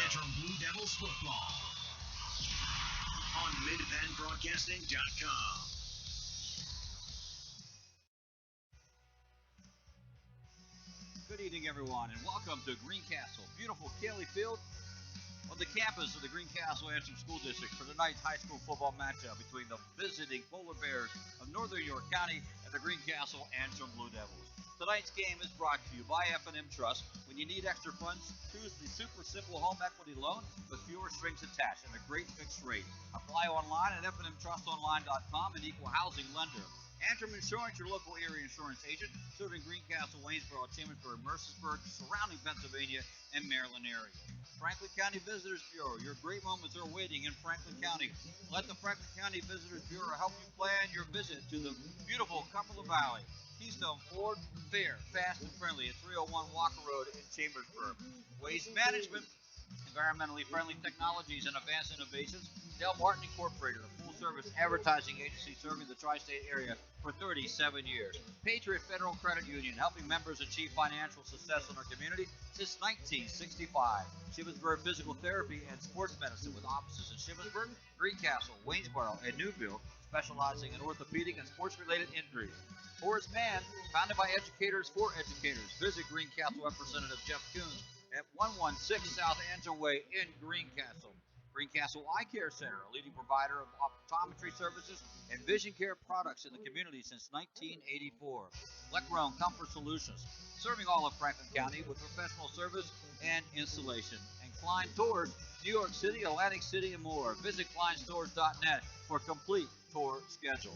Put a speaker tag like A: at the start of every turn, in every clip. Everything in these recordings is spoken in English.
A: Antrim Blue Devils football on MidPennBroadcasting.com.
B: Good evening, everyone, and welcome to Greencastle, beautiful Cayley Field, on the campus of the Greencastle Antrim School District for tonight's high school football matchup between the visiting Polar Bears of Northern York County and the Greencastle Antrim Blue Devils. Tonight's game is brought to you by F&M Trust. When you need extra funds, choose the super simple home equity loan with fewer strings attached and a great fixed rate. Apply online at fnmtrustonline.com, an equal housing lender. Antrim Insurance, your local area insurance agent, serving Greencastle, Waynesboro, Chambersburg, Mercersburg, surrounding Pennsylvania, and Maryland areas. Franklin County Visitors Bureau, your great moments are waiting in Franklin County. Let the Franklin County Visitors Bureau help you plan your visit to the beautiful Cumberland Valley. Keystone Ford, fair, fast, and friendly at 301 Walker Road in Chambersburg. Waste Management, environmentally friendly technologies and advanced innovations. Del Martin Incorporated, a full-service advertising agency serving the tri-state area for 37 years. Patriot Federal Credit Union, helping members achieve financial success in our community since 1965. Shippensburg Physical Therapy and Sports Medicine with offices in Shippensburg, Greencastle, Waynesboro, and Newville, specializing in orthopedic and sports-related injuries. Horace Mann, founded by educators for educators. Visit Greencastle Representative Jeff Coons at 116 South Antrim Way in Greencastle. Greencastle Eye Care Center, a leading provider of optometry services and vision care products in the community since 1984. Leckrone Comfort Solutions, serving all of Franklin County with professional service and installation. And Klein Tours, New York City, Atlantic City, and more. Visit kleinstores.net for a complete tour schedule.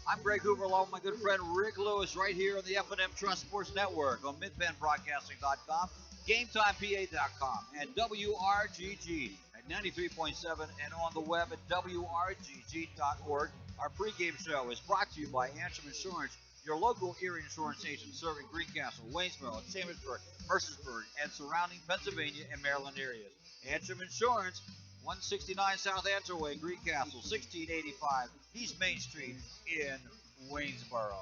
B: I'm Greg Hoover, along with my good friend Rick Lewis, right here on the F&M Trust Sports Network on MidPennBroadcasting.com, GameTimePA.com, and WRGG at 93.7 and on the web at WRGG.org. Our pregame show is brought to you by Antrim Insurance, your local area insurance agent serving Greencastle, Waynesboro, Chambersburg, Mercersburg, and surrounding Pennsylvania and Maryland areas. Antrim Insurance, 169 South Antrim Way, Greencastle, 1685 East Main Street in Waynesboro.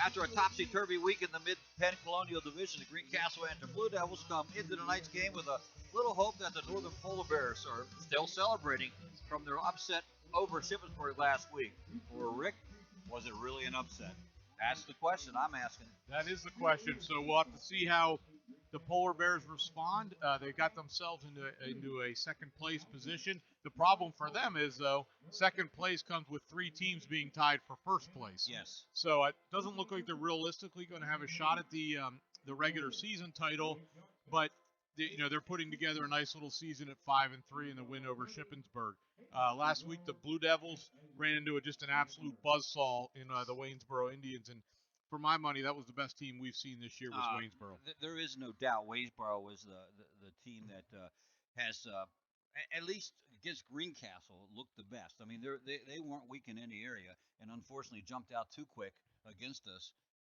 B: After a topsy-turvy week in the Mid-Penn Colonial Division, the Greencastle Antrim Blue Devils come into tonight's game with a little hope that the Northern Polar Bears are still celebrating from their upset over Shippensburg last week. Or Rick, was it really an upset? That's the question I'm asking.
C: That is the question. So we'll have to see how the Polar Bears respond. They got themselves into a second place position. The problem for them is, though, second place comes with three teams being tied for first place.
B: Yes.
C: So it doesn't look like they're realistically going to have a shot at the regular season title, but they're putting together a nice little season at 5-3 in the win over Shippensburg. Last week, the Blue Devils ran into just an absolute buzzsaw in the Waynesboro Indians, and for my money, that was the best team we've seen this year was Waynesboro.
B: There is no doubt Waynesboro was the team that has, at least against Greencastle, looked the best. I mean, they weren't weak in any area, and unfortunately jumped out too quick against us.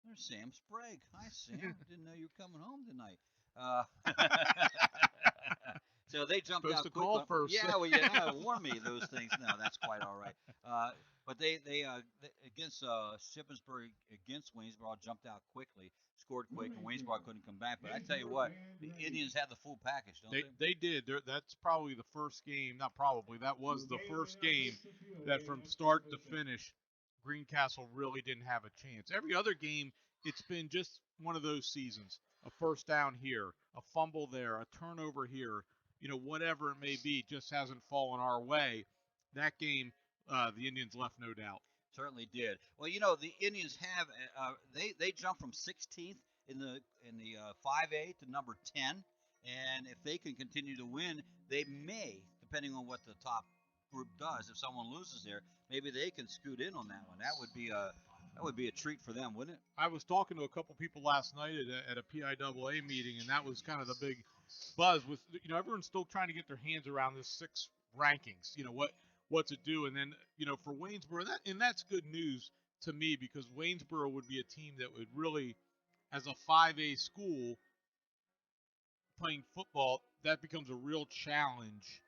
B: There's Sam Sprague. Hi, Sam. Didn't know you were coming home tonight. So they jumped
C: Supposed
B: out
C: to
B: quick.
C: call first.
B: Yeah, well, warn me those things. No, that's quite all right. But they against Shippensburg, against Waynesboro, jumped out quickly, scored quick, and Waynesboro couldn't come back. But I tell you what, the Indians had the full package, don't they?
C: They did. That's probably the first game. Not probably. That was the first game that from start to finish, Greencastle really didn't have a chance. Every other game, it's been just one of those seasons. A first down here, a fumble there, a turnover here, whatever it may be, just hasn't fallen our way. That game, the Indians left no doubt.
B: Certainly did. Well, the Indians have they jumped from 16th in the 5A to number 10, and if they can continue to win, they may, depending on what the top group does, if someone loses there, maybe they can scoot in on that one. That would be a treat for them, wouldn't it?
C: I was talking to a couple people last night at a PIAA meeting, and that was kind of the big buzz. With everyone's still trying to get their hands around this 6 rankings. What's it do? And then for Waynesboro, that's good news to me, because Waynesboro would be a team that would really, as a 5A school playing football, that becomes a real challenge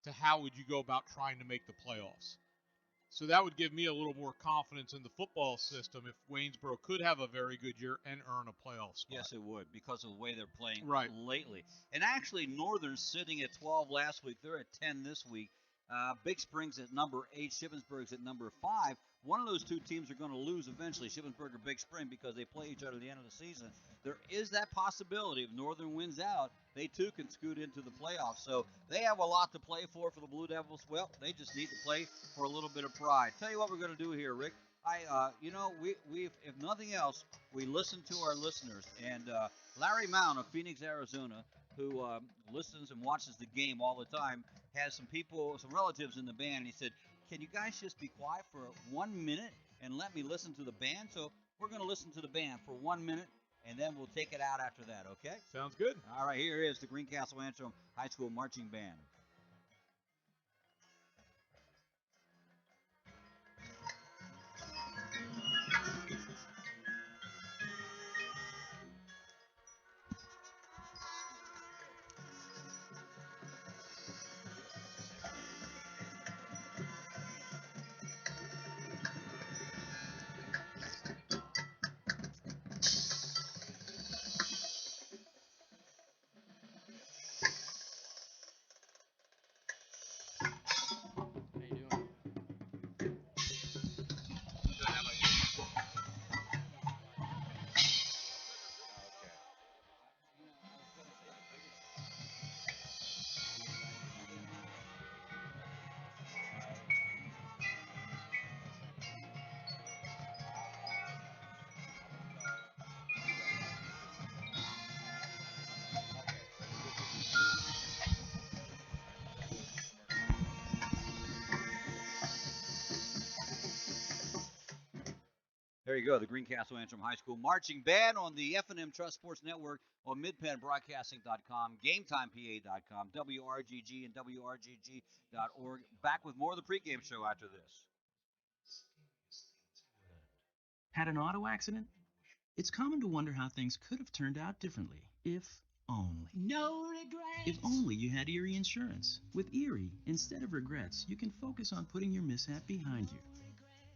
C: to how would you go about trying to make the playoffs. So that would give me a little more confidence in the football system if Waynesboro could have a very good year and earn a playoff spot.
B: Yes, it would, because of the way they're playing
C: Right.
B: lately. And actually, Northern's sitting at 12 last week. They're at 10 this week. Big Spring's at number 8. Shippensburg's at number 5. One of those two teams are going to lose eventually, Shippensburg or Big Spring, because they play each other at the end of the season. There is that possibility. If Northern wins out, they too can scoot into the playoffs. So they have a lot to play for the Blue Devils. Well, they just need to play for a little bit of pride. Tell you what we're going to do here, Rick. We've if nothing else, we listen to our listeners. And Larry Mound of Phoenix, Arizona, who listens and watches the game all the time, has some relatives in the band. And he said, "Can you guys just be quiet for 1 minute and let me listen to the band?" So we're going to listen to the band for 1 minute, and then we'll take it out after that, okay?
C: Sounds good.
B: All right, here is the Greencastle Antrim High School Marching Band. There you go, the Greencastle Antrim High School Marching Band on the F&M Trust Sports Network, on MidPennBroadcasting.com, GameTimePA.com, WRGG, and WRGG.org. Back with more of the pregame show after this.
D: Had an auto accident? It's common to wonder how things could have turned out differently, if only.
E: No regrets.
D: If only you had Erie Insurance. With Erie, instead of regrets, you can focus on putting your mishap behind you.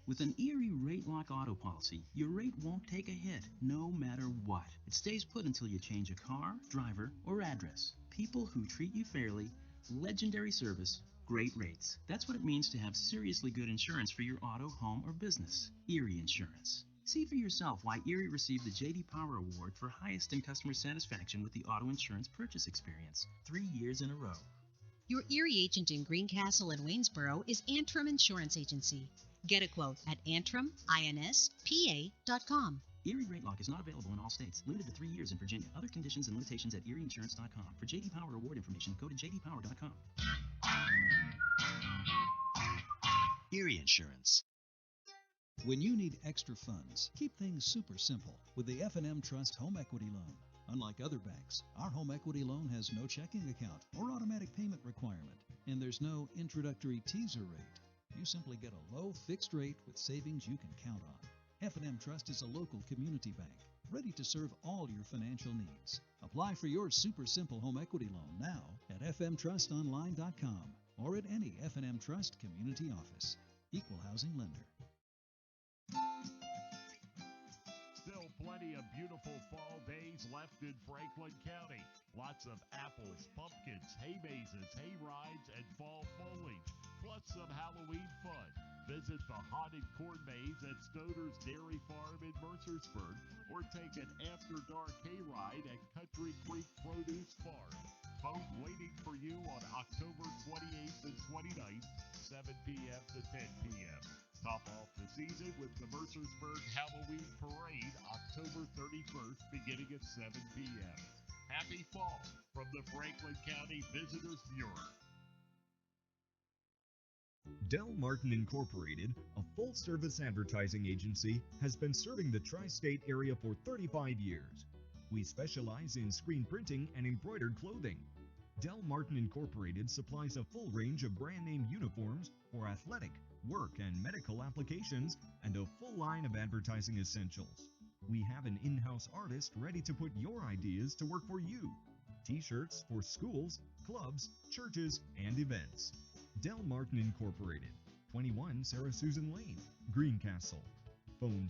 D: With an Erie Rate Lock auto policy, your rate won't take a hit, no matter what. It stays put until you change a car, driver, or address. People who treat you fairly, legendary service, great rates. That's what it means to have seriously good insurance for your auto, home, or business. Erie Insurance. See for yourself why Erie received the J.D. Power Award for highest in customer satisfaction with the auto insurance purchase experience 3 years in a row.
E: Your Erie agent in Greencastle and Waynesboro is Antrim Insurance Agency. Get a quote at AntrimInspa.com.
D: Erie Rate Lock is not available in all states. Limited to 3 years in Virginia. Other conditions and limitations at ErieInsurance.com. For J.D. Power Award information, go to JDPower.com.
F: Erie Insurance.
G: When you need extra funds, keep things super simple with the F&M Trust Home Equity Loan. Unlike other banks, our home equity loan has no checking account or automatic payment requirement, and there's no introductory teaser rate. You simply get a low fixed rate with savings you can count on. F&M Trust is a local community bank, ready to serve all your financial needs. Apply for your super simple home equity loan now at fmtrustonline.com or at any F&M Trust community office. Equal housing lender.
H: Still plenty of beautiful fall days left in Franklin County. Lots of apples, pumpkins, hay mazes, hay rides, and fall foliage, plus some Halloween fun. Visit the haunted corn maze at Stoner's Dairy Farm in Mercersburg, or take an after-dark hay ride at Country Creek Produce Farm. Both waiting for you on October 28th and 29th, 7 p.m. to 10 p.m. Top off the season with the Mercersburg Halloween Parade, October 31st, beginning at 7 p.m. Happy fall from the Franklin County Visitors Bureau.
I: Del Martin Incorporated, a full-service advertising agency, has been serving the tri-state area for 35 years. We specialize in screen printing and embroidered clothing. Del Martin Incorporated supplies a full range of brand-name uniforms for athletic, work, and medical applications, and a full line of advertising essentials. We have an in-house artist ready to put your ideas to work for you. T-shirts for schools, clubs, churches, and events. Del Martin Incorporated, 21 Sarah Susan Lane, Greencastle. Phone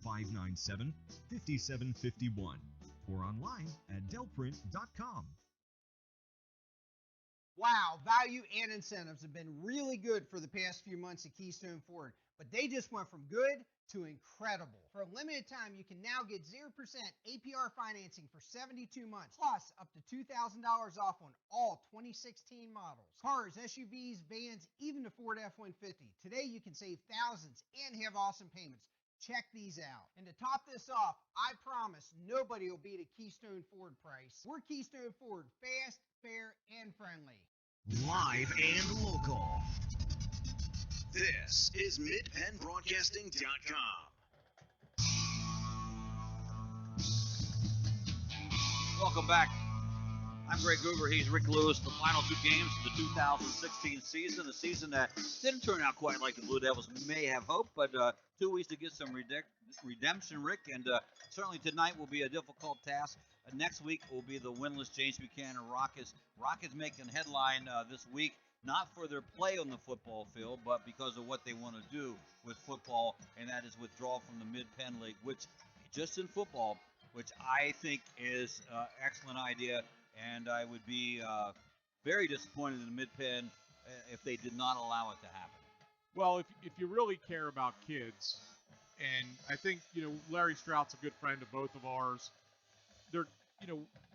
I: 717-597-5751 or online at delprint.com.
J: Wow, value and incentives have been really good for the past few months at Keystone Ford, but they just went from good to incredible. For a limited time, you can now get 0% APR financing for 72 months, plus up to $2,000 off on all 2016 models. Cars, SUVs, vans, even the Ford F-150. Today, you can save thousands and have awesome payments. Check these out. And to top this off, I promise nobody will beat a Keystone Ford price. We're Keystone Ford, fast, fair, and friendly.
F: Live and local. This is MidPennBroadcasting.com.
B: Welcome back. I'm Greg Goober. He's Rick Lewis. The final two games of the 2016 season, a season that didn't turn out quite like the Blue Devils may have hoped, but 2 weeks to get some redemption, Rick, and certainly tonight will be a difficult task. Next week will be the winless James Buchanan Rockets. Rockets making headline this week, not for their play on the football field, but because of what they want to do with football, and that is withdraw from the Mid-Penn League, which just in football, which I think is an excellent idea. And I would be very disappointed in the Mid-Penn if they did not allow it to happen.
C: Well, if you really care about kids, and I think, Larry Strout's a good friend of both of ours,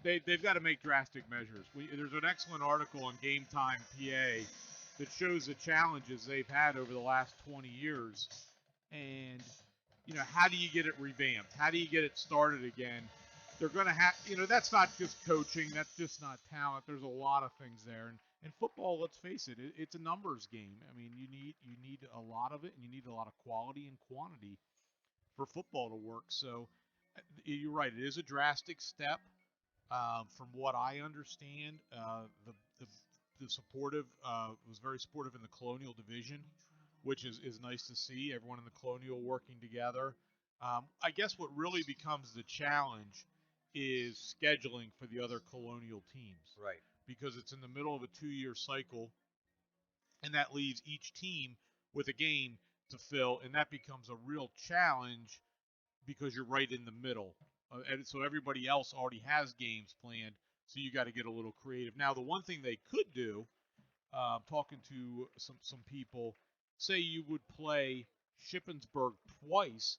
C: they've got to make drastic measures. There's an excellent article on Game Time PA that shows the challenges they've had over the last 20 years. And, how do you get it revamped? How do you get it started again? They're going to have, that's not just coaching. That's just not talent. There's a lot of things there. And in football, let's face it, it's a numbers game. I mean, you need a lot of it, and you need a lot of quality and quantity for football to work. So you're right. It is a drastic step. From what I understand, the supportive was very supportive in the Colonial Division, which is nice to see. Everyone in the Colonial working together. I guess what really becomes the challenge is scheduling for the other Colonial teams.
B: Right.
C: Because it's in the middle of a 2-year cycle, and that leaves each team with a game to fill, and that becomes a real challenge because you're right in the middle. And so everybody else already has games planned, so you got to get a little creative. Now, the one thing they could do, talking to some people, say you would play Shippensburg twice,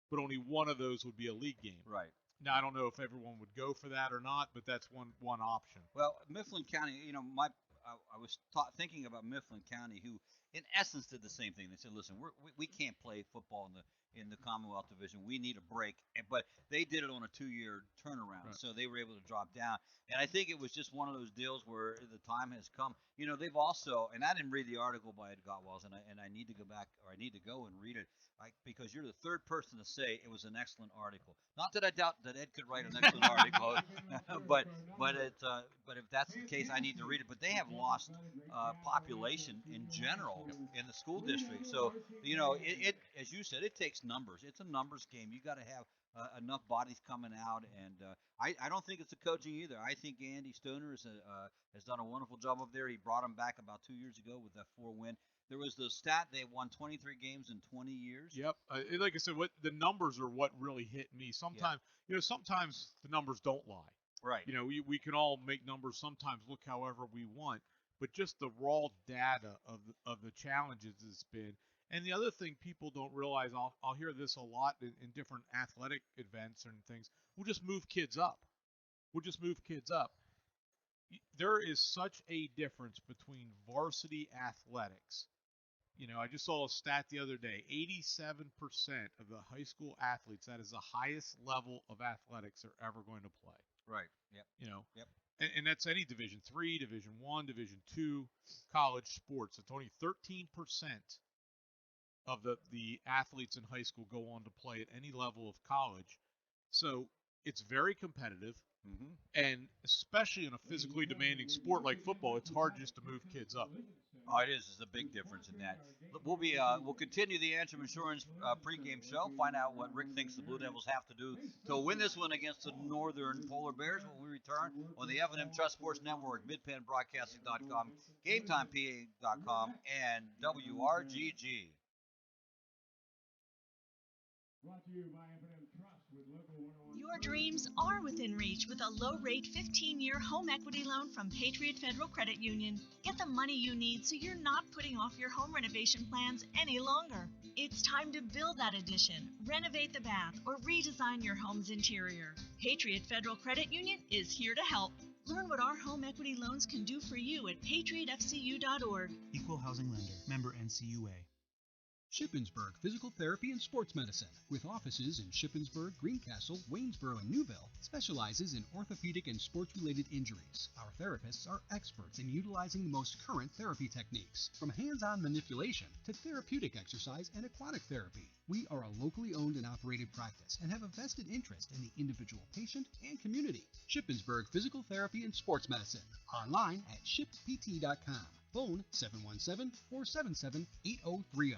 C: but only one of those would be a league game.
B: Right.
C: Now, I don't know if everyone would go for that or not, but that's one option.
B: Well, Mifflin County, I was thinking about Mifflin County, who in essence did the same thing. They said, listen, we can't play football in the Commonwealth Division. We need a break. But they did it on a 2-year turnaround,
C: Right.
B: so they were able to drop down. And I think it was just one of those deals where the time has come. They've also, and I didn't read the article by Ed Gottwals, and I need to go back, or I need to go and read it, because you're the third person to say it was an excellent article. Not that I doubt that Ed could write an excellent article, but if that's the case, I need to read it. But they have lost population in general in the school district. So it as you said, it takes numbers. It's a numbers game. You got to have enough bodies coming out, and I don't think it's the coaching either. I think Andy Stoner has done a wonderful job up there. He brought him back about 2 years ago with that 4-win. There was the stat they won 23 games in 20 years.
C: Yep. Like I said, the numbers are what really hit me. Sometimes, sometimes the numbers don't lie.
B: Right.
C: We can all make numbers sometimes look however we want, but just the raw data of the challenges it's been. And the other thing people don't realize, I'll hear this a lot in different athletic events and things. We'll just move kids up. There is such a difference between varsity athletics. I just saw a stat the other day. 87% of the high school athletes, that is the highest level of athletics they're ever going to play.
B: Right. Yep. Yep.
C: And that's any Division III, Division I, Division II, college sports. It's only 13% of the athletes in high school go on to play at any level of college. So it's very competitive.
B: Mm-hmm.
C: And especially in a physically demanding sport like football, it's hard just to move kids up.
B: Oh, it is. It's a big difference in that. We'll continue the Antrim Insurance pregame show. Find out what Rick thinks the Blue Devils have to do to win this one against the Northern Polar Bears when we return on the F&M Trust Sports Network, MidPennBroadcasting.com, GameTimePA.com, and WRGG.
K: Your dreams are within reach with a low-rate 15-year home equity loan from Patriot Federal Credit Union. Get the money you need so you're not putting off your home renovation plans any longer. It's time to build that addition, renovate the bath, or redesign your home's interior. Patriot Federal Credit Union is here to help. Learn what our home equity loans can do for you at patriotfcu.org.
L: Equal housing lender. Member NCUA. Shippensburg Physical Therapy and Sports Medicine, with offices in Shippensburg, Greencastle, Waynesboro, and Newville, specializes in orthopedic and sports-related injuries. Our therapists are experts in utilizing the most current therapy techniques, from hands-on manipulation to therapeutic exercise and aquatic therapy. We are a locally owned and operated practice and have a vested interest in the individual patient and community. Shippensburg Physical Therapy and Sports Medicine. Online at shippt.com. Phone 717-477-8030.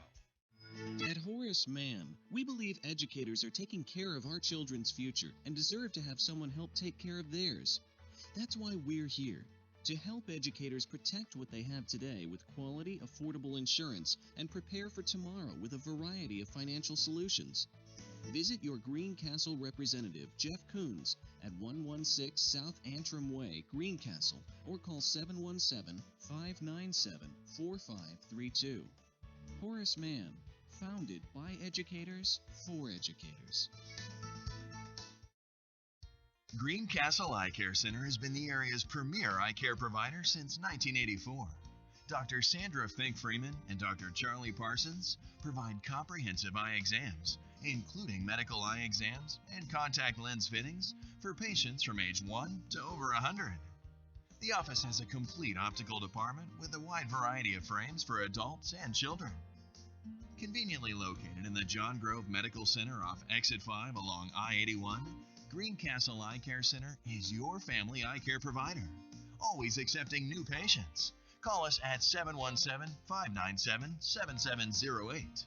D: At Horace Mann, we believe educators are taking care of our children's future and deserve to have someone help take care of theirs. That's why we're here, to help educators protect what they have today with quality, affordable insurance and prepare for tomorrow with a variety of financial solutions. Visit your Greencastle representative, Jeff Coons, at 116 South Antrim Way, Greencastle, or call 717-597-4532. Horace Mann, founded by educators for educators.
F: Greencastle Eye Care Center has been the area's premier eye care provider since 1984. Dr. Sandra Fink-Freeman and Dr. Charlie Parsons provide comprehensive eye exams, including medical eye exams and contact lens fittings for patients from age 1 to over 100. The office has a complete optical department with a wide variety of frames for adults and children. Conveniently located in the John Grove Medical Center off Exit 5 along I-81, Greencastle Eye Care Center is your family eye care provider, always accepting new patients. Call us at 717-597-7708.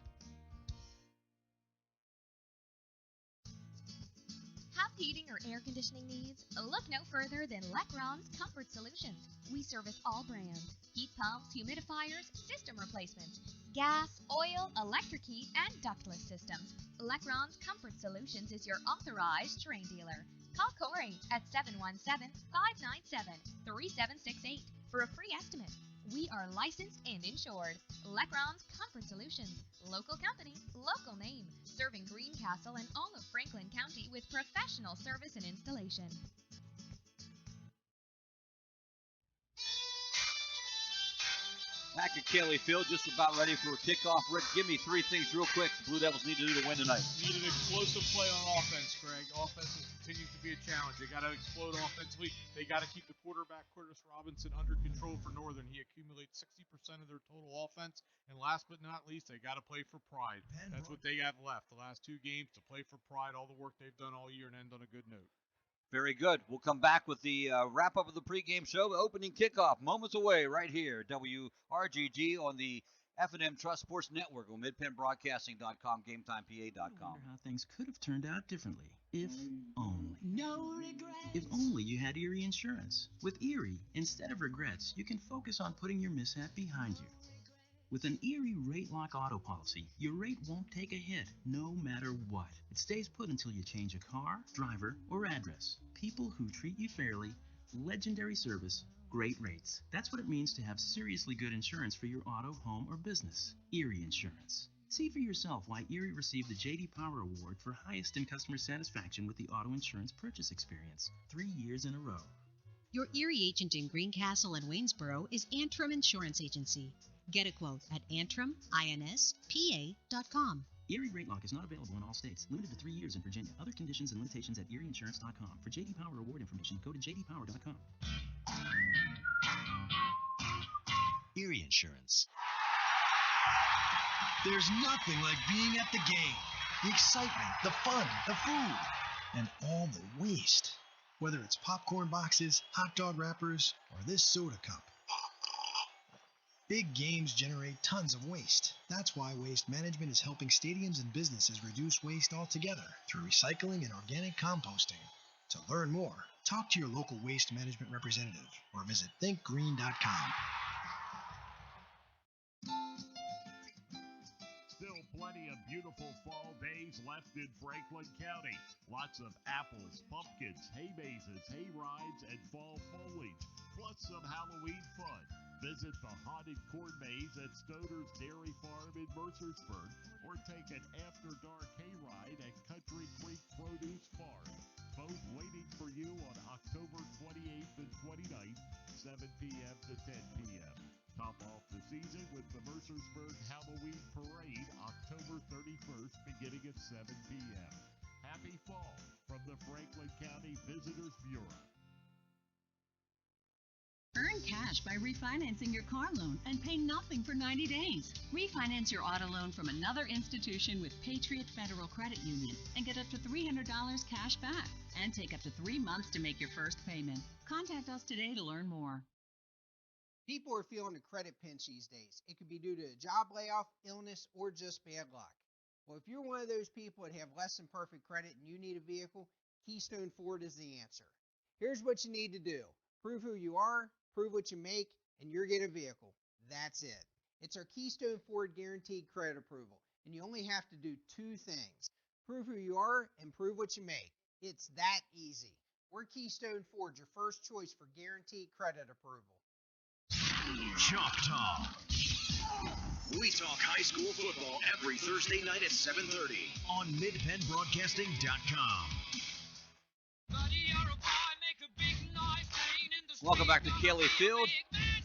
M: Have heating or air conditioning needs? Look no further than Lecron's Comfort Solutions. We service all brands: heat pumps, humidifiers, system replacements, gas, oil, electric heat, and ductless systems. Lecron's Comfort Solutions is your authorized Terrain dealer. Call Corey at 717-597-3768 for a free estimate. We are licensed and insured. Lecron's Comfort Solutions. Local company, local name. Serving Greencastle and all of Franklin County with professional service and installation.
B: Back at Kelly Field, just about ready for a kickoff. Rick, give me three things real quick the Blue Devils need to do to win tonight.
C: Need an explosive play on offense, Greg. Offense continues to be a challenge. They got to explode offensively. They got to keep the quarterback, Curtis Robinson, under control for Northern. He accumulates 60% of their total offense. And last but not least, they got to play for pride. That's what they have left. The last two games to play for pride, all the work they've done all year, and end on a good note. Very good. We'll come back with the wrap-up of the pregame show. The opening kickoff, moments away, right here, WRGG on the F&M Trust Sports Network on MidPennBroadcasting.com, GameTimePA.com.
D: I wonder how things could have turned out differently, if only. No regrets. If only you had Erie Insurance. With Erie, instead of regrets, you can focus on putting your mishap behind you. With an Erie Rate Lock auto policy, your rate won't take a hit, no matter what. It stays put until you change a car, driver, or address. People who treat you fairly, legendary service, great rates. That's what it means to have seriously good insurance for your auto, home, or business. Erie Insurance. See for yourself why Erie received the J.D. Power Award for highest in customer satisfaction with the auto insurance purchase experience, 3 years in a row.
E: Your Erie agent in Greencastle and Waynesboro is Antrim Insurance Agency. Get a quote at AntrimInspa.com.
D: Erie Rate Lock is not available in all states. Limited to 3 years in Virginia. Other conditions and limitations at ErieInsurance.com. For J.D. Power Award information, go to JDPower.com.
F: Erie Insurance. There's nothing like being at the game. The excitement, the fun, the food, and all the waste. Whether it's popcorn boxes, hot dog wrappers, or this soda cup.
N: Big games generate tons of waste. That's why Waste Management is helping stadiums and businesses reduce waste altogether through recycling and organic composting. To learn more, talk to your local waste management representative or visit thinkgreen.com.
H: Still plenty of beautiful fall days left in Franklin County. Lots of apples, pumpkins, hay mazes, hay rides, and fall foliage, plus some Halloween fun. Visit the haunted corn maze at Stoner's Dairy Farm in Mercersburg, or take an after-dark hay ride at Country Creek Produce Farm. Both waiting for you on October 28th and 29th, 7 p.m. to 10 p.m. Top off the season with the Mercersburg Halloween Parade, October 31st, beginning at 7 p.m. Happy fall from the Franklin County Visitors Bureau.
O: Earn cash by refinancing your car loan and pay nothing for 90 days. Refinance your auto loan from another institution with Patriot Federal Credit Union and get up to $300 cash back. And take up to 3 months to make your first payment. Contact us today to learn more.
J: People are feeling a credit pinch these days. It could be due to a job layoff, illness, or just bad luck. Well, if you're one of those people that have less than perfect credit and you need a vehicle, Keystone Ford is the answer. Here's what you need to do. Prove who you are, prove what you make, and you're getting a vehicle. That's it. It's our Keystone Ford Guaranteed Credit Approval, and you only have to do 2 things. Prove who you are and prove what you make. It's that easy. We're Keystone Ford, your first choice for guaranteed credit approval.
F: Chalk Talk. We talk high school football every Thursday night at 7:30 on MidPennBroadcasting.com.
B: Welcome back to Kelly Field.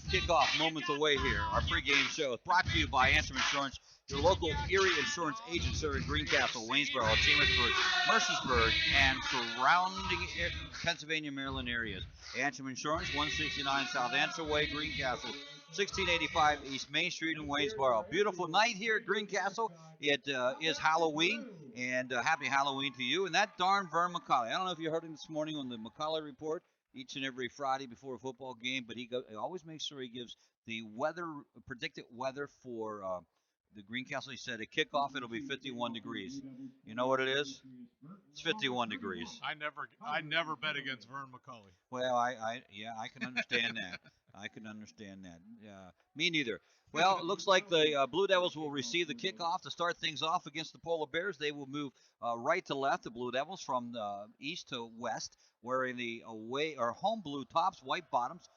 B: Kickoff moments away here. Our pregame show is brought to you by Antrim Insurance, your local Erie insurance agent serving Greencastle, Waynesboro, Chambersburg, Mercersburg, and surrounding Pennsylvania, Maryland areas. Antrim Insurance, 169 South Antrim Way, Greencastle, 1685 East Main Street in Waynesboro. Beautiful night here at Greencastle. It is Halloween, and happy Halloween to you. And that darn Vern McCauley. I don't know if you heard him this morning on the McCauley Report each and every Friday before a football game, but he always makes sure he gives the predicted weather for the Greencastle. He said at kickoff it'll be 51 degrees. You know what it is? It's 51 degrees.
C: I never bet against Vern McCauley.
B: Well, I can understand that. I can understand that. Me neither. Well, it looks like the Blue Devils will receive the kickoff to start things off against the Polar Bears. They will move right to left, the Blue Devils, from east to west, wearing the away or home blue tops, white bottoms,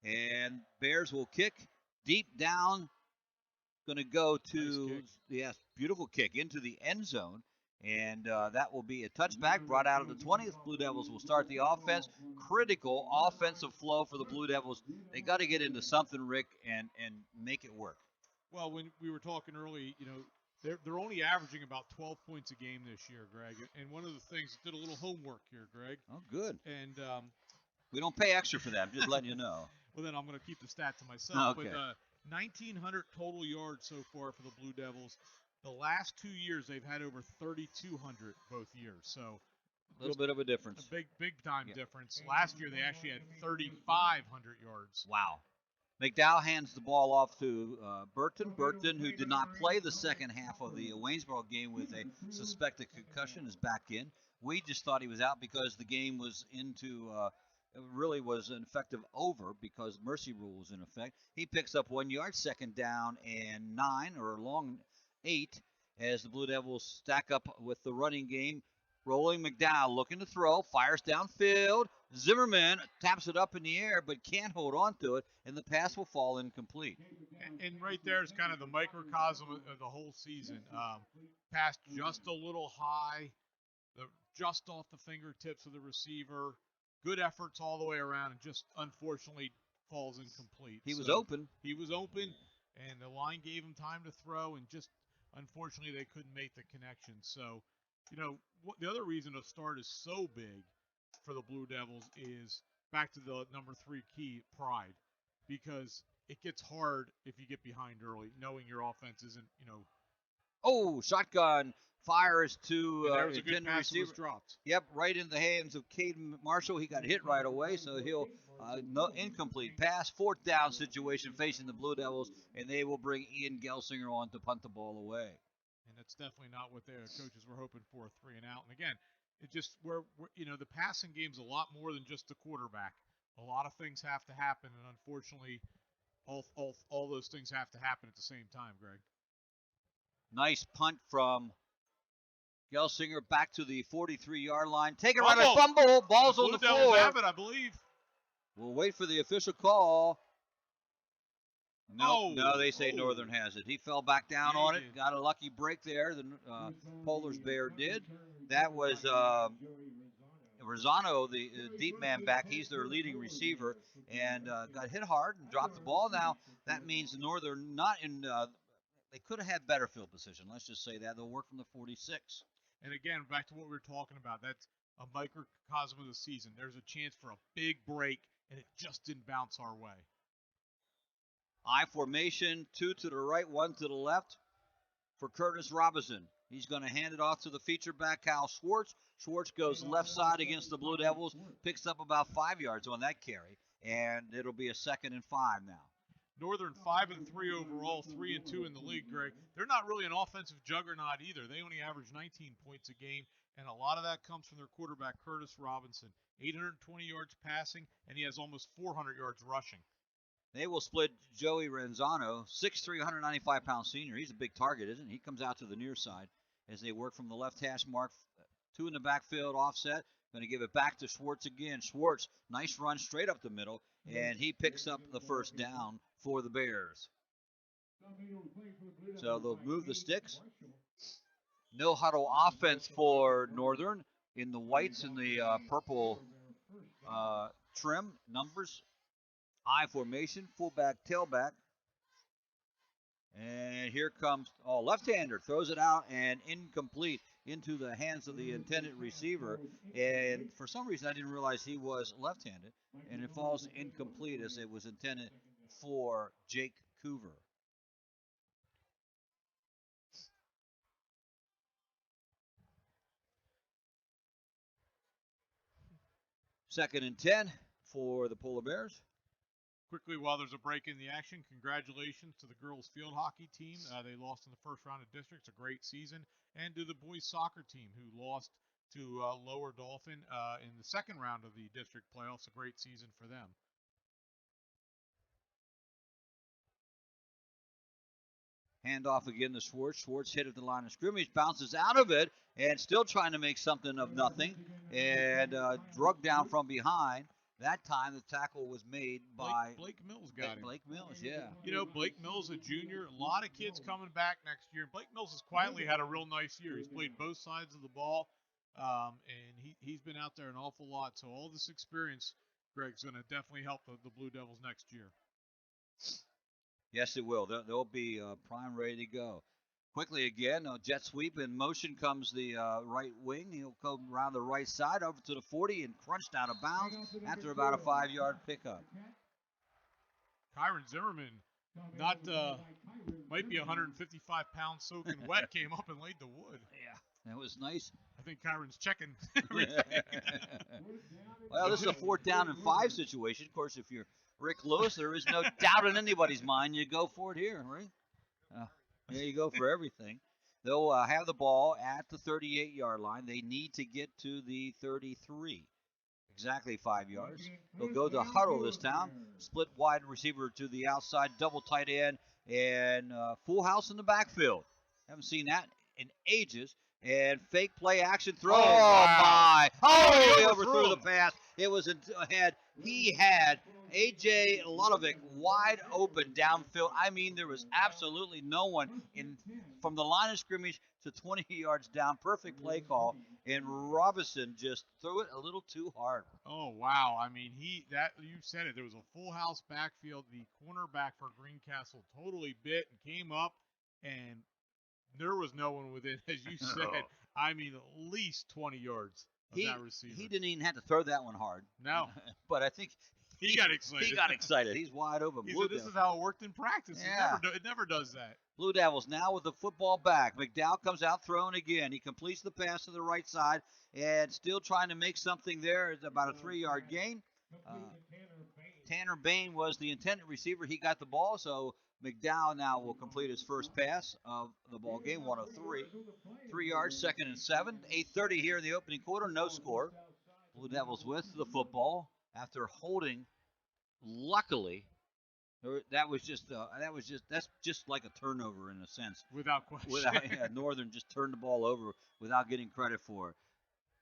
B: and Bears will kick deep down. Going to go to beautiful kick into the end zone. And that will be a touchback brought out of the 20th. Blue Devils will start the offense. Critical offensive flow for the Blue Devils. They got to get into something, Rick, and make it work.
C: Well, when we were talking early, they're only averaging about 12 points a game this year, Greg. And one of the things, did a little homework here, Greg.
B: Oh, good.
C: And
B: we don't pay extra for that. I'm just letting you know.
C: Well, then I'm going to keep the stat to myself.
B: Okay.
C: But 1,900 total yards so far for the Blue Devils. The last 2 years, they've had over 3,200 both years. So
B: a little bit of a difference.
C: A big time difference. Last year, they actually had 3,500 yards.
B: Wow. McDowell hands the ball off to Burton. Burton, who did not play the second half of the Waynesboro game with a suspected concussion, is back in. We just thought he was out because the game was it really was an effective over because mercy rule was in effect. He picks up 1 yard, second down and 9, or long 8, as the Blue Devils stack up with the running game. Rolling McDowell looking to throw, fires downfield. Zimmerman taps it up in the air but can't hold on to it, and the pass will fall incomplete.
C: And right there is kind of the microcosm of the whole season. Pass just a little high, just off the fingertips of the receiver. Good efforts all the way around, and just unfortunately falls incomplete.
B: He was open.
C: He was open, and the line gave him time to throw, and just unfortunately they couldn't make the connection. So, the other reason a start is so big for the Blue Devils is back to the number 3 key, pride, because it gets hard if you get behind early, knowing your offense isn't,
B: Oh, shotgun fires to
C: And there was a good
B: intended
C: pass that was
B: receiver.
C: dropped.
B: Yep, right in the hands of Caden Marshall. He got hit right away, so he'll incomplete pass. 4th down situation facing the Blue Devils, and they will bring Ian Gelsinger on to punt the ball away.
C: And that's definitely not what their coaches were hoping for, 3 and out. And again, it just we're the passing game's a lot more than just the quarterback. A lot of things have to happen, and unfortunately, all those things have to happen at the same time, Greg.
B: Nice punt from Gelsinger back to the 43-yard line. Taken right at fumble. Ball's on the floor.
C: Have it, I believe.
B: We'll wait for the official call. No, they say Northern has it. He fell back down on it. Got a lucky break there. The Polar's Bear did. That was Rosano, the deep man back. He's their leading receiver and got hit hard and dropped the ball. Now that means the Northern not in. They could have had better field position. Let's just say that they'll work from the 46.
C: And again, back to what we were talking about. That's a microcosm of the season. There's a chance for a big break, and it just didn't bounce our way.
B: I formation, 2 to the right, 1 to the left for Curtis Robinson. He's going to hand it off to the feature back, Kyle Schwartz. Schwartz goes left side against the Blue Devils, picks up about 5 yards on that carry, and it'll be a 2nd and 5 now.
C: Northern 5 and 3 overall, 3 and 2 in the league, Greg. They're not really an offensive juggernaut either. They only average 19 points a game, and a lot of that comes from their quarterback, Curtis Robinson. 820 yards passing, and he has almost 400 yards rushing.
B: They will split Joey Renzano, 6'3", 195-pound senior. He's a big target, isn't he? He comes out to the near side as they work from the left hash mark. 2 in the backfield, offset. Going to give it back to Schwartz again. Schwartz, nice run straight up the middle, and he picks up the 1st down for the Bears. So they'll move the sticks. No huddle offense for Northern in the whites and the purple trim numbers. I formation, fullback, tailback. And here comes, left-hander, throws it out and incomplete into the hands of the intended receiver. And for some reason, I didn't realize he was left-handed. And it falls incomplete as it was intended for Jake Coover. Second and 10 for the Polar Bears.
C: Quickly, while there's a break in the action, congratulations to the girls field hockey team. They lost in the first round of districts, a great season. And to the boys soccer team, who lost to Lower Dolphin in the second round of the district playoffs, a great season for them.
B: Handoff again to Schwartz. Schwartz hit at the line of scrimmage, bounces out of it, and still trying to make something of nothing, and drug down from behind. That time the tackle was made by
C: Blake Mills. Got him.
B: Blake Mills, yeah.
C: You know, Blake Mills, a junior. A lot of kids coming back next year. Blake Mills has quietly had a real nice year. He's played both sides of the ball, and he's been out there an awful lot. So all this experience, Greg's going to definitely help the Blue Devils next year.
B: Yes, it will. They'll be prime ready to go. Quickly again, jet sweep in motion comes the right wing. He'll come around the right side over to the 40 and crunched out of bounds after about a 5-yard pickup.
C: Kyron Zimmerman, might be 155 pounds soaking wet, came up and laid the wood.
B: Yeah, that was nice.
C: I think Kyron's checking everything.
B: Well, this is a 4th down and 5 situation. Of course, if you're Rick Lewis, there is no doubt in anybody's mind you go for it here, right? There you go for everything. They'll have the ball at the 38-yard line. They need to get to the 33. Exactly 5 yards. They'll go to huddle this time. Split wide receiver to the outside, double tight end, and full house in the backfield. Haven't seen that in ages. And fake play action throw. Oh, my. Oh, he overthrew the pass. It was ahead. He had A.J. Ludovic wide open downfield. I mean, there was absolutely no one from the line of scrimmage to 20 yards down. Perfect play call. And Robinson just threw it a little too hard.
C: Oh, wow. I mean, you said it. There was a full house backfield. The cornerback for Greencastle totally bit and came up, and there was no one within, as you said, I mean, at least 20 yards of that receiver.
B: He didn't even have to throw that one hard.
C: No.
B: But I think
C: he got excited.
B: He got excited. He's wide open.
C: He said, this is how it worked in practice.
B: Yeah.
C: It never does that.
B: Blue Devils now with the football back. McDowell comes out throwing again. He completes the pass to the right side and still trying to make something there. It's about a 3-yard gain. Tanner Bain was the intended receiver. He got the ball, so McDowell now will complete his first pass of the ball game, 103. 3 yards, 2nd and 7. 8:30 here in the opening quarter, no score. Blue Devils with the football after holding, luckily. That's just like a turnover in a sense.
C: Without question.
B: Northern just turned the ball over without getting credit for it.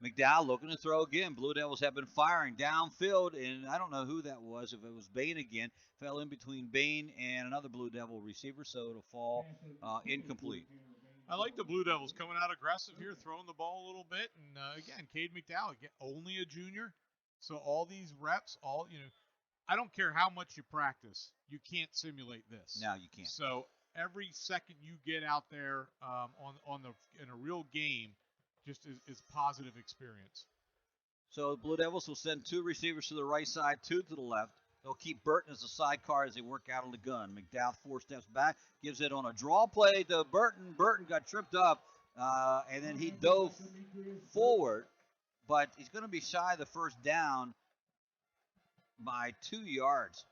B: McDowell looking to throw again. Blue Devils have been firing downfield, and I don't know who that was. If it was Bain again, fell in between Bain and another Blue Devil receiver, so it'll fall incomplete.
C: I like the Blue Devils coming out aggressive here, throwing the ball a little bit, and again, Cade McDowell, only a junior, so all these reps, I don't care how much you practice, you can't simulate this.
B: No, you can't.
C: So every second you get out there in a real game, just is positive experience.
B: So the Blue Devils will send 2 receivers to the right side, 2 to the left. They'll keep Burton as a sidecar as they work out of the gun. McDowell 4 steps back, gives it on a draw play to Burton. Burton got tripped up, and then he dove forward, but he's going to be shy of the first down by 2 yards.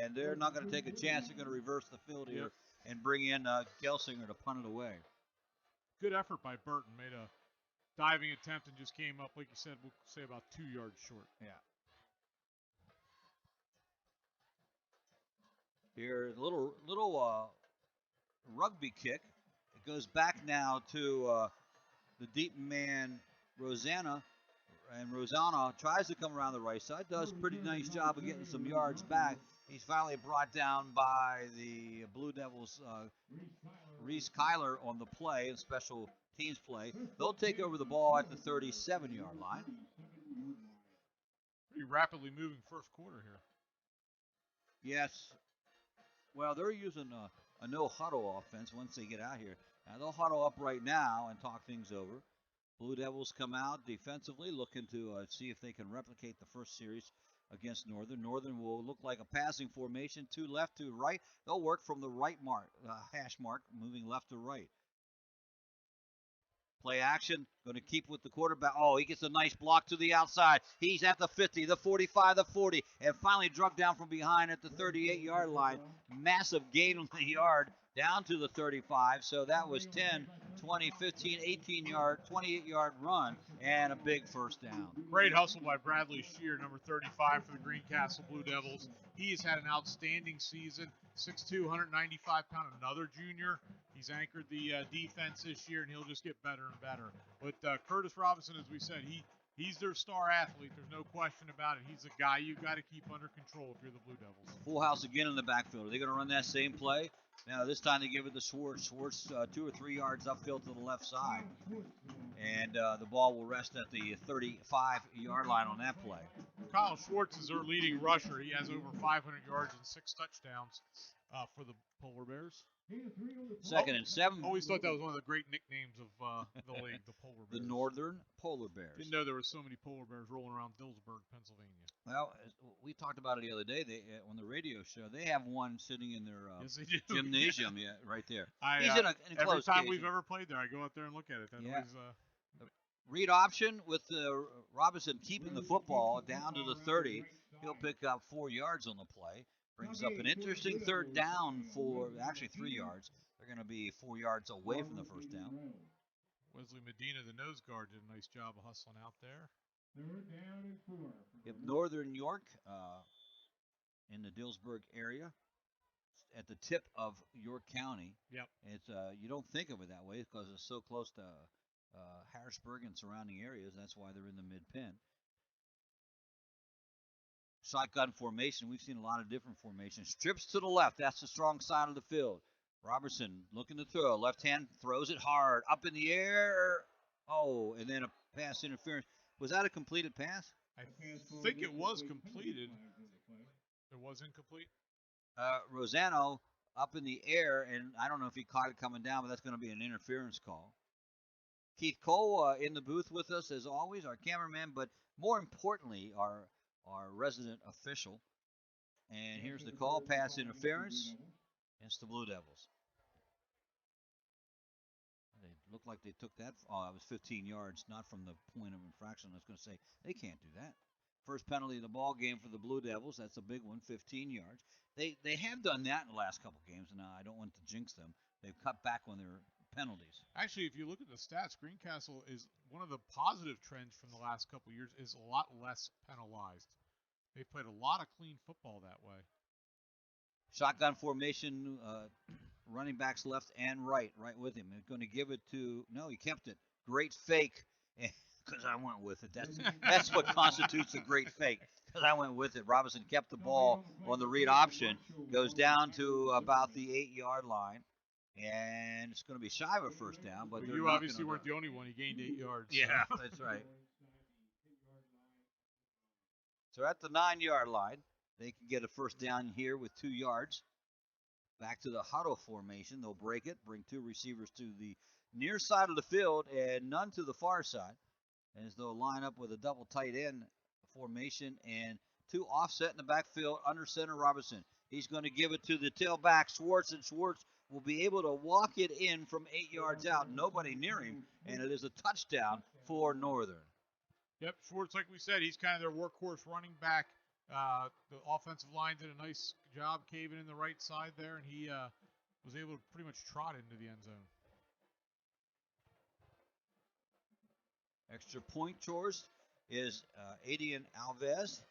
B: And they're not going to take a chance. They're going to reverse the field here and bring in Gelsinger to punt it away.
C: Good effort by Burton. Made a diving attempt and just came up, like you said, we'll say about 2 yards short.
B: Yeah. Here's a little rugby kick. It goes back now to the deep man, Rosanna. And Rosanna tries to come around the right side. Does a pretty nice job of getting some yards back. He's finally brought down by the Blue Devils, Reese Kyler on the play, and special teams play. They'll take over the ball at the 37-yard line.
C: Pretty rapidly moving first quarter here.
B: Yes. Well, they're using a no-huddle offense once they get out here. Now, they'll huddle up right now and talk things over. Blue Devils come out defensively, looking to see if they can replicate the first series against Northern. Northern will look like a passing formation, 2 left, 2 right. They'll work from the right mark, hash mark, moving left to right. Play action, going to keep with the quarterback. Oh, he gets a nice block to the outside. He's at the 50, the 45, the 40, and finally drug down from behind at the 38-yard line. Massive gain on the yard down to the 35, so that was 10, 20, 15, 18-yard, 28-yard run, and a big first down.
C: Great hustle by Bradley Shear, number 35 for the Greencastle Blue Devils. He has had an outstanding season, 6'2", 195-pound, another junior. He's anchored the defense this year, and he'll just get better and better. But Curtis Robinson, as we said, he's their star athlete. There's no question about it. He's a guy you got to keep under control if you're the Blue Devils.
B: Full house again in the backfield. Are they going to run that same play? Now, this time they give it to Schwartz. Schwartz 2 or 3 yards upfield to the left side. And the ball will rest at the 35-yard line on that play.
C: Kyle Schwartz is their leading rusher. He has over 500 yards and 6 touchdowns for the Polar Bears.
B: 2nd and 7.
C: Always thought that was one of the great nicknames of the league, the Polar Bears.
B: The Northern Polar Bears.
C: Didn't know there were so many Polar Bears rolling around Dillsburg, Pennsylvania.
B: Well, we talked about it the other day on the radio show. They have one sitting in their
C: yes, they do.
B: gymnasium, right there.
C: He's in a every time we've ever played there, I go out there and look at it. That always,
B: read option with Robinson keeping the football down to the 30. He'll pick up 4 yards on the play. Brings up an interesting third down for actually 3 yards. They're going to be 4 yards away from the first down.
C: Wesley Medina, the nose guard, did a nice job of hustling out there.
H: Third down and 4.
B: If Northern York in the Dillsburg area, at the tip of York County.
C: Yep.
B: It's you don't think of it that way because it's so close to Harrisburg and surrounding areas. That's why they're in the mid-pen. Shotgun formation. We've seen a lot of different formations. Trips to the left. That's the strong side of the field. Robertson looking to throw. Left hand throws it hard. Up in the air. Oh, and then a pass interference. Was that a completed pass?
C: I think it was completed. It was incomplete.
B: Rosano up in the air, and I don't know if he caught it coming down, but that's going to be an interference call. Keith Cole in the booth with us as always, our cameraman, but more importantly, our resident official. And here's the call, pass interference against the Blue Devils. looked like they took that. It was 15 yards, not from the point of infraction. I was going to say they can't do that. First penalty of the ball game for the Blue Devils. That's a big one, 15 yards. They have done that in the last couple games, and I don't want to jinx them. They've cut back on their penalties.
C: Actually, if you look at the stats, Greencastle is one of the positive trends from the last couple years is a lot less penalized. They've played a lot of clean football that way.
B: Shotgun formation, running backs left and right with him. They're going to give it to, no, he kept it. Great fake, because I went with it. That's what constitutes a great fake, because I went with it. Robinson kept the ball on the read option, goes down to about the 8-yard line, and it's going to be shy of a first down. But
C: you obviously weren't the only one. He gained 8 yards.
B: Yeah, that's right. So at the 9-yard line, they can get a first down here with 2 yards. Back to the huddle formation. They'll break it, bring 2 receivers to the near side of the field and none to the far side, as they'll line up with a double tight end formation and 2 offset in the backfield under center Robinson. He's going to give it to the tailback Schwartz, and Schwartz will be able to walk it in from 8 yards out. Nobody near him, and it is a touchdown for Northern.
C: Yep, Schwartz, like we said, he's kind of their workhorse running back. The offensive line did a nice job caving in the right side there, and he was able to pretty much trot into the end zone.
B: Extra point chores is Adian Alves.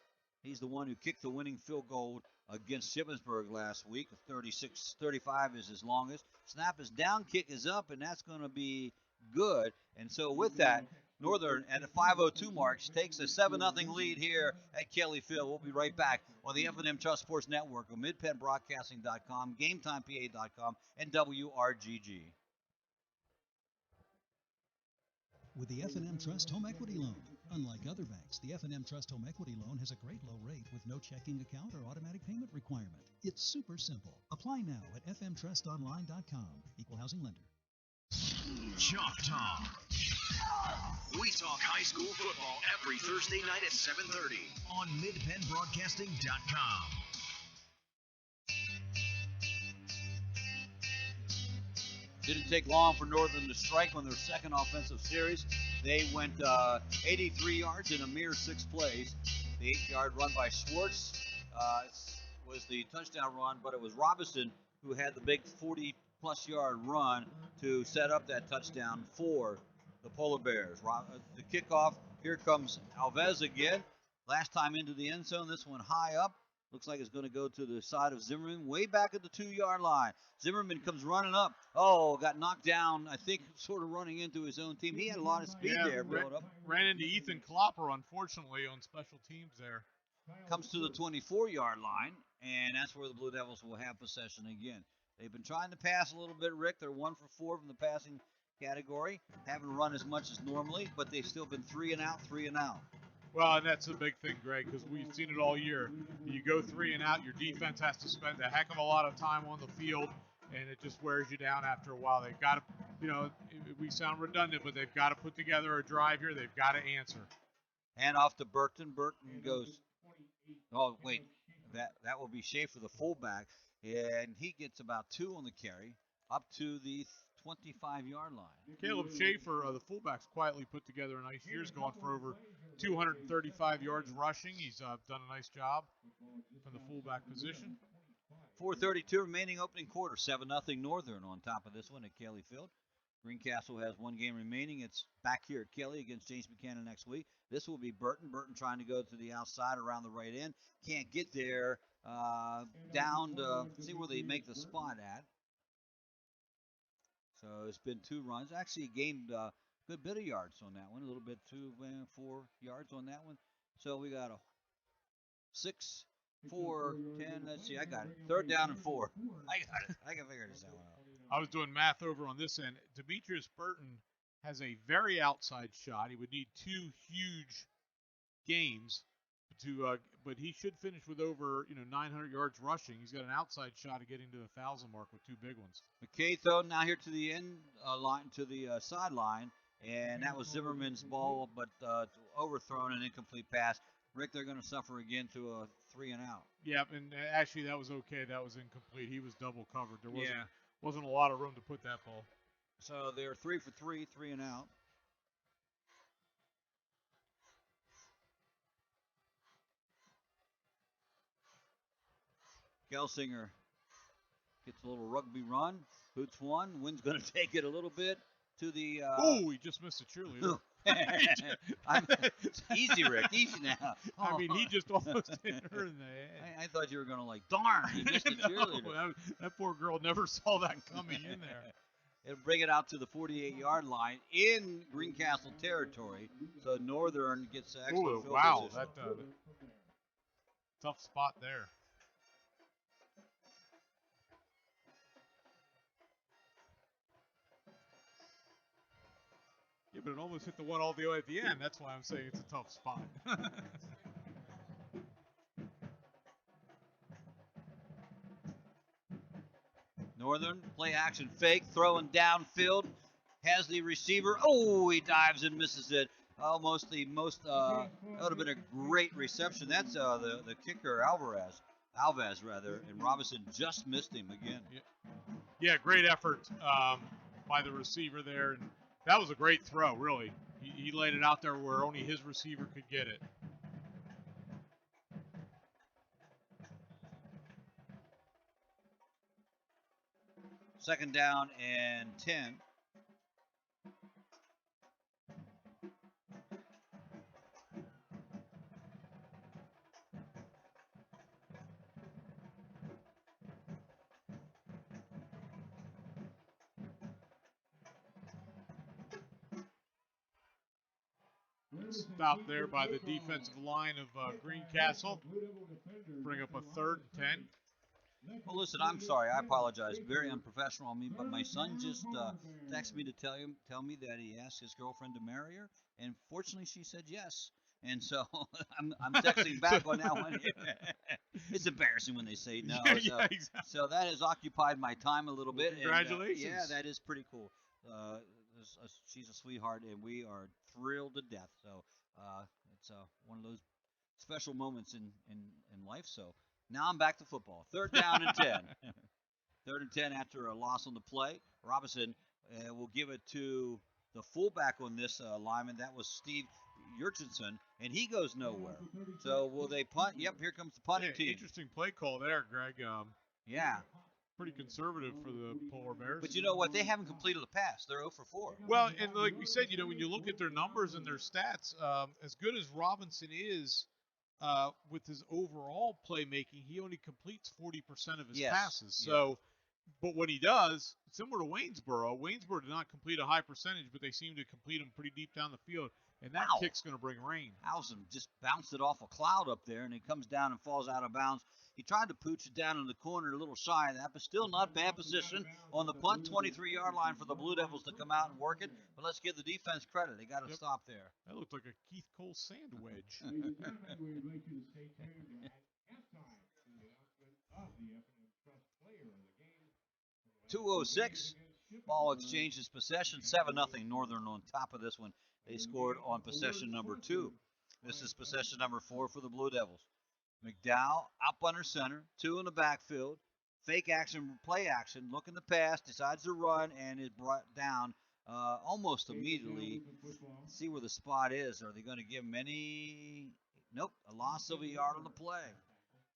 B: He's the one who kicked the winning field goal against Shippensburg last week. 36-35 is his longest. Snap is down, kick is up, and that's going to be good. And so with that, Northern at the 5:02 marks takes a 7-0 lead here at Kelly Field. We'll be right back on the F&M Trust Sports Network on MidPennBroadcasting.com, GameTimePA.com, and WRGG.
G: With the F&M Trust Home Equity Loan. Unlike other banks, the F&M Trust Home Equity Loan has a great low rate with no checking account or automatic payment requirement. It's super simple. Apply now at fmtrustonline.com. Equal housing lender.
F: Chalk Talk. We talk high school football every Thursday night at 7:30 on MidPennBroadcasting.com.
B: Didn't take long for Northern to strike on their second offensive series. They went 83 yards in a mere 6 plays. The 8-yard run by Schwartz was the touchdown run, but it was Robinson who had the big 40-plus yard run to set up that touchdown for the Polar Bears. The kickoff, here comes Alves again. Last time into the end zone, this one high up. Looks like it's going to go to the side of Zimmerman, way back at the 2-yard line. Zimmerman comes running up. Oh, got knocked down, I think, sort of running into his own team. He had a lot of speed there.
C: Ran into Ethan Klopper, unfortunately, on special teams there.
B: Comes to the 24-yard line, and that's where the Blue Devils will have possession again. They've been trying to pass a little bit, Rick. They're 1 for 4 from the passing category. Haven't run as much as normally, but they've still been 3 and out.
C: Well, and that's a big thing, Greg, because we've seen it all year. You go 3 and out, your defense has to spend a heck of a lot of time on the field, and it just wears you down after a while. They've got to, we sound redundant, but they've got to put together a drive here. They've got to answer.
B: Hand off to Burton. Burton goes, oh, wait, that will be Schaefer, the fullback, and he gets about 2 on the carry up to the 25-yard line.
C: Caleb Schaefer, the fullback's quietly put together a nice year. He's gone for over 235 yards rushing. He's done a nice job from the fullback position.
B: 4:32 remaining opening quarter. 7-0 Northern on top of this one at Kelly Field. Greencastle has 1 game remaining. It's back here at Kelly against James Buchanan next week. This will be Burton. Burton trying to go to the outside around the right end. Can't get there. Down to see where they make the spot at. So it's been 2 runs. Actually gained a good bit of yards on that one. A little bit, 4 yards on that one. So we got a 6, 4, 10. Let's see. I got it. 3rd down and 4. I got it. I can figure this out.
C: I was doing math over on this end. Demetrius Burton has a very outside shot. He would need 2 huge games but he should finish with over 900 yards rushing. He's got an outside shot of getting to the 1,000 mark with 2 big ones.
B: McKay thrown now here to the end line, to the sideline, and that was Zimmerman's ball, but overthrown, an incomplete pass. Rick, they're going to suffer again to a 3 and out.
C: Yep, and actually that was okay. That was incomplete. He was double covered. There wasn't a lot of room to put that ball.
B: So they're 3 for 3, 3 and out. Gelsinger gets a little rugby run. Hoots one. Wind's going to take it a little bit to the.
C: Oh, he just missed a cheerleader.
B: Easy, Rick. Easy now.
C: I mean, he just almost hit her in the head.
B: I thought you were going to darn, he missed a cheerleader.
C: No, that poor girl never saw that coming in there.
B: It'll bring it out to the 48-yard line in Greencastle territory. So Northern gets excellent field
C: wow,
B: position.
C: that tough spot there. Yeah, but it almost hit the one all the way at the end. That's why I'm saying it's a tough spot.
B: Northern play action fake, throwing downfield, has the receiver. Oh, he dives and misses it. Almost the most. That would have been a great reception. That's the kicker Alves rather, and Robinson just missed him again.
C: Yeah, great effort by the receiver there, and that was a great throw. Really, he laid it out there where only his receiver could get it.
B: Second down and 10.
C: Stop there by the defensive line of Greencastle. Bring up a 3rd and 10.
B: Well, listen, I'm sorry. I apologize. Very unprofessional on me, but my son just texted me to tell me that he asked his girlfriend to marry her, and fortunately she said yes. And so I'm texting back on that one. It's embarrassing when they say no.
C: Yeah, exactly.
B: So that has occupied my time a little bit.
C: Congratulations.
B: And, yeah, that is pretty cool. She's a sweetheart, and we are thrilled to death. So it's one of those special moments in life. So now I'm back to football. 3rd down and 10. 3rd and 10 after a loss on the play. Robinson will give it to the fullback on this lineman. That was Steve Yurchinson, and he goes nowhere. So will they punt? Yep, here comes the punting team.
C: Interesting play call there, Greg.
B: Yeah.
C: Pretty conservative for the Polar Bears.
B: But you know what? They haven't completed the pass. They're 0 for 4.
C: Well, and like we said, when you look at their numbers and their stats, as good as Robinson is with his overall playmaking, he only completes 40% of his passes. So, but when he does, similar to Waynesboro did not complete a high percentage, but they seem to complete them pretty deep down the field. And that kick's going to bring rain.
B: Howsam just bounced it off a cloud up there, and it comes down and falls out of bounds. He tried to pooch it down in the corner, a little shy of that, but still not bad position on the punt, 23-yard line for the Blue Devils to come out and work it. But let's give the defense credit. They got to stop there.
C: That looked like a Keith Cole sand wedge.
B: 2:06. Ball exchanges possession. 7-0 Northern on top of this one. They scored on possession number 2. This is possession number 4 for the Blue Devils. McDowell up under center, 2 in the backfield. Fake action, play action, looking to pass, decides to run, and is brought down almost immediately. Let's see where the spot is. Are they going to give him any? Nope, a loss of a yard on the play.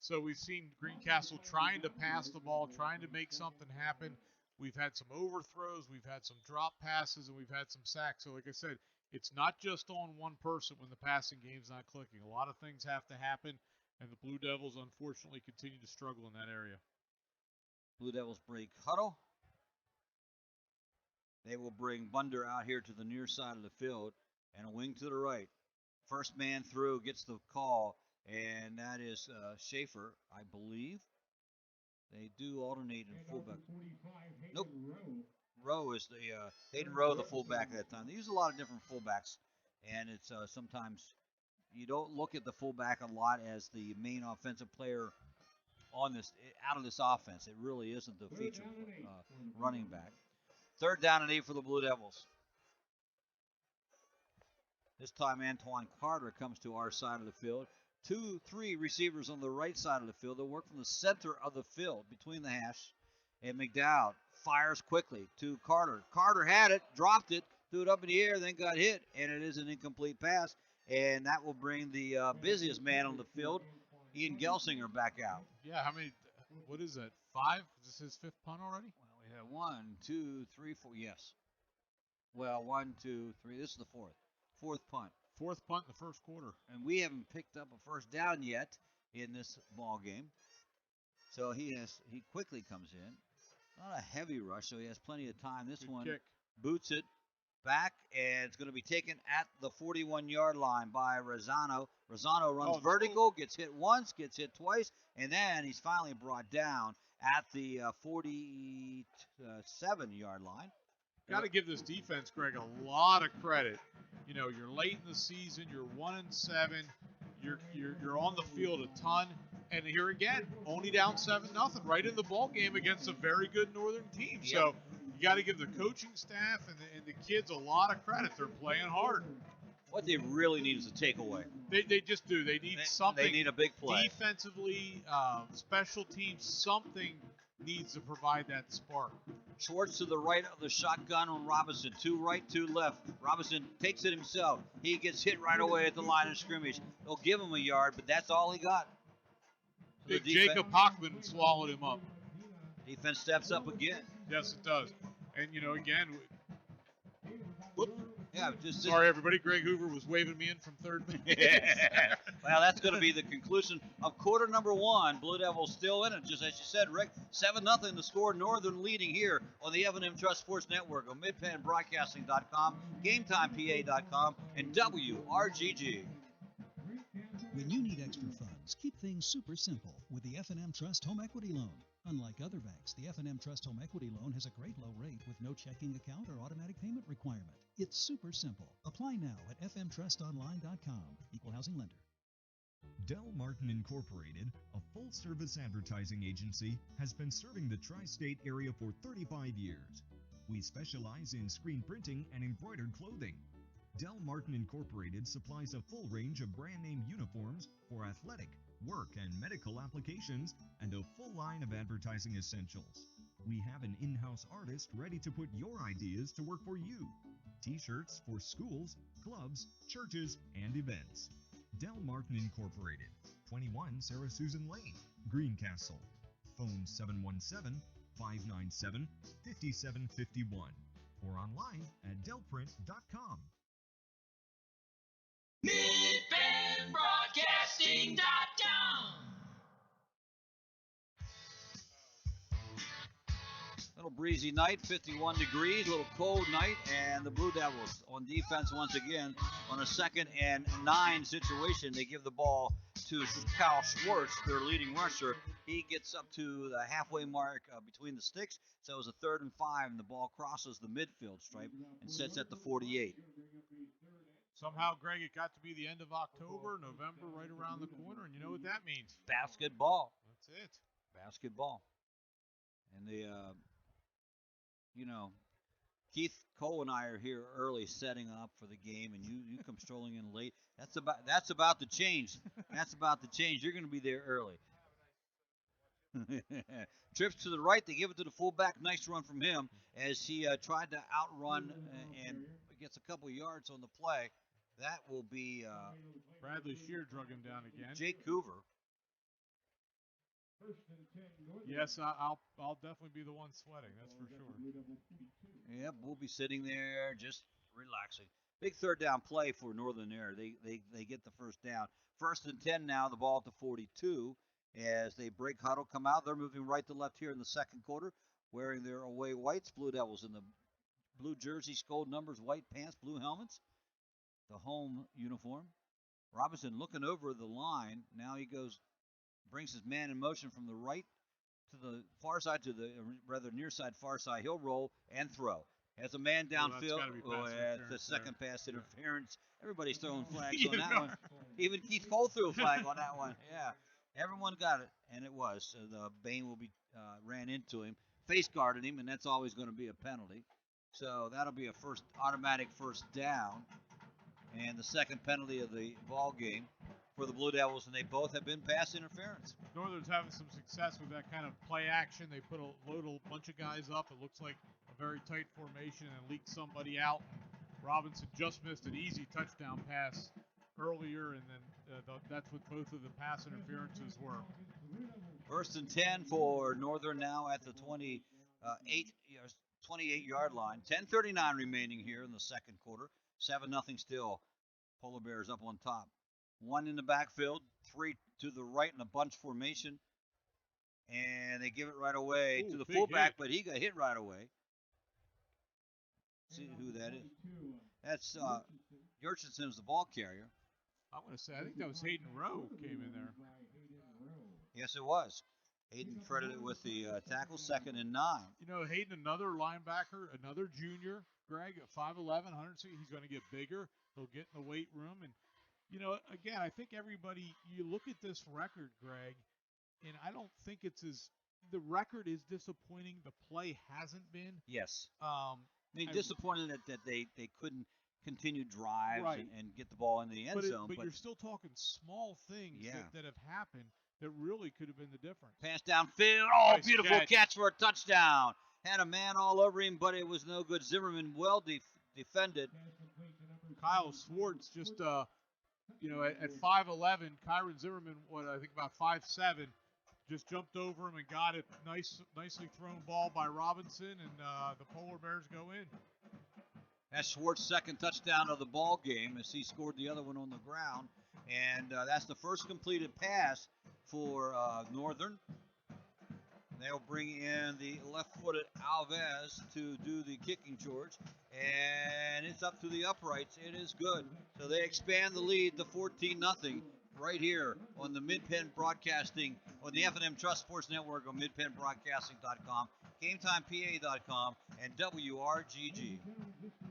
C: So we've seen Greencastle trying to pass the ball, trying to make something happen. We've had some overthrows, we've had some drop passes, and we've had some sacks. So like I said, it's not just on one person when the passing game's not clicking. A lot of things have to happen, and the Blue Devils unfortunately continue to struggle in that area.
B: Blue Devils break huddle. They will bring Bunder out here to the near side of the field and a wing to the right. First man through gets the call, and that is Schaefer, I believe. They do alternate in fullback. Nope. Rowe is the Hayden Rowe, the fullback at that time. They use a lot of different fullbacks, and it's sometimes you don't look at the fullback a lot as the main offensive player on this out of this offense. It really isn't the feature running back. 3rd down and 8 for the Blue Devils. This time Antoine Carter comes to our side of the field. 2-3 receivers on the right side of the field. They'll work from the center of the field between the hash. And McDowd fires quickly to Carter. Carter had it, dropped it, threw it up in the air, then got hit, and it is an incomplete pass. And that will bring the busiest man on the field, Ian Gelsinger, back out.
C: Yeah, how many? What is that? 5? Is this his 5th punt already?
B: Well, we have 1, 2, 3, 4. Yes. Well, 1, 2, 3. This is the 4th punt.
C: 4th punt in the first quarter.
B: And we haven't picked up a first down yet in this ball game. So he quickly comes in. Not a heavy rush, so he has plenty of time. This
C: Good
B: one
C: kick.
B: boots it back, and it's going to be taken at the 41-yard line by Rosano. Rosano runs vertical, gets hit once, gets hit twice, and then he's finally brought down at the 47-yard line.
C: Got to give this defense, Greg, a lot of credit. You know, you're late in the season, you're 1-7, you're on the field a ton, and here again, only down 7-0, right in the ball game against a very good Northern team.
B: Yep.
C: So you got to give the coaching staff and the kids a lot of credit. They're playing hard.
B: What they really need is a takeaway.
C: They just do. They need something.
B: They need a big play.
C: Defensively, special teams, something needs to provide that spark.
B: Schwartz to the right of the shotgun on Robinson. 2 right, 2 left. Robinson takes it himself. He gets hit right away at the line of scrimmage. They'll give him a yard, but that's all he got. So
C: Big Jacob Hockman swallowed him up.
B: Defense steps up again.
C: Yes, it does. And, you know, again, whoop.
B: Yeah,
C: Sorry, everybody. Greg Hoover was waving me in from third base.
B: Well, that's going to be the conclusion of quarter number 1. Blue Devils still in it, just as you said, Rick. 7-0 the score. Northern leading here on the F&M Trust Sports Network on MidPennBroadcasting.com, GameTimePA.com, and WRGG.
G: When you need extra funds, keep things super simple with the F&M Trust Home Equity Loan. Unlike other banks, the F&M Trust Home Equity Loan has a great low rate with no checking account or automatic payment requirement. It's super simple. Apply now at fmtrustonline.com. Equal housing lender.
I: Del Martin Incorporated, a full-service advertising agency, has been serving the tri-state area for 35 years. We specialize in screen printing and embroidered clothing. Del Martin Incorporated supplies a full range of brand-name uniforms for athletic, work, and medical applications, and a full line of advertising essentials. We have an in-house artist ready to put your ideas to work for you. T-shirts for schools, clubs, churches, and events. Del Martin Incorporated, 21 Sarah Susan Lane, Greencastle. Phone 717-597-5751 or online at delprint.com.
A: MidPennBroadcasting.com.
B: Little breezy night, 51 degrees, a little cold night, and the Blue Devils on defense once again on a 2nd and 9 situation. They give the ball to Kyle Schwartz, their leading rusher. He gets up to the halfway mark between the sticks, so it was a 3rd and 5, and the ball crosses the midfield stripe and sits at the 48.
C: Somehow, Greg, it got to be the end of October, November right around the corner, and you know what that means.
B: Basketball.
C: That's it.
B: Basketball. And the, you know, Keith Cole and I are here early setting up for the game, and you come strolling in late. That's about to change. That's about to change. You're going to be there early. Trips to the right. They give it to the fullback. Nice run from him as he tried to outrun and gets a couple yards on the play. That will be
C: Bradley Shear drug him down again.
B: Jake Hoover.
C: Yes, I'll definitely be the one sweating. That's for sure.
B: Yep, we'll be sitting there just relaxing. Big 3rd down play for Northern Air. They get the 1st down. 1st and 10 now. The ball at the 42 as they break huddle, come out. They're moving right to left here in the 2nd quarter, wearing their away whites. Blue Devils in the blue jerseys, gold numbers, white pants, blue helmets. The home uniform. Robinson looking over the line. Now he brings his man in motion from the right to the far side, to the rather near side, far side. He'll roll and throw. Has a man downfield. The second pass interference. Everybody's throwing flags on that one. Even Keith Cole threw a flag on that one. Yeah, everyone got it, and it was. So the Bain will be ran into him, face guarded him, and that's always going to be a penalty. So that'll be a automatic 1st down. And the 2nd penalty of the ball game for the Blue Devils, and they both have been pass interference.
C: Northern's having some success with that kind of play action. They load a bunch of guys up. It looks like a very tight formation and leak somebody out. Robinson just missed an easy touchdown pass earlier, and then that's what both of the pass interferences were.
B: 1st and 10 for Northern now at the 28-yard line. 10:39 remaining here in the second quarter. 7-0 still. Polar Bears up on top. 1 in the backfield, 3 to the right in a bunch formation. And they give it right away to the fullback, but he got hit right away. See who that is. That's Jurchensen's the ball carrier.
C: I'm going to say, I think that was Hayden Rowe came in there.
B: Yes, it was. Hayden credited with the tackle, 2nd and 9.
C: You know, Hayden, another linebacker, another junior. Greg, at 5'11", 160, he's going to get bigger. He'll get in the weight room. And, you know, again, I think everybody, you look at this record, Greg, and I don't think the record is disappointing. The play hasn't been.
B: Yes. Disappointed that they couldn't continue drives and get the ball in the end zone.
C: But you're still talking small things that have happened that really could have been the difference.
B: Pass downfield. Oh, nice beautiful catch for a touchdown. Had a man all over him, but it was no good. Zimmerman well defended.
C: Kyle Swartz just, at 5'11", Kyron Zimmerman, I think about 5'7", just jumped over him and got it. Nicely thrown ball by Robinson, and the Polar Bears go in.
B: That's Schwartz's second touchdown of the ball game as he scored the other one on the ground. And that's the first completed pass for Northern. They'll bring in the left-footed Alves to do the kicking charge. And it's up to the uprights. It is good. So they expand the lead to 14-0 right here on the Mid-Penn Broadcasting, on the F&M Trust Sports Network on midpennbroadcasting.com, GameTimePA.com, and WRGG.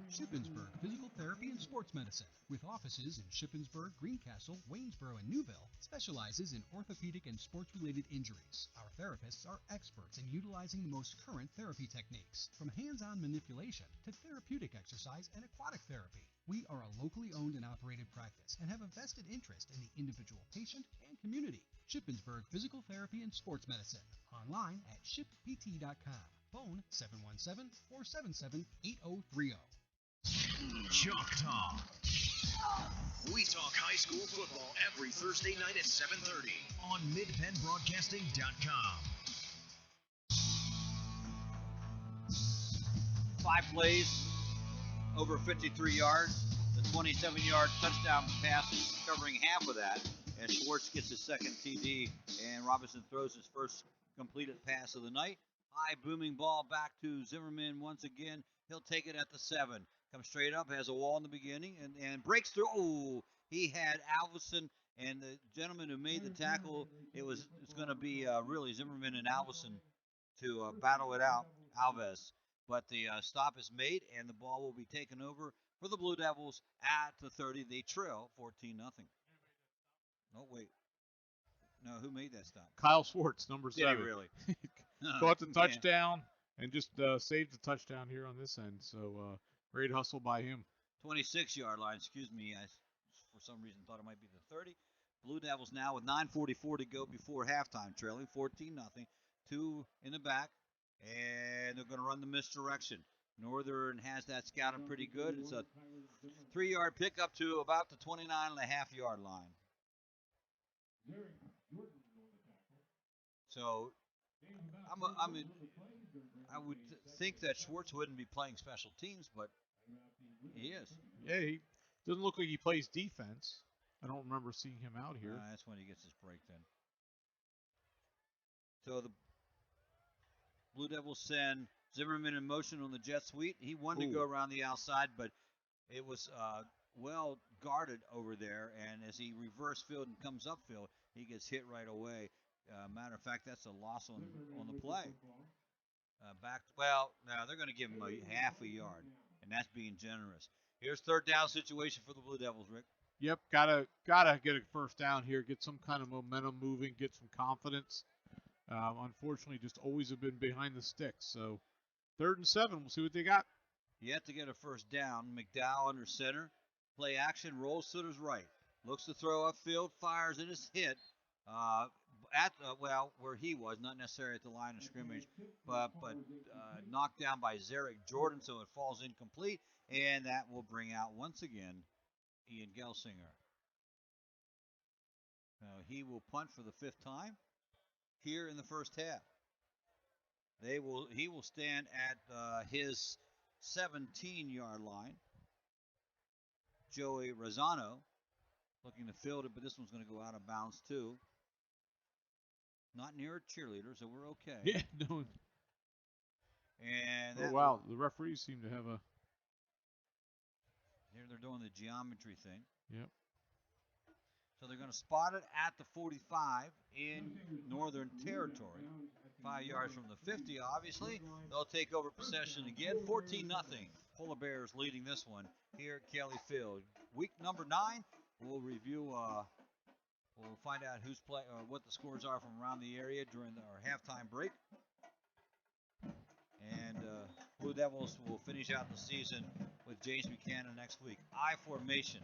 L: Shippensburg Physical Therapy and Sports Medicine, with offices in Shippensburg, Greencastle, Waynesboro, and Newville, specializes in orthopedic and sports-related injuries. Our therapists are experts in utilizing the most current therapy techniques, from hands-on manipulation to therapeutic exercise and aquatic therapy. We are a locally owned and operated practice and have a vested interest in the individual patient and community. Shippensburg Physical Therapy and Sports Medicine. Online at shippt.com. Phone 717-477-8030.
F: Chalk Talk. We talk high school football every Thursday night at 7:30 on midpennbroadcasting.com.
B: 5 plays, over 53 yards. The 27-yard touchdown pass is covering half of that as Schwartz gets his second TD and Robinson throws his first completed pass of the night. High booming ball back to Zimmerman once again. He'll take it at the 7. Comes straight up, has a wall in the beginning, and breaks through. Oh, he had Alverson and the gentleman who made the tackle. It's going to be really Zimmerman and Alverson to battle it out, Alves. But the stop is made, and the ball will be taken over for the Blue Devils at the 30. They trail 14-0. Oh, wait. No, who made that stop?
C: Kyle Swartz, number 7.
B: Did he really?
C: Caught the touchdown and just saved the touchdown here on this end. So great hustle by him.
B: 26-yard line, excuse me. I, for some reason, thought it might be the 30. Blue Devils now with 9:44 to go before halftime, trailing 14-0. 2 in the back, and they're going to run the misdirection. Northern has that scouted pretty good. It's a 3-yard pickup to about the 29.5-yard line. So I would think that Schwartz wouldn't be playing special teams, but he is.
C: Yeah, he doesn't look like he plays defense. I don't remember seeing him out here.
B: That's when he gets his break then. So the Blue Devils send Zimmerman in motion on the jet sweep. He wanted to go around the outside, but it was well guarded over there, and as he reverse field and comes upfield, he gets hit right away. Matter of fact, that's a loss on the play. Now they're going to give him a half a yard, and that's being generous. Here's third down situation for the Blue Devils, Rick.
C: Yep, gotta get a first down here, get some kind of momentum moving, get some confidence. Unfortunately, just always have been behind the sticks. So 3rd and 7, we'll see what they got.
B: You have to get a first down. McDowell under center. Play action, rolls to his right. Looks to throw upfield, fires, and is hit where he was, not necessarily at the line of scrimmage, but knocked down by Zarek Jordan, so it falls incomplete, and that will bring out once again Ian Gelsinger. He will punt for the 5th time here in the first half. He will stand at his 17-yard line. Joey Rosano looking to field it, but this one's going to go out of bounds too. Not near a cheerleader, so we're okay.
C: Yeah, no.
B: And
C: wow, the referees seem to have a.
B: Here they're doing the geometry thing.
C: Yep.
B: So they're going to spot it at the 45 in Northern Territory. 5 yards from the 50, obviously. They'll take over possession again. 14-0. Polar Bears leading this one here at Kelly Field. Week number 9, we'll review. We'll find out what the scores are from around the area during our halftime break. And Blue Devils will finish out the season with James Buchanan next week. I formation.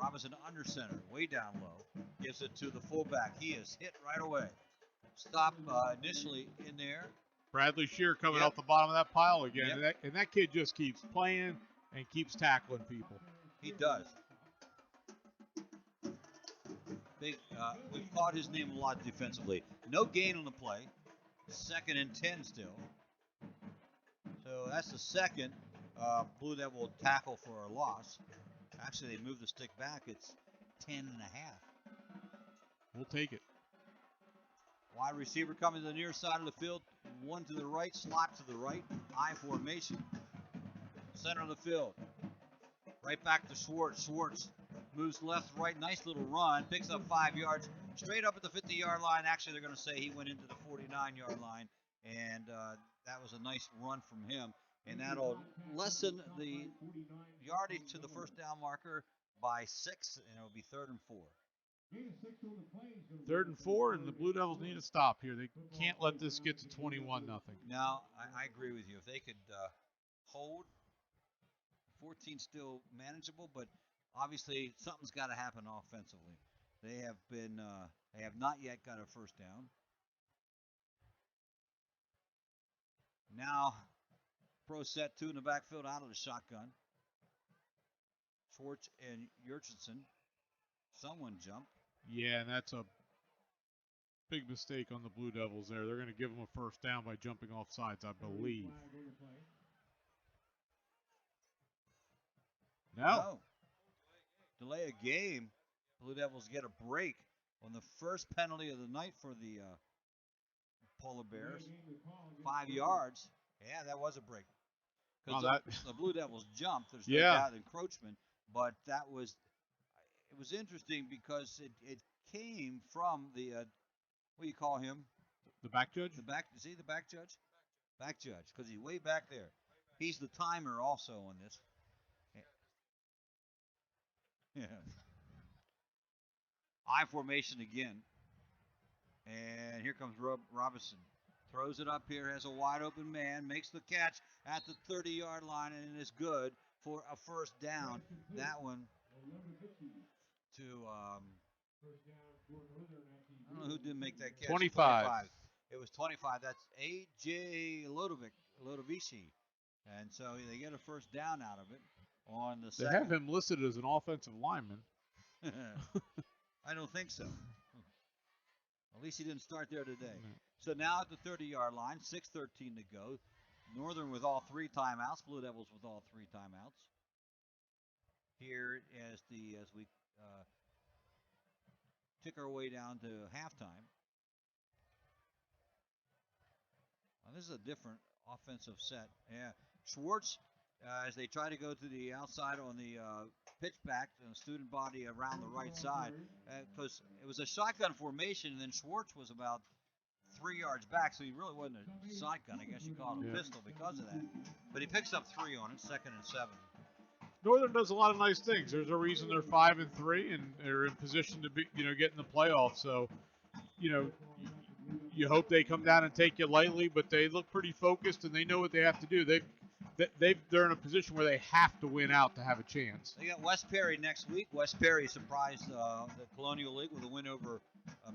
B: Robinson under center, way down low. Gives it to the fullback. He is hit right away. Stop initially in there.
C: Bradley Shear coming off the bottom of that pile again.
B: Yep.
C: And that kid just keeps playing and keeps tackling people.
B: He does. We've caught his name a lot defensively. No gain on the play. 2nd and 10 still. So that's the second Blue Devil tackle for a loss. Actually, they moved the stick back. It's 10 and a half.
C: We'll take it.
B: Wide receiver coming to the near side of the field. One to the right, slot to the right. I formation. Center of the field. Right back to Schwartz. Schwartz moves left, right. Nice little run. Picks up 5 yards. Straight up at the 50-yard line. Actually, they're going to say he went into the 49-yard line. And that was a nice run from him. And that'll lessen the yardage to the first down marker by 6, and it'll be 3rd and 4.
C: 3rd and 4, and the Blue Devils need to stop here. They can't let this get to 21-0.
B: No, I agree with you. If they could hold, 14 still manageable, but obviously something's got to happen offensively. They have not yet got a first down. Now, pro set 2 in the backfield out of the shotgun. Schwartz and Yurchinson. Someone jumped.
C: Yeah, and that's a big mistake on the Blue Devils there. They're going to give them a first down by jumping off sides, I believe. No.
B: Delay a game. Blue Devils get a break on the first penalty of the night for the Polar Bears. 5 yards. Yeah, that was a break. Because the Blue Devils jumped. There's no doubt encroachment, but it was interesting because it came from the what do you call him?
C: The back judge?
B: Is he the back judge? Back judge, because he's way back there. He's the timer also on this. Yeah. I formation again. And here comes Robinson. Throws it up here, has a wide open man, makes the catch at the 30-yard line, and it is good for a first down. That one to, I don't know who didn't make that catch.
C: 25.
B: It was 25. That's A.J. Lodovici. And so they get a first down out of it on the second.
C: They have him listed as an offensive lineman.
B: I don't think so. At least he didn't start there today. No. So now at the 30-yard line, 6:13 to go. Northern with all 3 timeouts. Blue Devils with all 3 timeouts. Here as we tick our way down to halftime. This is a different offensive set. Yeah, Schwartz, as they try to go to the outside on the pitchback, student body around the right side, because it was a shotgun formation, and then Schwartz was about 3 yards back, so he really wasn't a shotgun. I guess you call it a pistol because of that. But he picks up 3 on it, 2nd and 7.
C: Northern does a lot of nice things. There's a reason they're 5-3, and they're in position to be, get in the playoffs. So, you hope they come down and take you lightly, but they look pretty focused and they know what they have to do. they're in a position where they have to win out to have a chance.
B: They got West Perry next week. West Perry surprised the Colonial League with a win over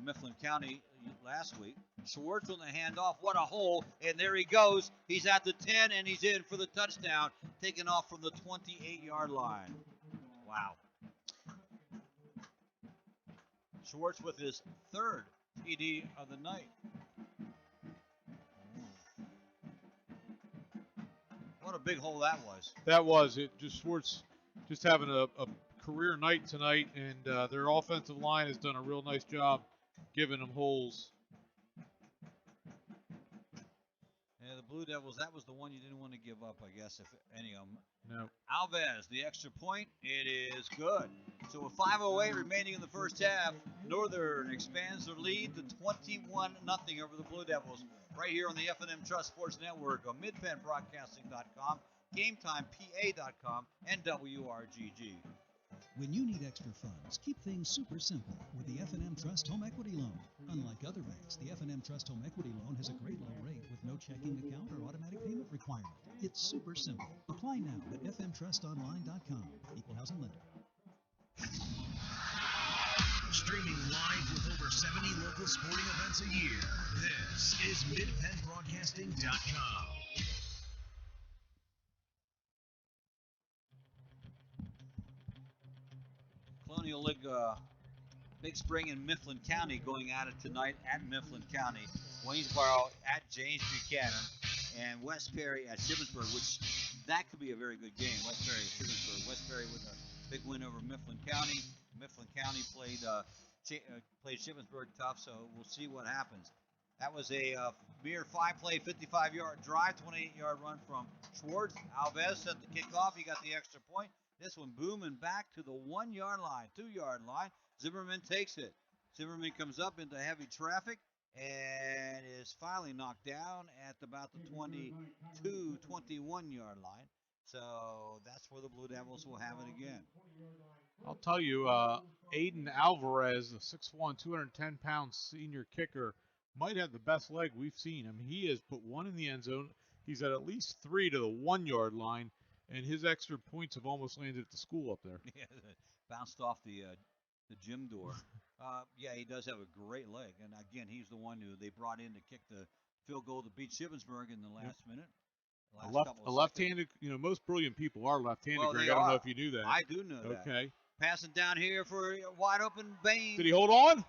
B: Mifflin County last week. Schwartz on the handoff. What a hole. And there he goes. He's at the 10, and he's in for the touchdown, taking off from the 28-yard line. Wow. Schwartz with his third TD of the night. What a big hole that was.
C: That was it. Just Schwartz just having a career night tonight, and their offensive line has done a real nice job giving them holes.
B: Yeah, the Blue Devils, that was the one you didn't want to give up, I guess, if any of them.
C: No.
B: Alves, the extra point, it is good. So with 5:08 remaining in the first half, Northern expands their lead to 21-0 over the Blue Devils. Right here on the F&M Trust Sports Network on MidPennBroadcasting.com, GameTimePA.com, and WRGG.
G: When you need extra funds, keep things super simple with the F&M Trust Home Equity Loan. Unlike other banks, the F&M Trust Home Equity Loan has a great low rate with no checking account or automatic payment requirement. It's super simple. Apply now at fmtrustonline.com. Equal housing lender.
F: Streaming live with over 70 local sporting events a year, this is MidPennBroadcasting.com.
B: Colonial League Big Spring in Mifflin County going at it tonight at Mifflin County. Waynesboro at James Buchanan, and West Perry at Shippensburg, which that could be a very good game. West Perry at Shippensburg. West Perry with a big win over Mifflin County. Mifflin County played Shippensburg tough, so we'll see what happens. That was a mere 5-play, 55-yard drive, 28-yard run from Schwartz. Alves set the kickoff. He got the extra point. This one booming back to the 1-yard line, 2-yard line. Zimmerman takes it. Zimmerman comes up into heavy traffic and is finally knocked down at about the 22, 21-yard line. So that's where the Blue Devils will have it again.
C: I'll tell you, Aiden Alvarez, the 6'1", 210-pound senior kicker, might have the best leg we've seen. I mean, he has put one in the end zone. He's at least 3 to the 1-yard line, and his extra points have almost landed at the school up there.
B: Yeah, bounced off the gym door. Yeah, he does have a great leg, and again, he's the one who they brought in to kick the field goal to beat Shippensburg in the last minute.
C: A left-handed, most brilliant people are left-handed,
B: Well,
C: Greg.
B: they
C: I don't
B: are.
C: know if you knew that.
B: I do know that.
C: Okay.
B: Passing down here for a wide open Bain.
C: Did he hold on?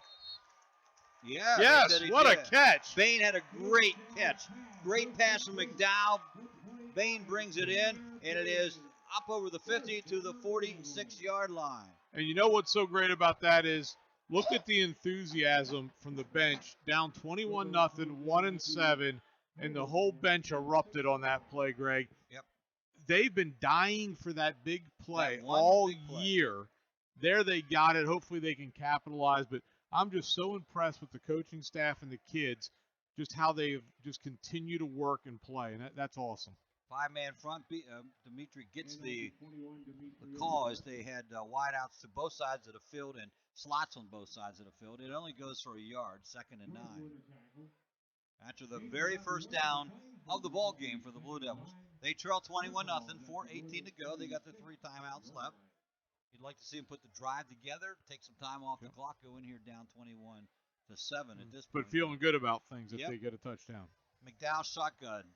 B: Yeah.
C: Yes, what a catch.
B: Bain had a great catch. Great pass from McDowell. Bain brings it in, and it is up over the 50 to the 46-yard line.
C: And you know what's so great about that is, look at the enthusiasm from the bench. Down 21-0, 1-7, and the whole bench erupted on that play, Greg.
B: Yep.
C: They've been dying for that big play
B: That one
C: all
B: big play.
C: year. There they got it. Hopefully they can capitalize. But I'm just so impressed with the coaching staff and the kids, just how they've just continued to work and play, and that's awesome.
B: 5-man front. Dimitri gets the call as they had wideouts to both sides of the field and slots on both sides of the field. It only goes for a yard, 2nd and 9. After the very first down of the ball game for the Blue Devils. They trail 21-0, 4:18 to go. They got the 3 timeouts left. You'd like to see them put the drive together, take some time off the clock, go in here down 21-7 at this point.
C: But feeling good about things if
B: Yep.
C: they get a touchdown.
B: McDowell shotgun.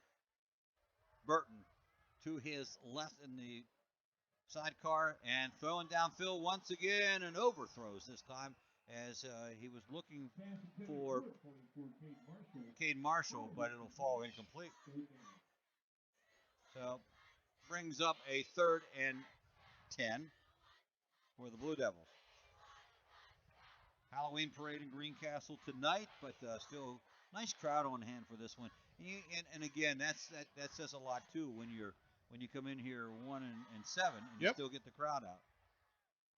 B: Burton to his left in the sidecar and throwing downfield once again and overthrows this time as he was looking for Cade Marshall, but it'll fall incomplete. So brings up a 3rd and 10 for the Blue Devils. Halloween parade in Greencastle tonight, but still nice crowd on hand for this one. And again, that says a lot too when you come in here 1-7 and you still get the crowd out.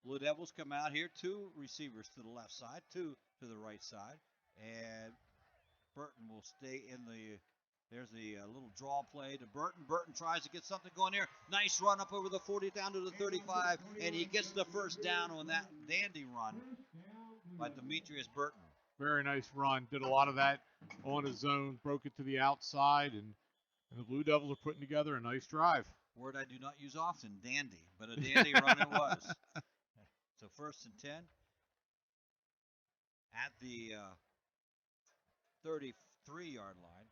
B: Blue Devils come out here, 2 receivers to the left side, 2 to the right side, and Burton will stay in the. There's the little draw play to Burton. Burton tries to get something going here. Nice run up over the 40 down to the 35, and he gets the first down on that dandy run by Demetrius Burton.
C: Very nice run. Did a lot of that on his own. Broke it to the outside and And the Blue Devils are putting together a nice drive.
B: Word I do not use often, dandy, but a dandy run it was. So 1st and 10 at the 33-yard line.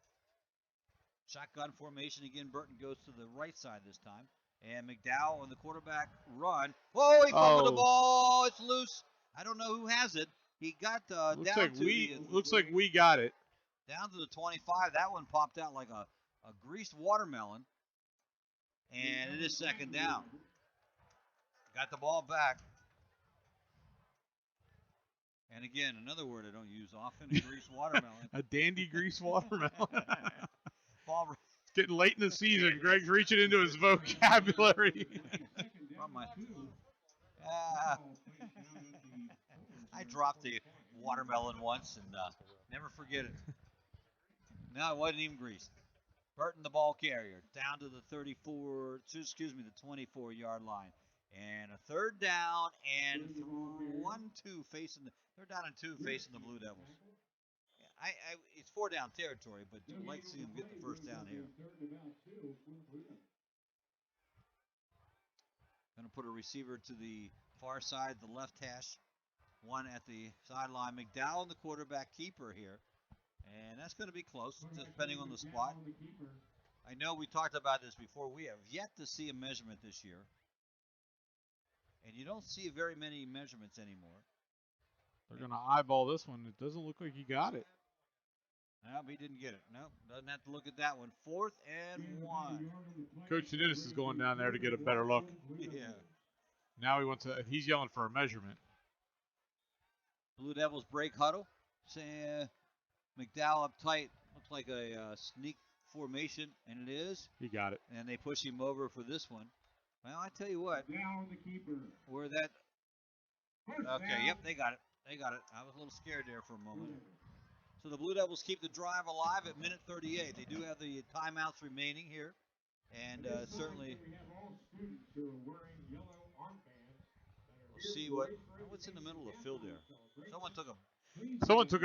B: Shotgun formation again. Burton goes to the right side this time. And McDowell on the quarterback run. Whoa, he fumbled the ball. It's loose. I don't know who has it. He got
C: looks like we got it.
B: Down to the 25. That one popped out like a greased watermelon. And it is 2nd down. Got the ball back. And again, another word I don't use often, a greased watermelon.
C: A dandy greased watermelon.
B: Ball.
C: It's getting late in the season. Greg's reaching into his vocabulary.
B: I dropped the watermelon once and never forget it. No, it wasn't even greased. Burton, the ball carrier, down to the 24-yard line. And a 3rd down and 2 facing the Blue Devils. It's 4 down territory, but you'd like to see them get the 1st down here. Going to put a receiver to the far side, the left hash. One at the sideline. McDowell, the quarterback keeper here. And that's going to be close, depending on the spot. I know we talked about this before. We have yet to see a measurement this year. And you don't see very many measurements anymore.
C: They're going to eyeball this one. It doesn't look like he got it.
B: No, he didn't get it. No, doesn't have to look at that one. 4th and 1.
C: Coach Dennis is going down there to get a better look.
B: Yeah.
C: Now he's yelling for a measurement.
B: Blue Devils break huddle. McDowell up tight. Looks like a sneak formation, and it is.
C: He got it.
B: And they push him over for this one. Well, I tell you what. Where that. Okay, yep, they got it. I was a little scared there for a moment. So the Blue Devils keep the drive alive at minute 38. They do have the timeouts remaining here. And certainly. We'll see what's in the middle of the field there.
C: Someone took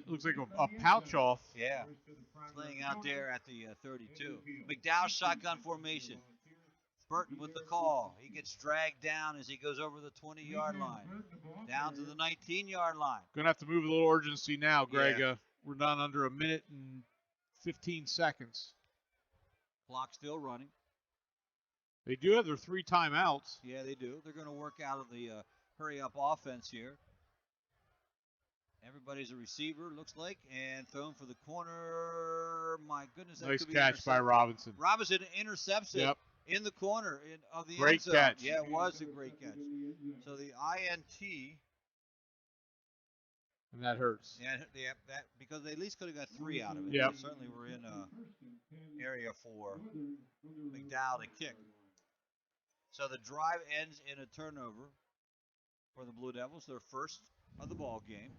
C: looks like a pouch off.
B: Yeah. It's laying out there at the 32. McDowell shotgun formation. Burton with the call. He gets dragged down as he goes over the 20-yard line. Down to the 19-yard line.
C: Going to have to move a little urgency now, Greg.
B: Yeah.
C: We're down under a minute and 15 seconds.
B: Clock still running.
C: They do have their 3 timeouts.
B: Yeah, they do. They're going to work out of the hurry-up offense here. Everybody's a receiver, looks like, and thrown for the corner. My goodness, that
C: nice
B: could be
C: catch by Robinson.
B: Robinson intercepts it in the corner of the
C: great
B: end zone.
C: Catch.
B: Yeah, it was a great catch. So the INT.
C: And that hurts.
B: Yeah, that because they at least could have got 3 out of it.
C: Yep.
B: They certainly were in area for McDowell to kick. So the drive ends in a turnover for the Blue Devils, their first of the ball game.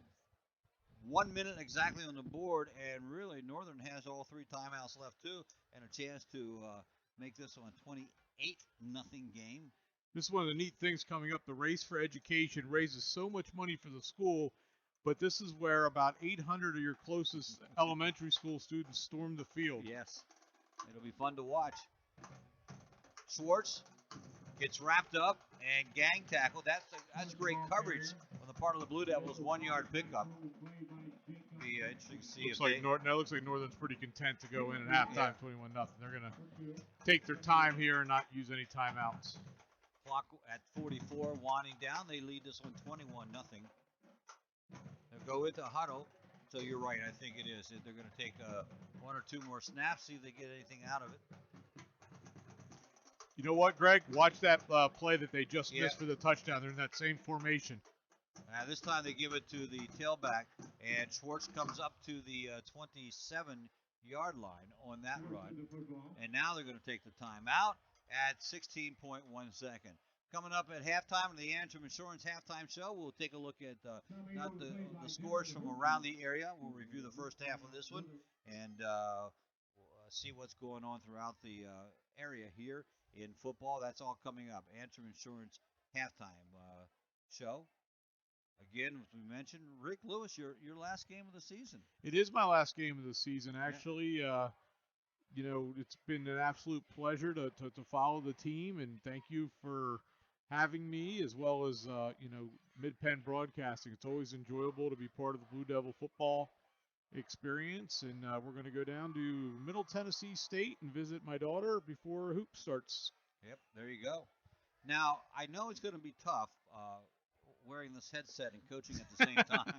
B: 1 minute exactly on the board, and really Northern has all 3 timeouts left too, and a chance to make this one a 28-0 game.
C: This is one of the neat things coming up. The Race for Education raises so much money for the school, but this is where about 800 of your closest elementary school students storm the field.
B: Yes, it'll be fun to watch. Schwartz gets wrapped up and gang tackled. That's great coverage on the part of the Blue Devils. 1-yard pickup. Be interesting to see
C: looks like Northern's pretty content to go in at halftime, 21-0. They're going to take their time here and not use any timeouts.
B: Clock at 44, winding down. They lead this one 21-0. They'll go into huddle. So you're right. I think it is. They're going to take 1 or 2 more snaps, see if they get anything out of it.
C: You know what, Greg? Watch that play that they just missed for the touchdown. They're in that same formation.
B: This time they give it to the tailback, and Schwartz comes up to the 27-yard line on that run. And now they're going to take the timeout at 16.1 seconds. Coming up at halftime of the Antrim Insurance Halftime Show, we'll take a look at the scores from around the area. We'll review the first half of this one and see what's going on throughout the area here in football. That's all coming up. Antrim Insurance Halftime Show. Again, as we mentioned, Rick Lewis, your last game of the season.
C: It is my last game of the season, actually. it's been an absolute pleasure to follow the team, and thank you for having me, as well as, Mid-Penn Broadcasting. It's always enjoyable to be part of the Blue Devil football experience, and we're going to go down to Middle Tennessee State and visit my daughter before hoop starts.
B: Yep, there you go. Now, I know it's going to be tough wearing this headset and coaching at the same time,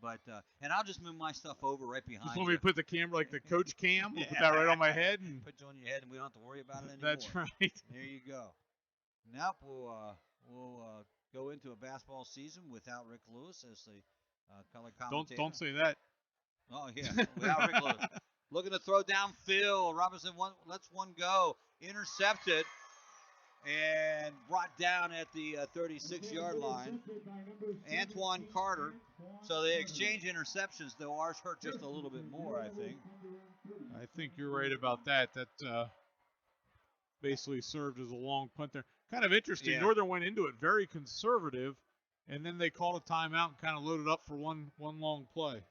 B: but and I'll just move my stuff over right behind
C: Just want me
B: you.
C: to put the camera, like the coach cam, we'll put that right on my head. And
B: put you on your head, and we don't have to worry about it anymore.
C: That's right.
B: There you go. Now we'll go into a basketball season without Rick Lewis as the color commentator.
C: Don't say that.
B: Oh, yeah, without Rick Lewis. Looking to throw downfield. Robinson lets one go. Intercepted and brought down at the 36-yard line. Antoine Carter. So they exchange interceptions, though ours hurt just a little bit more, I think.
C: I think you're right about that. That basically served as a long punt there. Kind of interesting.
B: Yeah.
C: Northern went into it very conservative, and then they called a timeout and kind of loaded up for one long play.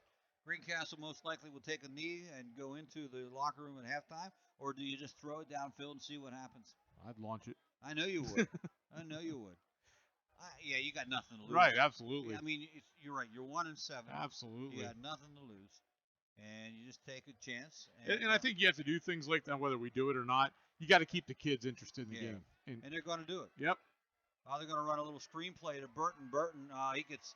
B: Greencastle most likely will take a knee and go into the locker room at halftime, or do you just throw it downfield and see what happens?
C: I'd launch it.
B: I know you would. I know you would. Yeah, you got nothing to lose.
C: Right, absolutely.
B: I mean, you're right. You're 1-7.
C: Absolutely.
B: You got nothing to lose, and you just take a chance.
C: And I think you have to do things like that, whether we do it or not. You got to keep the kids interested in the game.
B: And they're going to do it.
C: Yep.
B: They're going to run a little screenplay to Burton. Burton, he gets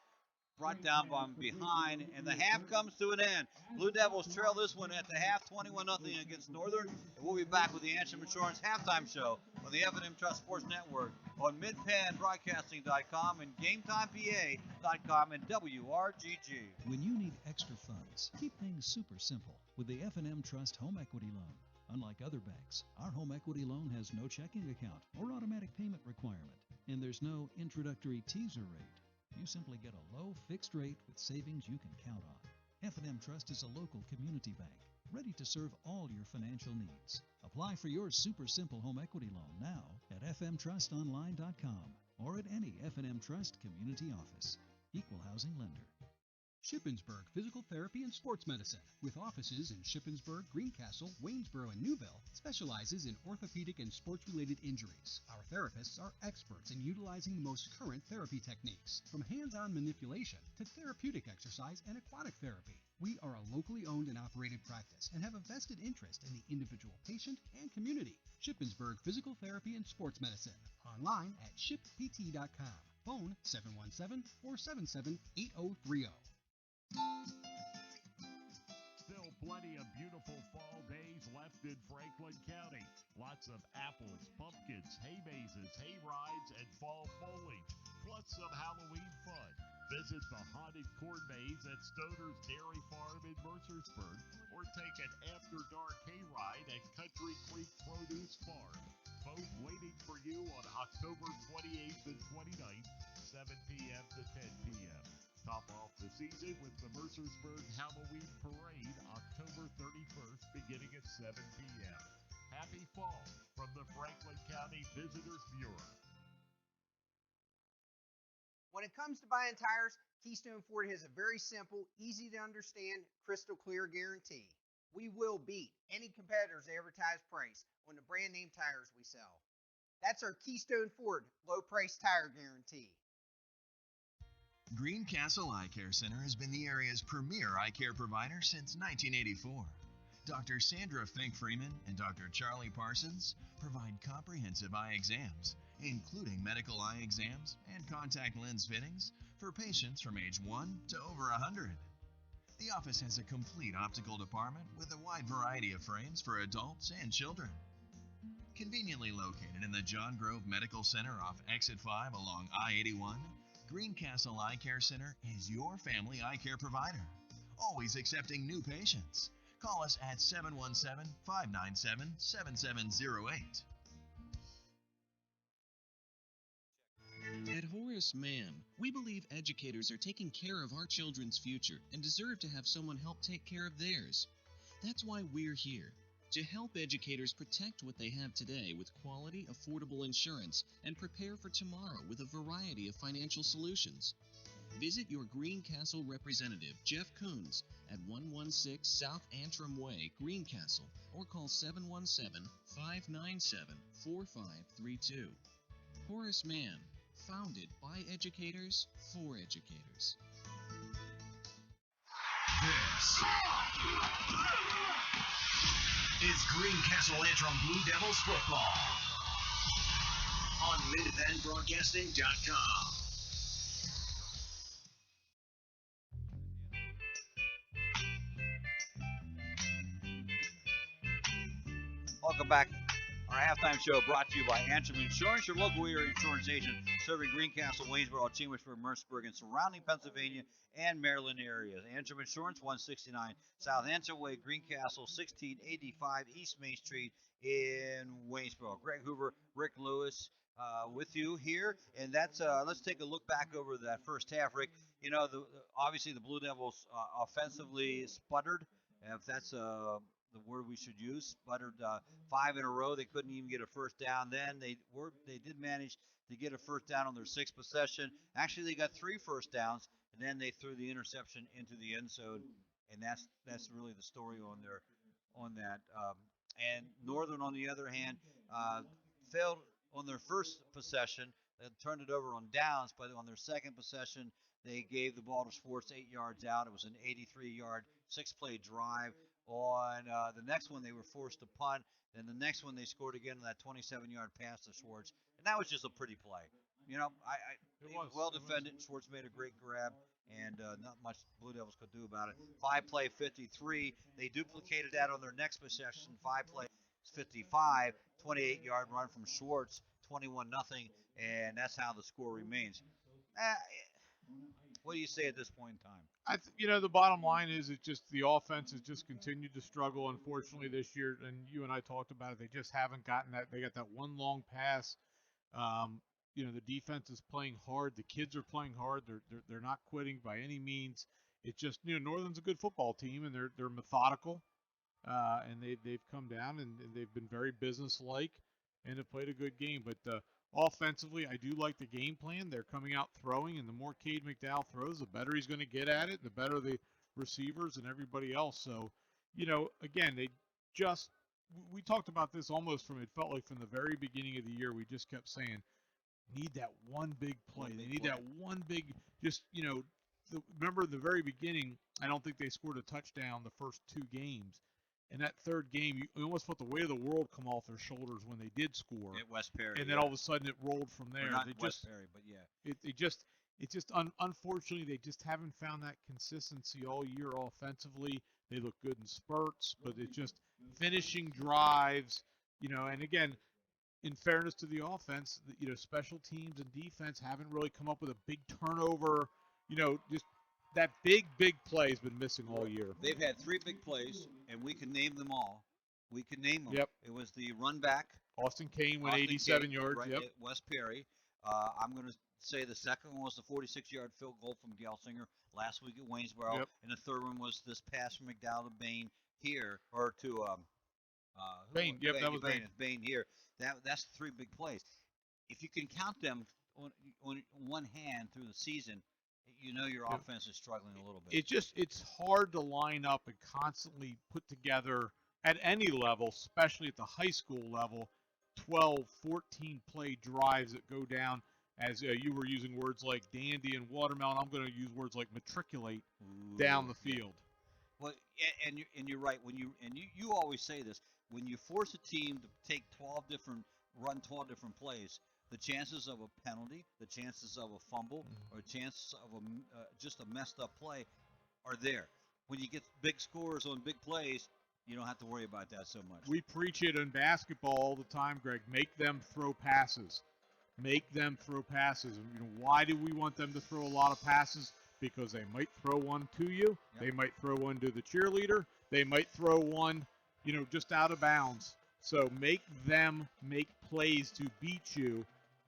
B: brought down from behind, and the half comes to an end. Blue Devils trail this one at the half, 21-0 against Northern. And we'll be back with the Antrim Insurance halftime show on the F&M Trust Sports Network on midpennbroadcasting.com and GameTimePA.com and WRGG.
G: When you need extra funds, keep things super simple with the F&M Trust Home Equity Loan. Unlike other banks, our home equity loan has no checking account or automatic payment requirement, and there's no introductory teaser rate. You simply get a low fixed rate with savings you can count on. F&M Trust is a local community bank ready to serve all your financial needs. Apply for your super simple home equity loan now at fmtrustonline.com or at any F&M Trust community office. Equal housing lender.
L: Shippensburg Physical Therapy and Sports Medicine, with offices in Shippensburg, Greencastle, Waynesboro, and Newville, specializes in orthopedic and sports-related injuries. Our therapists are experts in utilizing the most current therapy techniques, from hands-on manipulation to therapeutic exercise and aquatic therapy. We are a locally owned and operated practice and have a vested interest in the individual patient and community. Shippensburg Physical Therapy and Sports Medicine. Online at shippt.com. Phone 717-477-8030.
H: Still plenty of beautiful fall days left in Franklin County. Lots of apples, pumpkins, hay mazes, hay rides, and fall foliage, plus some Halloween fun. Visit the haunted corn maze at Stoner's Dairy Farm in Mercersburg, or take an after-dark hay ride at Country Creek Produce Farm. Both waiting for you on October 28th and 29th, 7 p.m. to 10 p.m. Top off the season with the Mercersburg Halloween Parade, October 31st, beginning at 7 p.m. Happy fall from the Franklin County Visitors Bureau.
J: When it comes to buying tires, Keystone Ford has a very simple, easy to understand, crystal clear guarantee. We will beat any competitor's advertised price on the brand name tires we sell. That's our Keystone Ford low price tire guarantee.
F: Greencastle Eye Care Center has been the area's premier eye care provider since 1984. Dr. Sandra Fink-Freeman and Dr. Charlie Parsons provide comprehensive eye exams, including medical eye exams and contact lens fittings for patients from age 1 to over 100. The office has a complete optical department with a wide variety of frames for adults and children. Conveniently located in the John Grove Medical Center off Exit 5 along I-81, Greencastle Eye Care Center is your family eye care provider, always accepting new patients. Call us at 717-597-7708.
D: At Horace Mann, we believe educators are taking care of our children's future and deserve to have someone help take care of theirs. That's why we're here, to help educators protect what they have today with quality, affordable insurance and prepare for tomorrow with a variety of financial solutions. Visit your Greencastle representative, Jeff Coons, at 116 South Antrim Way, Greencastle, or call 717-597-4532. Horace Mann, founded by educators for educators.
F: This is Greencastle Antrim Blue Devils football on MidEventBroadcasting.com.
B: Welcome back. Our halftime show brought to you by Antrim Insurance, your local area insurance agent serving Greencastle, Waynesboro, Chambersburg, Mercersburg, and surrounding Pennsylvania and Maryland areas. Antrim Insurance, 169 South Antrim Way, Greencastle, 1685 East Main Street in Waynesboro. Greg Hoover, Rick Lewis with you here, and that's let's take a look back over that first half, Rick. You know, obviously the Blue Devils offensively sputtered, if that's the word we should use. Sputtered 5 in a row. They couldn't even get a first down. Then they did manage to get a first down on their 6th possession. Actually, they got 3 first downs, and then they threw the interception into the end zone, and that's really the story on that. And Northern, on the other hand, failed on their first possession. They turned it over on downs, but on their second possession, they gave the ball to Schwartz 8 yards out. It was an 83-yard, 6-play drive. On the next one, they were forced to punt. Then the next one, they scored again on that 27-yard pass to Schwartz. And that was just a pretty play. You know, it was well defended. Schwartz made a great grab, and not much Blue Devils could do about it. 5-play 53. They duplicated that on their next possession. 5-play 55, 28-yard run from Schwartz, 21-0, and that's how the score remains. What do you say at this point in time?
C: The bottom line is it's just the offense has just continued to struggle, unfortunately, this year. And you and I talked about it. They just haven't gotten that. They got that one long pass. The defense is playing hard. The kids are playing hard. They're not quitting by any means. It's just Northern's a good football team, and they're methodical, and they've come down and they've been very businesslike and have played a good game. But offensively, I do like the game plan. They're coming out throwing, and the more Cade McDowell throws, the better he's going to get at it, the better the receivers and everybody else. So, again, we talked about this almost it felt like from the very beginning of the year. We just kept saying, need that one big play. They need that one big, remember the very beginning, I don't think they scored a touchdown the first 2 games. In that third game, you almost felt the weight of the world come off their shoulders when they did score.
B: At West Perry.
C: And then all of a sudden it rolled from there.
B: Not West Perry, but yeah.
C: Unfortunately, they just haven't found that consistency all year offensively. They look good in spurts, but it's just finishing drives, and again, in fairness to the offense, special teams and defense haven't really come up with a big turnover, just that big play has been missing all year.
B: They've had 3 big plays, and we can name them all. We can name them.
C: Yep.
B: It was the run back.
C: Austin Kane went 87 yards.
B: Right
C: yep.
B: At West Perry. I'm going to say the second one was the 46-yard field goal from Gelsinger last week at Waynesboro.
C: Yep.
B: And the third one was this pass from McDowell to Bain here, or to
C: Bain. Yep, that was Bain.
B: Bain here. That's 3 big plays. If you can count them on one hand through the season, your offense is struggling a little bit.
C: It's hard to line up and constantly put together at any level, especially at the high school level, 12, 14 play drives that go down, as you were using words like dandy and watermelon. I'm going to use words like matriculate down the field.
B: Well, and you're right. You always say this, when you force a team to take 12 different plays, the chances of a penalty, the chances of a fumble, or chances of just a messed up play are there. When you get big scores on big plays, you don't have to worry about that so much.
C: We preach it in basketball all the time, Greg. Make them throw passes. Make them throw passes. Why do we want them to throw a lot of passes? Because they might throw one to you. Yep. They might throw one to the cheerleader. They might throw one, just out of bounds. So make them make plays to beat you.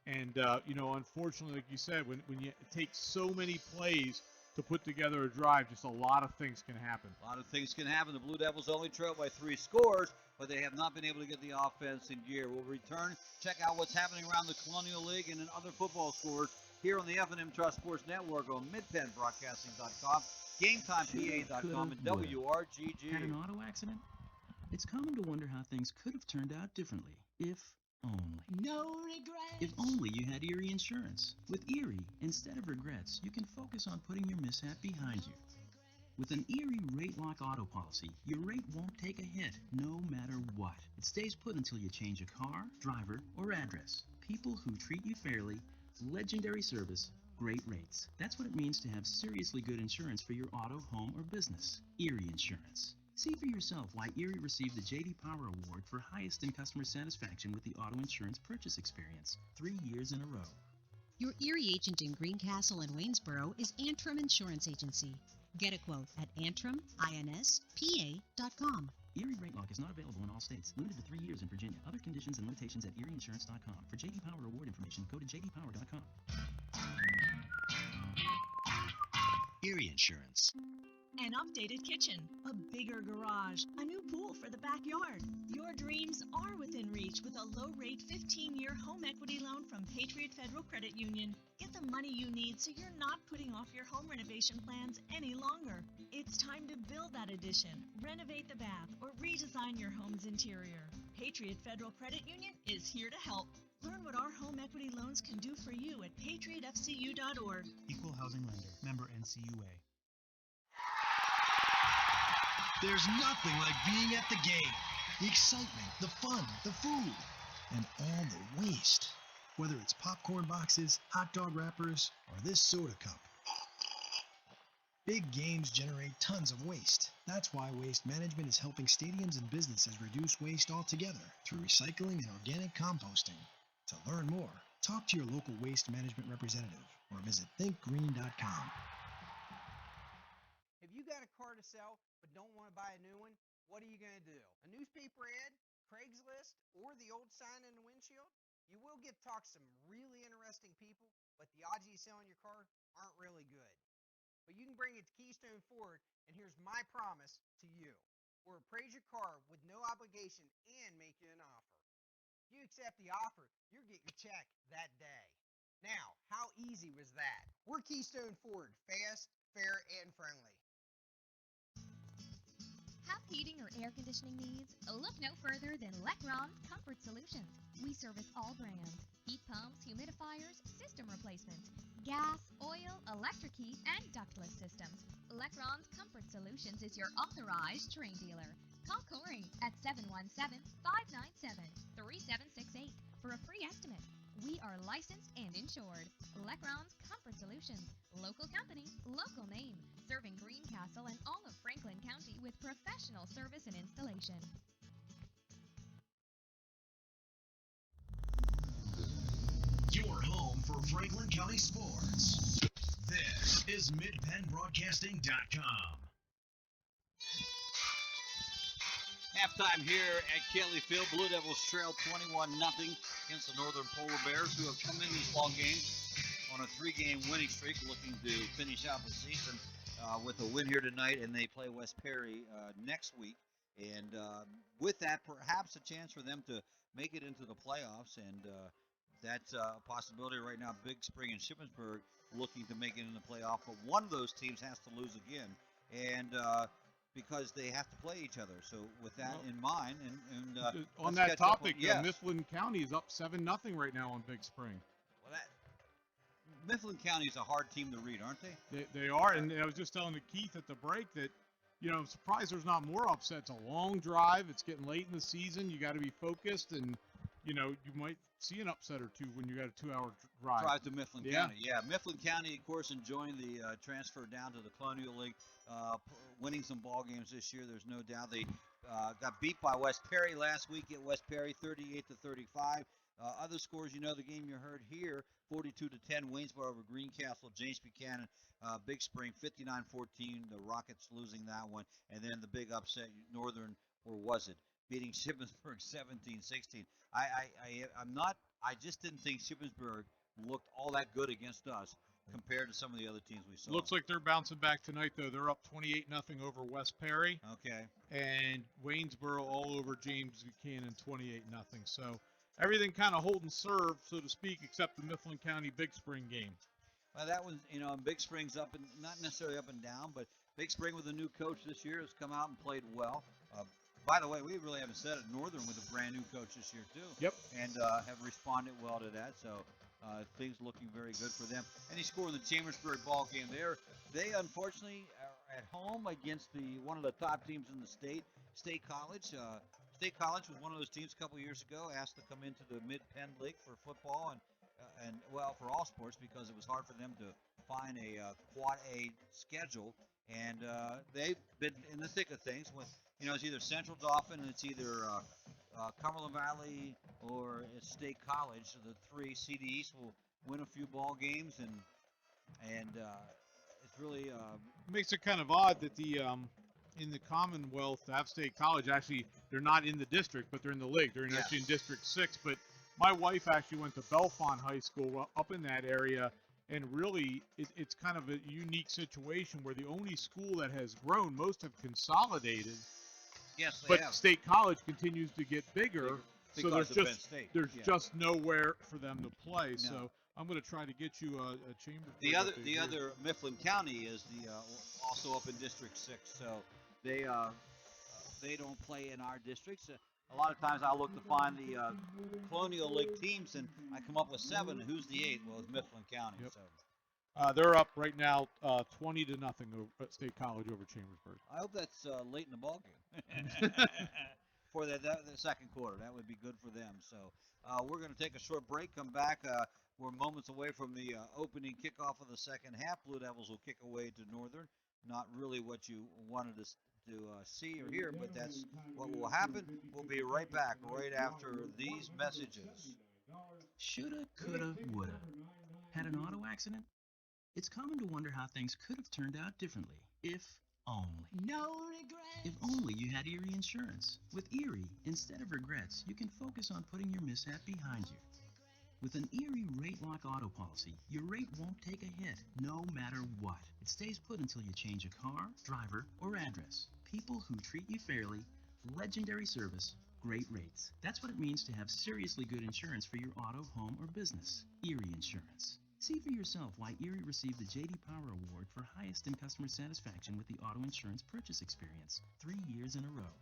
C: And, unfortunately, like you said, when you take so many plays to put together a drive, just a lot of things can happen.
B: A lot of things can happen. The Blue Devils only trail by 3 scores, but they have not been able to get the offense in gear. We'll return, check out what's happening around the Colonial League and in other football scores here on the F&M Trust Sports Network on midpenbroadcasting.com, GameTimePA.com, and
D: Had an
B: WRGG.
D: auto accident? It's common to wonder how things could have turned out differently, if only.
A: No regrets.
D: If only you had Erie Insurance. With Erie, instead of regrets, you can focus on putting your mishap behind you. With an Erie Rate Lock auto policy, your rate won't take a hit, no matter what. It stays put until you change a car, driver, or address. People who treat you fairly, legendary service, great rates. That's what it means to have seriously good insurance for your auto, home, or business. Erie Insurance. See for yourself why Erie received the J.D. Power Award for highest in customer satisfaction with the auto insurance purchase experience 3 years in a row.
E: Your Erie agent in Greencastle and Waynesboro is Antrim Insurance Agency. Get a quote at AntrimInsPA.com.
D: Erie Rate Lock is not available in all states. Limited to 3 years in Virginia. Other conditions and limitations at ErieInsurance.com. For J.D. Power Award information, go to JDPower.com.
F: Erie Insurance.
K: An updated kitchen, a bigger garage, a new pool for the backyard. Your dreams are within reach with a low-rate 15-year home equity loan from Patriot Federal Credit Union. Get the money you need so you're not putting off your home renovation plans any longer. It's time to build that addition, renovate the bath, or redesign your home's interior. Patriot Federal Credit Union is here to help. Learn what our home equity loans can do for you at patriotfcu.org.
L: Equal housing lender. Member NCUA.
N: There's nothing like being at the game. The excitement, the fun, the food, and all the waste. Whether it's popcorn boxes, hot dog wrappers, or this soda cup. Big games generate tons of waste. That's why Waste Management is helping stadiums and businesses reduce waste altogether through recycling and organic composting. To learn more, talk to your local waste management representative or visit thinkgreen.com.
J: If you got a car to sell but don't want to buy a new one, what are you going to do? A newspaper ad, Craigslist, or the old sign in the windshield? You will get to talk to some really interesting people, but the odds of you selling your car aren't really good. But you can bring it to Keystone Ford, and here's my promise to you. We'll appraise your car with no obligation and make you an offer. If you accept the offer, you'll get your check that day. Now, how easy was that? We're Keystone Ford, fast, fair, and friendly.
M: Have heating or air conditioning needs? Look no further than Lecron's Comfort Solutions. We service all brands: heat pumps, humidifiers, system replacements, gas, oil, electric heat, and ductless systems. Lecron's Comfort Solutions is your authorized Terrain dealer. Call Corey at 717-597-3768 for a free estimate. We are licensed and insured. Lecron's Comfort Solutions. Local company, local name. Serving Greencastle and all of Franklin County with professional service and installation.
F: Your home for Franklin County sports. This is MidPennBroadcasting.com.
B: Halftime here at Kelly Field. Blue Devils trail 21-0 against the Northern Polar Bears, who have come in this ball game on a 3-game winning streak, looking to finish out the season with a win here tonight, and they play West Perry next week. And with that, perhaps a chance for them to make it into the playoffs, and that's a possibility right now. Big Spring and Shippensburg looking to make it in the playoff, but one of those teams has to lose again, and because they have to play each other. So with that in mind, and
C: on that topic, Mifflin County is up 7-0 right now on Big Spring.
B: Well, Mifflin County is a hard team to read, aren't they?
C: They are, and I was just telling Keith at the break that, I'm surprised there's not more upsets. A long drive. It's getting late in the season. You got to be focused, and you might see an upset or two when you got a 2-hour drive.
B: Drive to Mifflin County. Yeah, Mifflin County, of course, enjoying the transfer down to the Colonial League, winning some ball games this year. There's no doubt. They got beat by West Perry last week at West Perry, 38-35. Other scores, the game you heard here, 42-10, Waynesboro over Greencastle, James Buchanan, Big Spring, 59-14, the Rockets losing that one, and then the big upset, Northern, or was it, beating Shippensburg 17-16. I just didn't think Shippensburg looked all that good against us compared to some of the other teams we saw.
C: Looks like they're bouncing back tonight, though. They're up 28-0 over West Perry.
B: Okay.
C: And Waynesboro all over James Buchanan, 28-0. So everything kind of holding serve, so to speak, except the Mifflin County Big Spring game.
B: Well, that was, Big Spring's up and not necessarily up and down, but Big Spring with a new coach this year has come out and played well. By the way, we really haven't said it. Northern with a brand new coach this year too.
C: Yep.
B: And have responded well to that. So things looking very good for them. And he scored in the Chambersburg ball game there. They unfortunately are at home against one of the top teams in the state, State College. State College was one of those teams a couple years ago asked to come into the Mid-Penn League for football and for all sports because it was hard for them to find a Quad A schedule. And they've been in the thick of things with, it's either Central Dauphin and it's either Cumberland Valley or it's State College. So the three CD East will win a few ball games, and it's really
C: makes it kind of odd that in the Commonwealth, App State College, actually they're not in the district, but they're in the league. They're actually in District 6. But my wife actually went to Bellefonte High School up in that area. And really, it's kind of a unique situation where the only school that has grown, most have consolidated.
B: Yes,
C: but
B: have.
C: State College continues to get bigger, so there's just nowhere for them to play. No. So I'm going to try to get you a chamber.
B: The other Mifflin County is also up in District 6, so they don't play in our districts. A lot of times I look to find the Colonial League teams, and I come up with 7. And who's the 8th? Well, it's Mifflin County.
C: Yep.
B: So.
C: They're up right now 20-0 at State College over Chambersburg.
B: I hope that's late in the ball game for the second quarter. That would be good for them. So we're going to take a short break, come back. We're moments away from the opening kickoff of the second half. Blue Devils will kick away to Northern. Not really what you wanted to see or hear, but that's what will happen. We'll be right back right after these messages.
D: Shoulda, coulda, woulda. Had an auto accident? It's common to wonder how things could have turned out differently, if only.
A: No regrets.
D: If only you had Erie Insurance. With Erie, instead of regrets, you can focus on putting your mishap behind you. With an Erie Rate Lock auto policy, your rate won't take a hit, no matter what. It stays put until you change a car, driver, or address. People who treat you fairly, legendary service, great rates. That's what it means to have seriously good insurance for your auto, home, or business. Erie Insurance. See for yourself why Erie received the J.D. Power Award for highest in customer satisfaction with the auto insurance purchase experience 3 years in a row.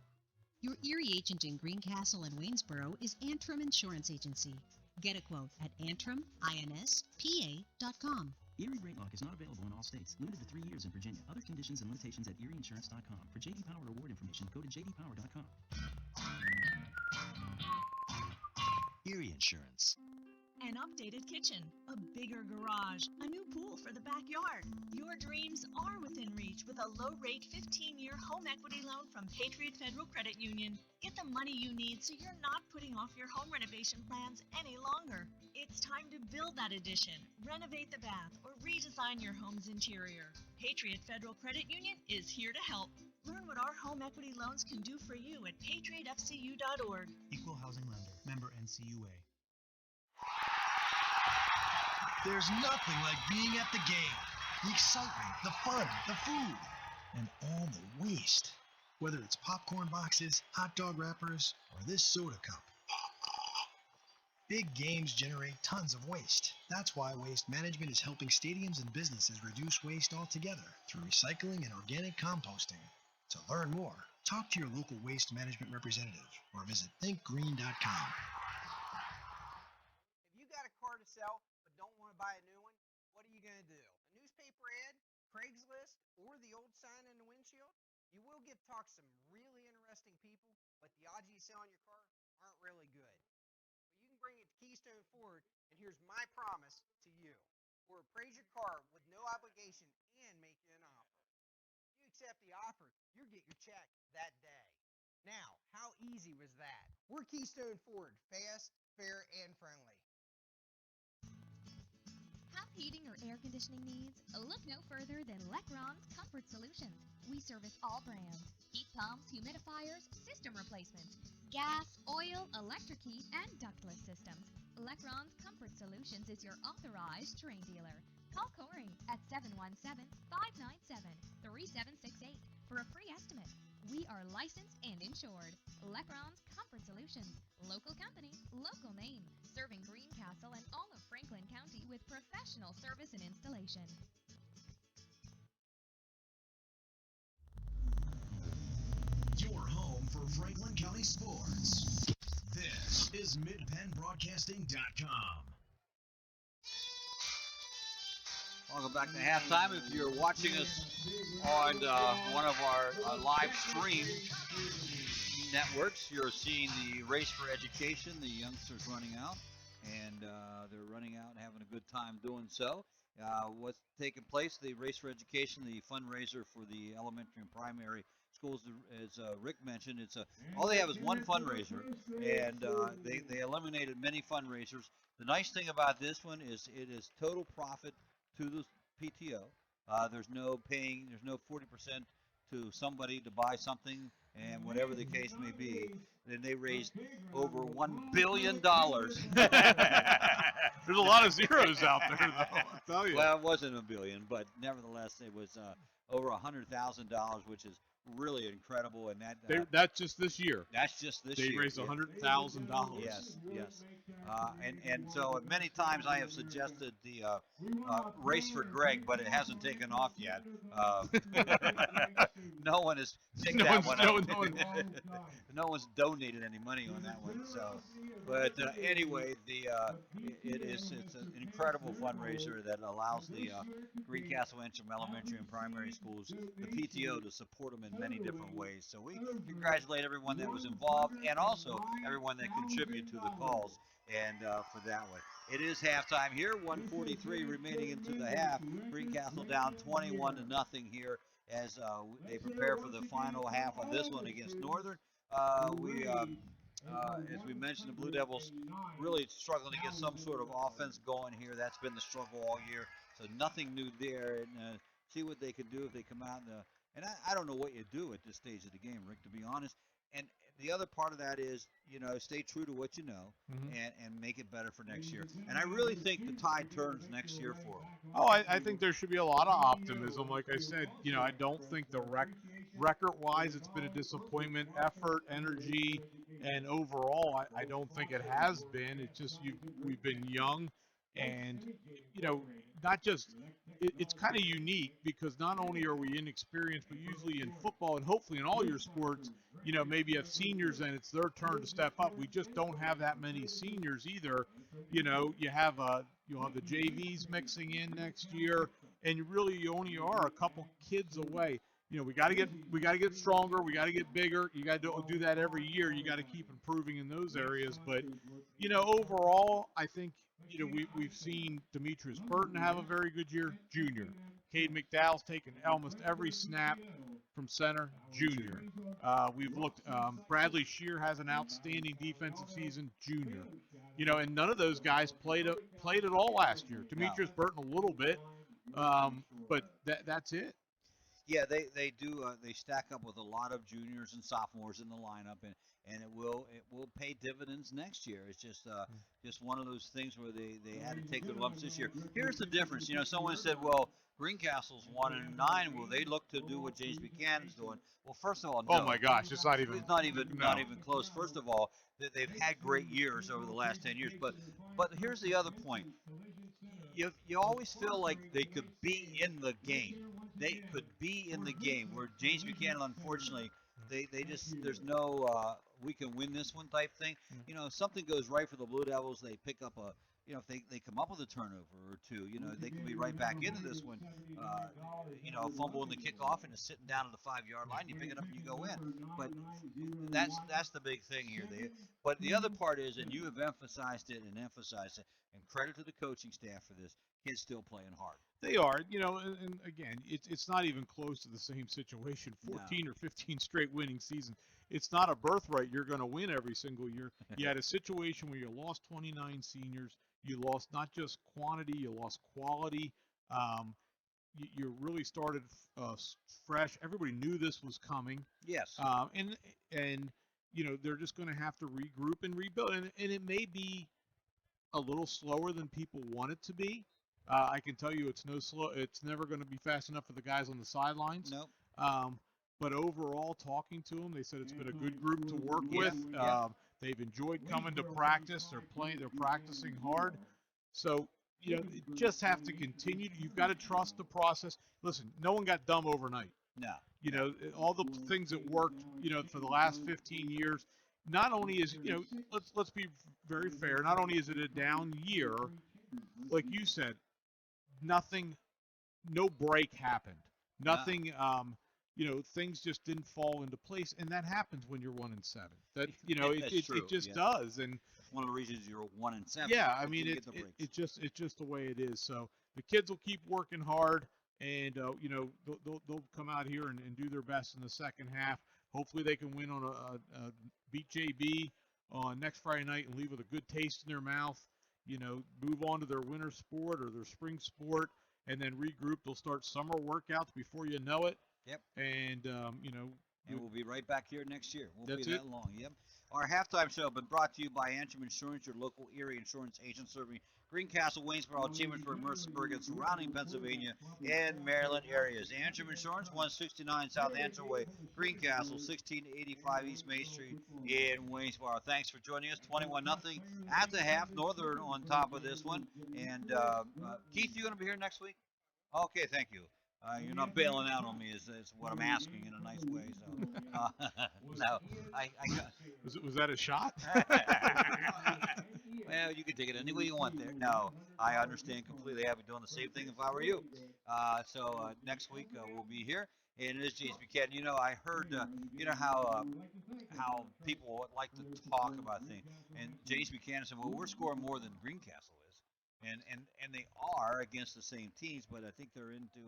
E: Your Erie agent in Greencastle and Waynesboro is Antrim Insurance Agency. Get a quote at AntrimInspa.com.
D: Erie Rate Lock is not available in all states. Limited to 3 years in Virginia. Other conditions and limitations at ErieInsurance.com. For J.D. Power Award information, go to JDPower.com.
F: Erie Insurance.
K: An updated kitchen, a bigger garage, a new pool for the backyard. Your dreams are within reach with a low-rate 15-year home equity loan from Patriot Federal Credit Union. Get the money you need so you're not putting off your home renovation plans any longer. It's time to build that addition, renovate the bath, or redesign your home's interior. Patriot Federal Credit Union is here to help. Learn what our home equity loans can do for you at patriotfcu.org.
P: Equal housing lender. Member NCUA.
N: There's nothing like being at the game. The excitement, the fun, the food, and all the waste. Whether it's popcorn boxes, hot dog wrappers, or this soda cup. Big games generate tons of waste. That's why Waste Management is helping stadiums and businesses reduce waste altogether through recycling and organic composting. To learn more, talk to your local waste management representative or visit thinkgreen.com.
J: If you got a car to sell but don't want to buy a new one, what are you going to do? A newspaper ad, Craigslist, or the old sign in the windshield? You will get to talk to some really interesting people, but the odds of you selling your car aren't really good. But you can bring it to Keystone Ford, and here's my promise to you. We'll appraise your car with no obligation and make you an offer. If you accept the offer, you'll get your check that day. Now, how easy was that? We're Keystone Ford, fast, fair, and friendly.
M: Have heating or air conditioning needs? Look no further than Lecron's Comfort Solutions. We service all brands: heat pumps, humidifiers, system replacements, gas, oil, electric heat, and ductless systems. Lecron's Comfort Solutions is your authorized terrain dealer. Call Corey at 717-597-3768 for a free estimate. We are licensed and insured. Lecron's Comfort Solutions. Local company, local name. Serving Greencastle and all of Franklin County with professional service and installation.
F: Your home for Franklin County sports. This is MidPennBroadcasting.com.
B: Welcome back to halftime. If you're watching us on one of our live stream networks, you're seeing the race for education. The youngsters running out, and they're running out and having a good time doing so. What's taking place, the race for education, the fundraiser for the elementary and primary schools, as Rick mentioned, all they have is one fundraiser, and they eliminated many fundraisers. The nice thing about this one is it is total profit to the PTO. There's no 40% to somebody to buy something, and whatever the case may be. Then they raised over $1 billion.
C: There's a lot of zeros out there, though, I'll tell you.
B: Well, it wasn't $1 billion, but nevertheless, it was over $100,000, which is really incredible. And
C: that's just this year.
B: That's just this year.
C: They raised $100,000.
B: Yes. And so many times I have suggested the race for Greg, but it hasn't taken off yet. No one has picked that one up. No one's donated any money on that one. So, but anyway, it's an incredible fundraiser that allows the Greencastle Antrim Elementary and Primary Schools, the PTO, to support them in many different ways. So we congratulate everyone that was involved and also everyone that contributed to the calls and for that one. It is halftime here, 1:43 remaining into the half. Greencastle down 21-0 here as they prepare for the final half of this one against Northern. As we mentioned, the Blue Devils really struggling to get some sort of offense going here. That's been the struggle all year. So nothing new there, and see what they can do if they come out. And I don't know what you do at this stage of the game, Rick, to be honest. And the other part of that is, stay true to what you know and make it better for next year. And I really think the tide turns next year for them.
C: Oh, I think there should be a lot of optimism. Like I said, I don't think the record-wise it's been a disappointment. Effort, energy, and overall, I don't think it has been. It's just we've been young, and not just. It's kind of unique because not only are we inexperienced, but usually in football and hopefully in all your sports, maybe you have seniors and it's their turn to step up. We just don't have that many seniors either. You'll have the JVs mixing in next year, and you only are a couple kids away. We got to get stronger. We got to get bigger. You got to do that every year. You got to keep improving in those areas. But overall, I think. We've seen Demetrius Burton have a very good year, junior. Cade McDowell's taken almost every snap from center, junior. We've looked, Bradley Shear has an outstanding defensive season, junior. And none of those guys played it all last year. Demetrius Burton a little bit, but that's it.
B: Yeah, they do. They stack up with a lot of juniors and sophomores in the lineup, and it will pay dividends next year. It's just one of those things where they had to take their lumps this year. Here's the difference. Someone said, well, Greencastle's 1-9. Will they look to do what James Buchanan's doing? Well, first of all, no.
C: Oh my gosh, it's not even
B: close. First of all, they've had great years over the last 10 years. But here's the other point. You always feel like they could be in the game. They could be in the game. Where James Buchanan, unfortunately, they just there's no we can win this one type thing. If something goes right for the Blue Devils, they pick up if they come up with a turnover or two, they can be right back into this one. A fumble in the kickoff and it's sitting down at the 5-yard line, you pick it up and you go in. But that's the big thing here. But the other part is, and you have emphasized it, and credit to the coaching staff for this, kids still playing hard.
C: They are, and again, it's not even close to the same situation. 14 or 15 straight winning seasons. It's not a birthright. You're going to win every single year. You had a situation where you lost 29 seniors. You lost not just quantity, you lost quality. You really started fresh. Everybody knew this was coming.
B: Yes.
C: And they're just going to have to regroup and rebuild. And it may be a little slower than people want it to be. I can tell you it's never going to be fast enough for the guys on the sidelines.
B: Nope.
C: but overall, talking to them, they said it's been a good group to work
B: Yeah,
C: with.
B: yeah.
C: They've enjoyed coming to practice. They're practicing hard. So, you just have to continue. You've got to trust the process. Listen, no one got dumb overnight.
B: No.
C: All the things that worked, for the last 15 years, not only is, let's be very fair, not only is it a down year, like you said, no break happened. Nothing, things just didn't fall into place, and that happens when you're 1-7. That, it just does. And
B: one of the reasons you're 1-7.
C: yeah, I mean, it's just the way it is. So the kids will keep working hard, and they'll come out here and do their best in the second half. Hopefully, they can win on beat JB on next Friday night and leave with a good taste in their mouth. Move on to their winter sport or their spring sport, and then regroup. They'll start summer workouts before you know it.
B: Yep.
C: And
B: and we'll be right back here next year. Won't
C: That's
B: be that long. Yep. Our halftime show has been brought to you by Antrim Insurance, your local Erie insurance agent serving Greencastle, Waynesboro, Chambersburg, Mercersburg, and surrounding Pennsylvania and Maryland areas. Antrim Insurance, 169 South Antrim Way, Greencastle, 1685 East Main Street in Waynesboro. Thanks for joining us. 21-0 at the half. Northern on top of this one. And Keith, you going to be here next week? Okay, thank you. You're not bailing out on me is what I'm asking in a nice way. So, no, I got.
C: Was that a shot?
B: Well, you can take it any way you want there. No, I understand completely. I'd be doing the same thing if I were you. So next week we'll be here, and it is James Buchanan. I heard, how people like to talk about things, and James Buchanan said, well, we're scoring more than Greencastle is. And they are against the same teams, but I think they're into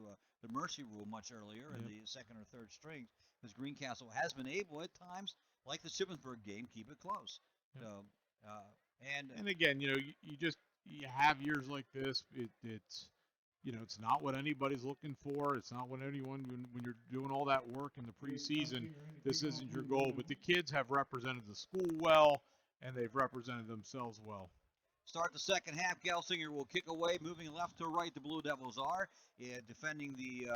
B: the mercy rule much earlier in the second or third strings, because Greencastle has been able at times, like the Shippensburg game, keep it close.
C: Yeah.
B: So,
C: and again, you have years like this. It's not what anybody's looking for. It's not what anyone when you're doing all that work in the preseason. This isn't your goal, but the kids have represented the school well, and they've represented themselves well.
B: Start the second half. Gelsinger will kick away, moving left to right. The Blue Devils are defending the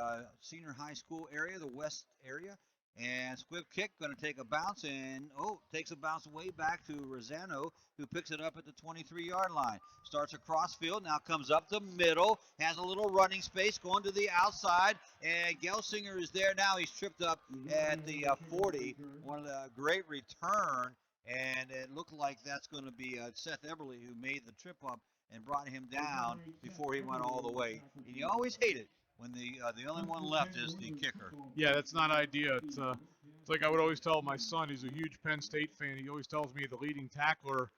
B: senior high school area, the west area. And Squibb kick, going to take a bounce, and takes a bounce way back to Rosano, who picks it up at the 23-yard line. Starts across field, now comes up the middle, has a little running space, going to the outside, and Gelsinger is there now. He's tripped up at the 40. One of the great return. And it looked like that's going to be Seth Eberly who made the trip up and brought him down before he went all the way. And you always hate it when the only one left is the kicker.
C: Yeah, that's not ideal. It's like I would always tell my son. He's a huge Penn State fan. He always tells me the leading tackler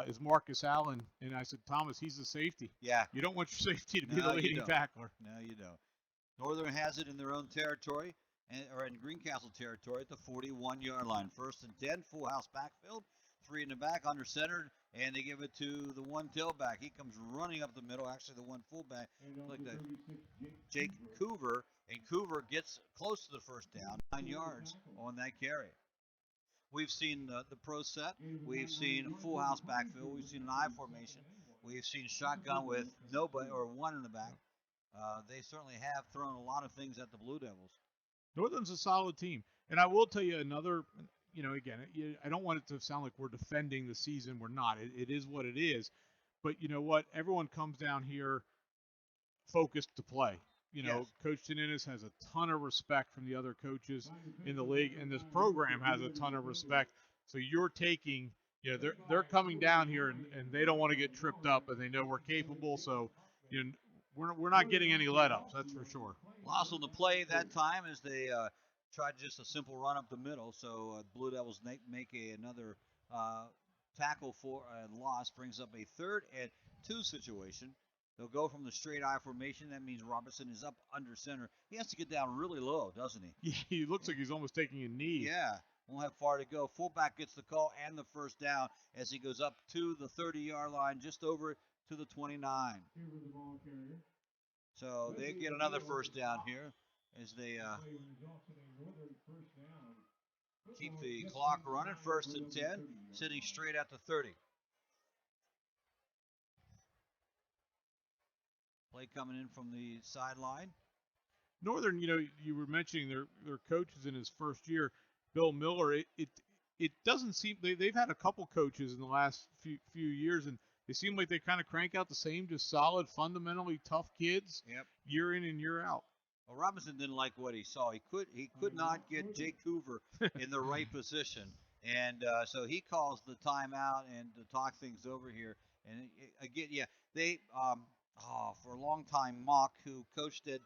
C: is Marcus Allen. And I said, Thomas, he's the safety.
B: Yeah.
C: You don't want your safety to be the leading tackler.
B: No, you don't. Northern has it in their own territory. Or in Greencastle territory at the 41-yard line. 1st and 10, full house backfield. 3 in the back, under centered, and they give it to the one tailback. He comes running up the middle, actually the one fullback, like Jake Coover, and Coover gets close to the first down, 9 yards on that carry. We've seen the pro set. We've seen a full house backfield. We've seen an I formation. We've seen shotgun with nobody or one in the back. They certainly have thrown a lot of things at the Blue Devils.
C: Northern's a solid team. And I will tell you another, again, I don't want it to sound like we're defending the season. We're not. It is what it is. But you know what? Everyone comes down here focused to play.
B: Yes.
C: Coach Taninis has a ton of respect from the other coaches in the league, and this program has a ton of respect. So you're taking, they're coming down here, and they don't want to get tripped up, and they know we're capable. So, we're not getting any let-ups, that's for sure.
B: Loss on the play that time as they tried just a simple run up the middle. So Blue Devils make another tackle for a loss, brings up a 3rd and 2 situation. They'll go from the straight I formation. That means Robertson is up under center. He has to get down really low, doesn't he?
C: Yeah, he looks like he's almost taking a knee.
B: Yeah, won't have far to go. Fullback gets the call and the first down as he goes up to the 30-yard line, just over to the 29. So they get another first down here as they keep the clock running. 1st and 10, sitting straight at the 30. Play coming in from the sideline.
C: Northern, you were mentioning their coach is in his first year, Bill Miller. It doesn't seem they've had a couple coaches in the last few years, and they seem like they kind of crank out the same, just solid, fundamentally tough kids,
B: Yep.
C: year in and year out.
B: Well, Robinson didn't like what he saw. He could not get Jake Hoover in the right position, and so he calls the timeout and to talk things over here. And again, yeah, they for a long time, Mock, who coached at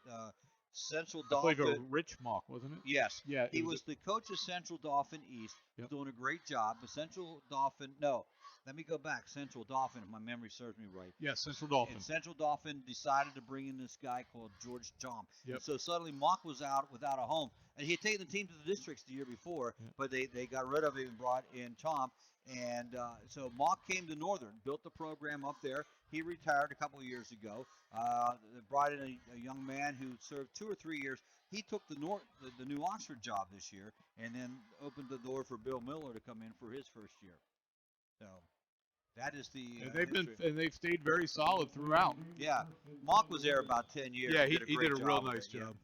B: Central Dolphin.
C: I believe Rich Mock, wasn't it?
B: Yes.
C: Yeah.
B: He was the coach of Central Dauphin East, doing a great job. But Central Dauphin, no, let me go back. Central Dauphin, if my memory serves me right.
C: Yes, Central Dauphin.
B: And Central Dauphin decided to bring in this guy called George Chomp.
C: Yep.
B: And so suddenly Mock was out without a home. And he had taken the team to the districts the year before, but they got rid of him and brought in Chomp. And so Mock came to Northern, built the program up there. He retired a couple of years ago. They brought in a young man who served 2 or 3 years. He took the New Oxford job this year, and then opened the door for Bill Miller to come in for his first year. So that is the.
C: And they've stayed very solid throughout.
B: Yeah, Mock was there about 10 years.
C: Yeah, he did a real nice job.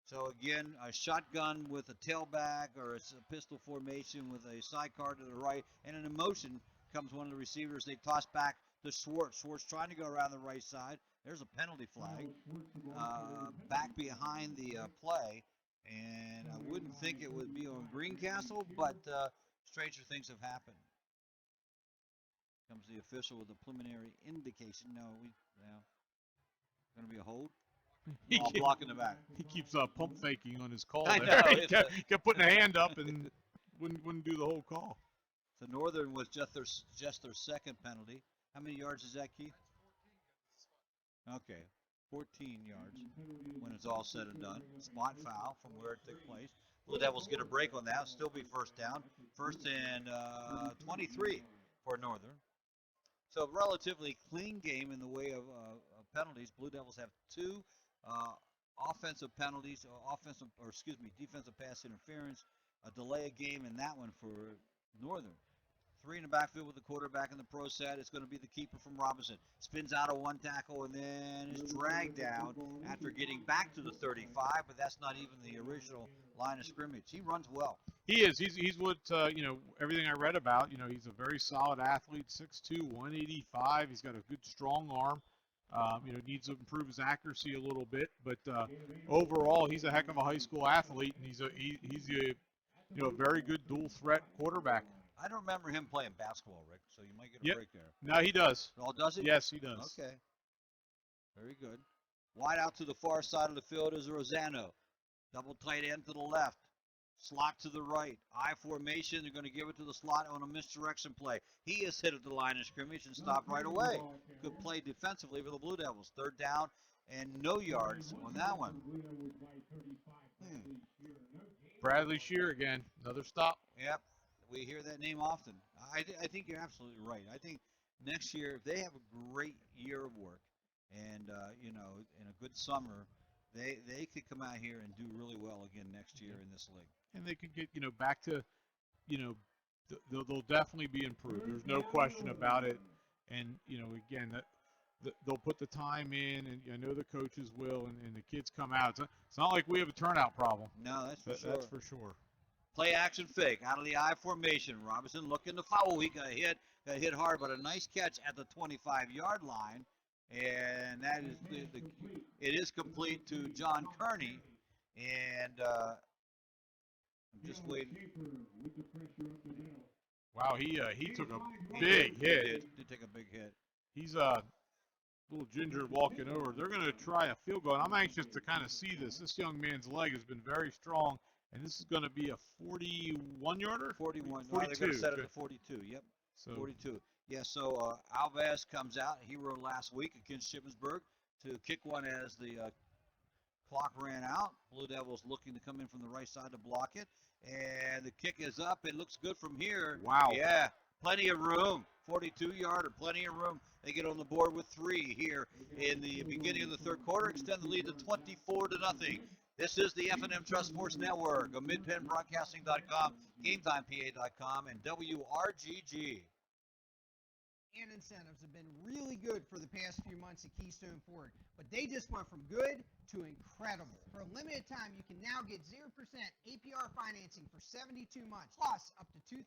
B: So again, a shotgun with a tailback or a pistol formation with a sidecar to the right, and in motion comes one of the receivers. They toss back to Schwartz. Schwartz trying to go around the right side. There's a penalty flag back behind the play, and I wouldn't think it would be on Greencastle, but stranger things have happened. Comes the official with a preliminary indication. No, going to be a hold. All blocking the back.
C: He keeps pump faking on his call.
B: I
C: there.
B: know,
C: He kept putting a hand up and wouldn't do the whole call.
B: So Northern was just their second penalty. How many yards is that, Keith? Okay, 14 yards when it's all said and done. Spot foul from where it took place. Blue Devils get a break on that. Still be first down. First and 23 for Northern. So relatively clean game in the way of penalties. Blue Devils have 2 offensive penalties, defensive pass interference, a delay of game in that one for Northern. 3 in the backfield with the quarterback in the pro set. It's going to be the keeper from Robinson. Spins out of one tackle and then is dragged down after getting back to the 35, but that's not even the original line of scrimmage. He runs well.
C: He is. He's what, everything I read about, he's a very solid athlete, 6'2", 185. He's got a good, strong arm. Needs to improve his accuracy a little bit, but overall, he's a heck of a high school athlete, and he's a very good dual threat quarterback.
B: I don't remember him playing basketball, Rick, so you might get a break there.
C: No, he does.
B: Oh, does he?
C: Yes, he does.
B: Okay. Very good. Wide out to the far side of the field is Rosano. Double tight end to the left. Slot to the right. I formation. They're going to give it to the slot on a misdirection play. He is hit at the line of scrimmage and stopped right away. Good play defensively for the Blue Devils. Third down and no yards on that one.
C: Bradley Shear again. Another stop.
B: Yep. We hear that name often. I think you're absolutely right. I think next year, if they have a great year of work and, in a good summer, they could come out here and do really well again next year in this league.
C: And they could get, back to, they'll definitely be improved. There's no question about it. And, again, they'll put the time in, and I know the coaches will, and the kids come out. It's not like we have a turnout problem.
B: No, that's for sure.
C: That's for sure.
B: Play action fake out of the I formation. Robinson looking to foul. He got hit hard, but a nice catch at the 25-yard line. And that is it is complete to John Kearney. And I'm just waiting.
C: Wow, he took a big hit.
B: He did take a big hit.
C: He's a little ginger walking over. They're going to try a field goal. And I'm anxious to kind of see this. This young man's leg has been very strong. And this is going to be a 41-yarder?
B: 41.
C: 42.
B: They're going to set it at 42. Yep. So 42. Yeah, so Alves comes out. He rode last week against Shippensburg to kick one as the clock ran out. Blue Devils looking to come in from the right side to block it. And the kick is up. It looks good from here.
C: Wow.
B: Yeah, plenty of room. 42-yarder, plenty of room. They get on the board with 3 here in the beginning of the third quarter. Extend the lead to 24-0. This is the F&M Trust Sports Network of MidPennBroadcasting.com, GameTimePA.com, and WRGG.
J: and incentives have been really good for the past few months at Keystone Ford, but they just went from good to incredible. For a limited time, you can now get 0% APR financing for 72 months, plus up to $2,000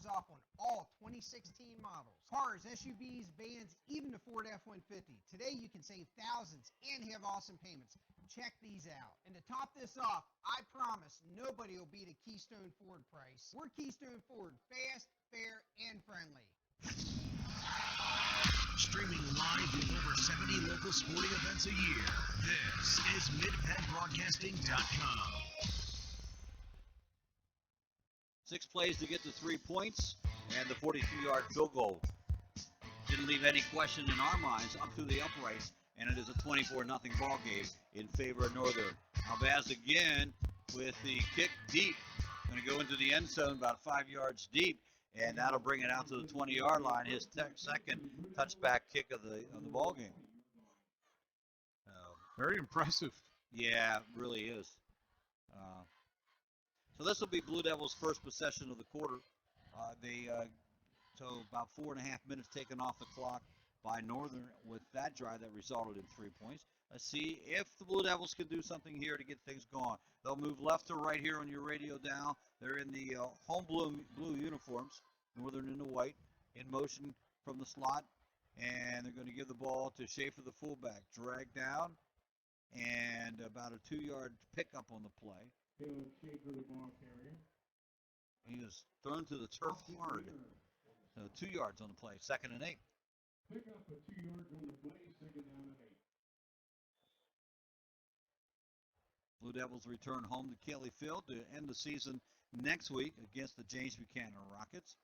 J: off on all 2016 models. Cars, SUVs, vans, even the Ford F-150. Today, you can save thousands and have awesome payments. Check these out. And to top this off, I promise nobody will beat a Keystone Ford price. We're Keystone Ford, fast, fair, and friendly.
F: Streaming live with over 70 local sporting events a year, this is MidPennBroadcasting.com.
B: 6 plays to get to 3 points, and the 42-yard field goal. Didn't leave any question in our minds up through the uprights, and it is a 24-0 ball game in favor of Northern. Albaz again with the kick deep. Going to go into the end zone about 5 yards deep, and that'll bring it out to the 20-yard line. His second touchback kick of the ball game.
C: Very impressive.
B: Yeah, it really is. So this will be Blue Devils' first possession of the quarter. So about 4.5 minutes taken off the clock by Northern with that drive that resulted in 3 points. Let's see if the Blue Devils can do something here to get things going. They'll move left to right here on your radio dial. They're in the home blue uniforms, Northern in the white, in motion from the slot, and they're going to give the ball to Schaefer, the fullback. Drag down, and about a 2-yard pickup on the play.
Q: Schaefer, the ball carrier.
B: He was thrown to the turf hard. So 2 yards on the play, 2nd and 8.
Q: Pick up a 2 yards on the play, 2nd down and 8.
B: Blue Devils return home to Kelly Field to end the season next week against the James Buchanan Rockets.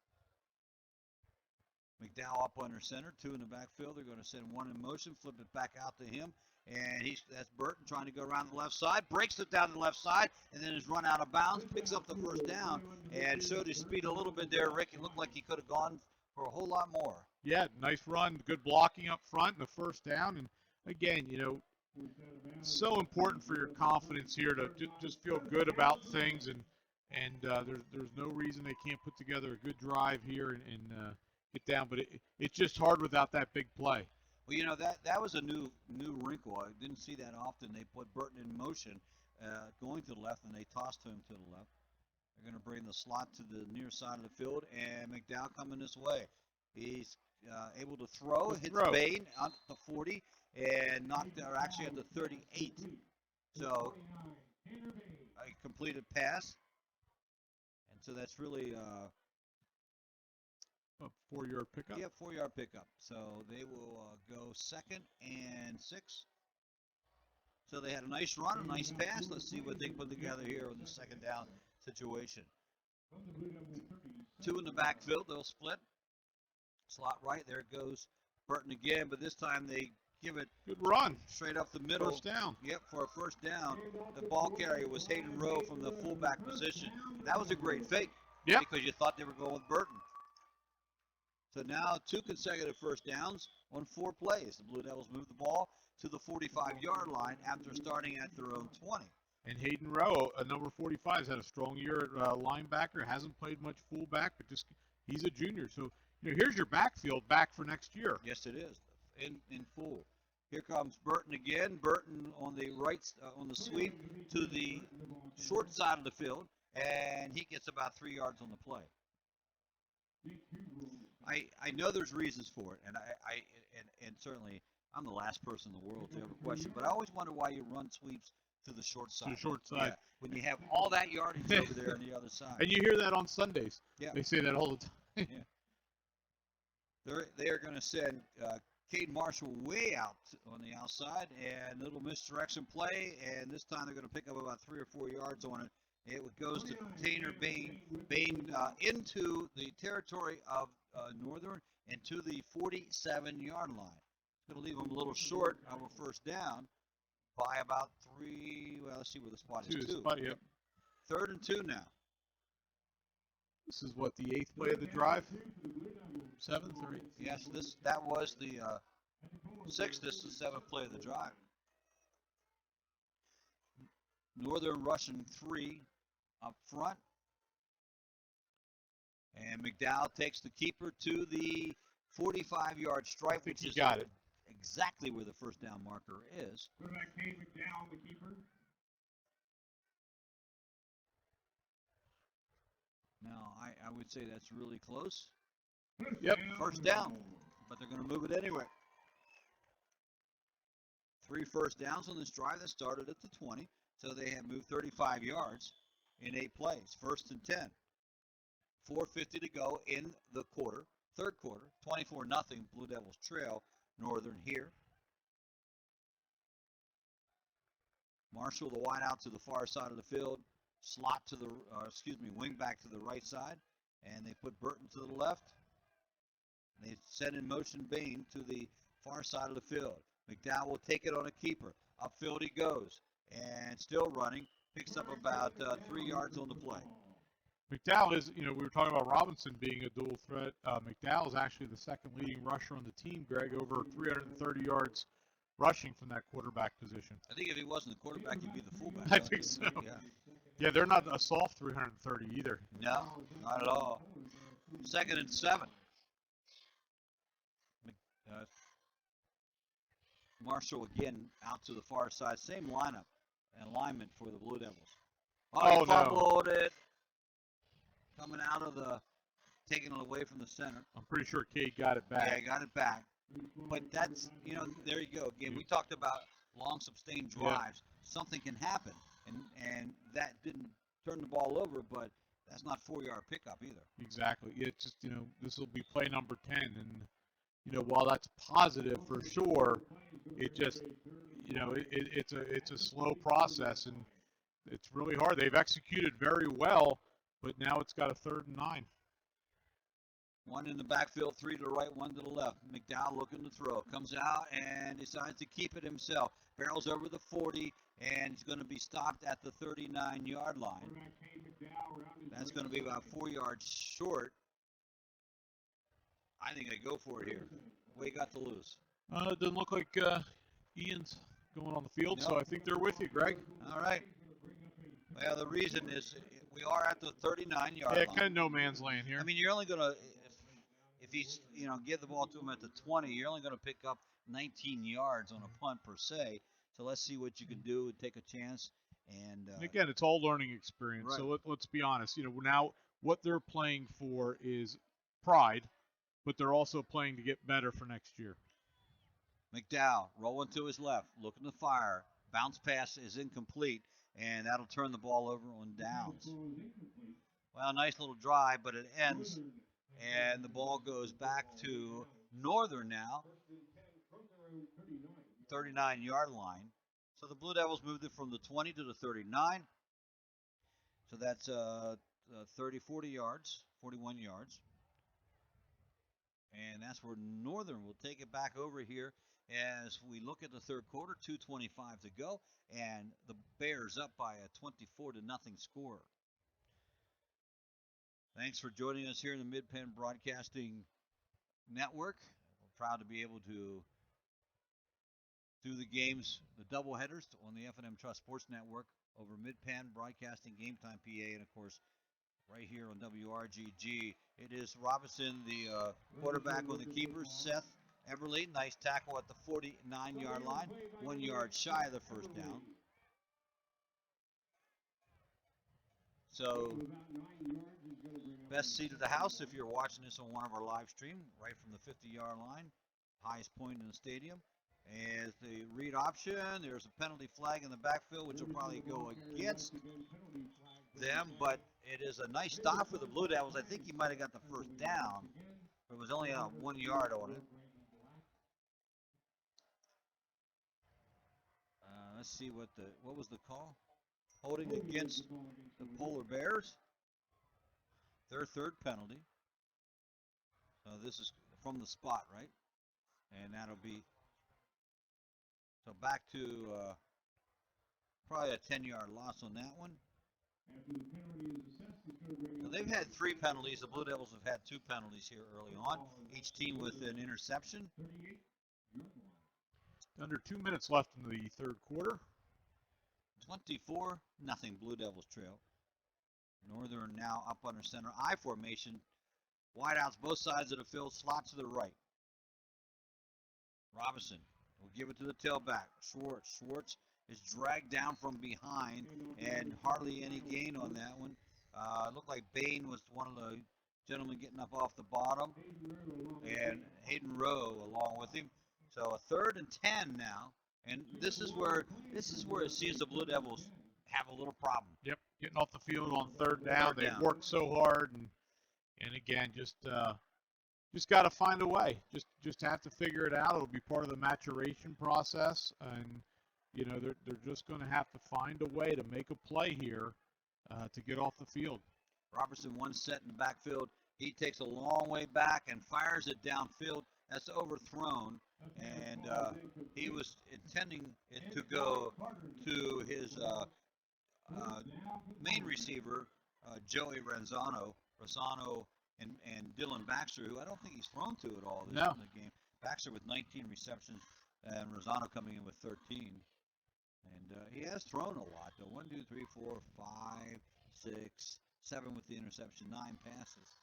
B: McDowell up under center, 2 in the backfield. They're going to send 1 in motion, flip it back out to him. And that's Burton trying to go around the left side, breaks it down the left side, and then is run out of bounds, picks up the first down, and showed his speed a little bit there, Rick. It looked like he could have gone for a whole lot more.
C: Yeah, nice run, good blocking up front, and the first down. And again, so important for your confidence here to just feel good about things, and there's no reason they can't put together a good drive here and get down. But it's just hard without that big play.
B: Well, that was a new wrinkle. I didn't see that often. They put Burton in motion, going to the left, and they tossed him to the left. They're going to bring the slot to the near side of the field, and McDowell coming this way. He's able to throw, hits Bain at the 40, and knocked out actually at the 38. So a completed pass, and so that's really
C: a 4-yard pickup?
B: Yeah, 4-yard pickup. So they will go 2nd and 6. So they had a nice run, a nice pass. Let's see what they put together here on the 2nd down situation. 2 in the backfield. They'll split. Slot right. There goes Burton again, but this time they give it
C: good run
B: straight up the middle.
C: First down.
B: Yep, for a first down. The ball carrier was Hayden Rowe from the fullback position. That was a great fake.
C: Yep.
B: Because you thought they were going with Burton. So now 2 consecutive first downs on 4 plays. The Blue Devils move the ball to the 45-yard line after starting at their own 20.
C: And Hayden Rowe, number 45, has had a strong year at linebacker. Hasn't played much fullback, but he's a junior. So here's your backfield back for next year.
B: Yes, it is in full. Here comes Burton again. Burton on the right on the sweep to the short side of the field, and he gets about 3 yards on the play. I know there's reasons for it, and and certainly I'm the last person in the world to have a question, but I always wonder why you run sweeps to the short side.
C: To the short side.
B: Yeah, when you have all that yardage over there on the other side.
C: And you hear that on Sundays.
B: Yeah.
C: They say that all the time.
B: Yeah. They're going to send Cade Marshall way out on the outside, and little misdirection play, and this time they're going to pick up about 3 or 4 yards on it. It goes to Tanner Bain. Bain into the territory of Northern and to the 47-yard line. It's going to leave them a little short of a first down by about 3. Well, let's see where the spot is. 2.
C: Spot, yep.
B: 3rd and 2 now.
C: This is what, the 8th play of the drive? 7th or 8th?
B: Yes, that was the 6th. This is the 7th play of the drive. Northern rushing 3 up front. And McDowell takes the keeper to the 45-yard strike,
C: think
B: which
C: he
B: is
C: got it.
B: exactly where the first down marker is.
Q: Quarterback Kay McDowell, the keeper.
B: Now, I would say that's really close.
C: Yep.
B: First down, but they're going to move it anyway. 3 first downs on this drive that started at the 20, so they have moved 35 yards in 8 plays. First and 10. 4:50 to go in the quarter, third quarter. 24-0, Blue Devils trail Northern here. Marshall, the wide out to the far side of the field. Slot to the, wing back to the right side. And they put Burton to the left. They set in motion Bain to the far side of the field. McDowell will take it on a keeper. Upfield he goes. And still running. Picks up about 3 yards on the play.
C: McDowell is, we were talking about Robinson being a dual threat. McDowell is actually the second leading rusher on the team, Greg, over 330 yards rushing from that quarterback position.
B: I think if he wasn't the quarterback, he'd be the fullback.
C: I think so. Yeah, they're not a soft 330 either.
B: No, not at all. 2nd and 7. Marshall again out to the far side. Same lineup and alignment for the Blue Devils. He fumbled it. Coming out of taking it away from the center.
C: I'm pretty sure Cade got it back.
B: Yeah, got it back. But that's, there you go. Again, we talked about long sustained drives. Yeah. Something can happen. And that didn't turn the ball over, but that's not 4-yard pickup either.
C: Exactly. It's just, this will be play number 10. And, while that's positive for sure, it just, it's a slow process. And it's really hard. They've executed very well, but now it's got a 3rd and 9.
B: 1 in the backfield, 3 to the right, 1 to the left. McDowell looking to throw. Comes out and decides to keep it himself. Barrels over the 40, and he's going to be stopped at the 39-yard line. That's going to be about 4 yards short. I think they go for it here. What you got to lose?
C: It doesn't look like Ian's going on the field, so I think they're with you, Greg.
B: All right. Well, the reason is we are at the 39-yard line.
C: Yeah, kind of no man's land here.
B: I mean, you're only going to, if he's, give the ball to him at the 20, you're only going to pick up 19 yards on a punt per se. So let's see what you can do and take a chance. And
C: again, it's all learning experience.
B: Right.
C: So let's be honest. Now what they're playing for is pride, but they're also playing to get better for next year.
B: McDowell rolling to his left, looking to fire. Bounce pass is incomplete, and that'll turn the ball over on downs. Well, nice little drive, but it ends, and the ball goes back to Northern now. 39-yard line. So the Blue Devils moved it from the 20 to the 39. So that's 40 yards, 41 yards. And that's where Northern will take it back over here as we look at the third quarter, 2:25 to go, and the Bears up by a 24-0 score. Thanks for joining us here in the Mid-Penn Broadcasting Network. We're proud to be able to do the games, the doubleheaders on the F&M Trust Sports Network over Mid-Penn Broadcasting, Game Time PA, and of course right here on WRGG. It is Robinson, the quarterback on the keepers. Seth Everly, nice tackle at the 49-yard line, 1 yard shy of the first down. So, best seat of the house if you're watching this on one of our live stream, right from the 50-yard line, highest point in the stadium. As the read option, there's a penalty flag in the backfield, which will probably go against them, but it is a nice stop for the Blue Devils. I think he might have got the first down, but it was only 1 yard on it. Let's see what was the call? Holding against the Polar Bears. Their third penalty. So this is from the spot, right? And that'll be so back to probably a 10-yard loss on that one. So they've had 3 penalties. The Blue Devils have had 2 penalties here early on. Each team with an interception.
C: Under 2 minutes left in the third quarter.
B: 24-0 Blue Devils trail. Northern now up under center. I formation. Wideouts both sides of the field. Slot to the right. Robinson will give it to the tailback. Schwartz is dragged down from behind, and hardly any gain on that one. Looked like Bain was one of the gentlemen getting up off the bottom, and Hayden Rowe along with him. So a 3rd and 10 now, and this is where it seems the Blue Devils have a little problem.
C: Yep, getting off the field on 3rd down. They worked so hard, and again, just got to find a way. Just have to figure it out. It'll be part of the maturation process, and they're just going to have to find a way to make a play here to get off the field.
B: Robertson one set in the backfield. He takes a long way back and fires it downfield. That's overthrown, and he was intending it to go to his main receiver, Joey Rosano, and Dylan Baxter, who I don't think he's thrown to at all this in the game. Baxter with 19 receptions, and Rosano coming in with 13. And he has thrown a lot, though. 1, 2, 3, 4, 5, 6, 7 with the interception, 9 passes.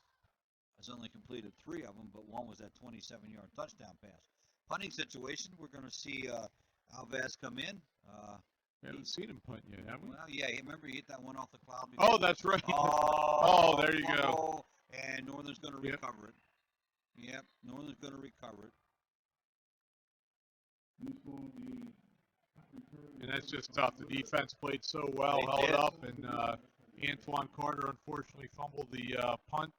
B: Has only completed 3 of them, but one was that 27-yard touchdown pass. Punting situation, we're going to see Alves come in.
C: We haven't seen him punt yet, have we?
B: Well, yeah, remember he hit that one off the cloud before?
C: Oh, that's right.
B: Oh,
C: there you go.
B: And Northern's going to recover it. Yep, Northern's going to recover it.
C: And that's just tough. The defense played so well, held up, and Antoine Carter unfortunately fumbled the punt.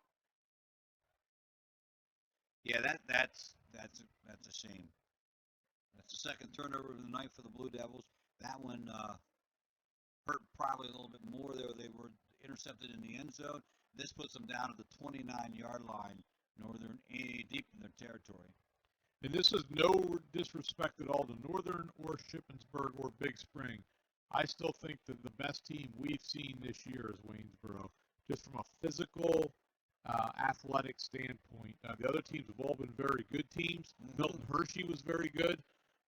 B: Yeah, that's a shame. That's the 2nd turnover of the night for the Blue Devils. That one hurt probably a little bit more there. They were intercepted in the end zone. This puts them down at the 29-yard line, Northern deep in their territory.
C: And this is no disrespect at all to Northern or Shippensburg or Big Spring. I still think that the best team we've seen this year is Waynesboro, just from a physical, athletic standpoint. The other teams have all been very good teams. Milton Hershey was very good,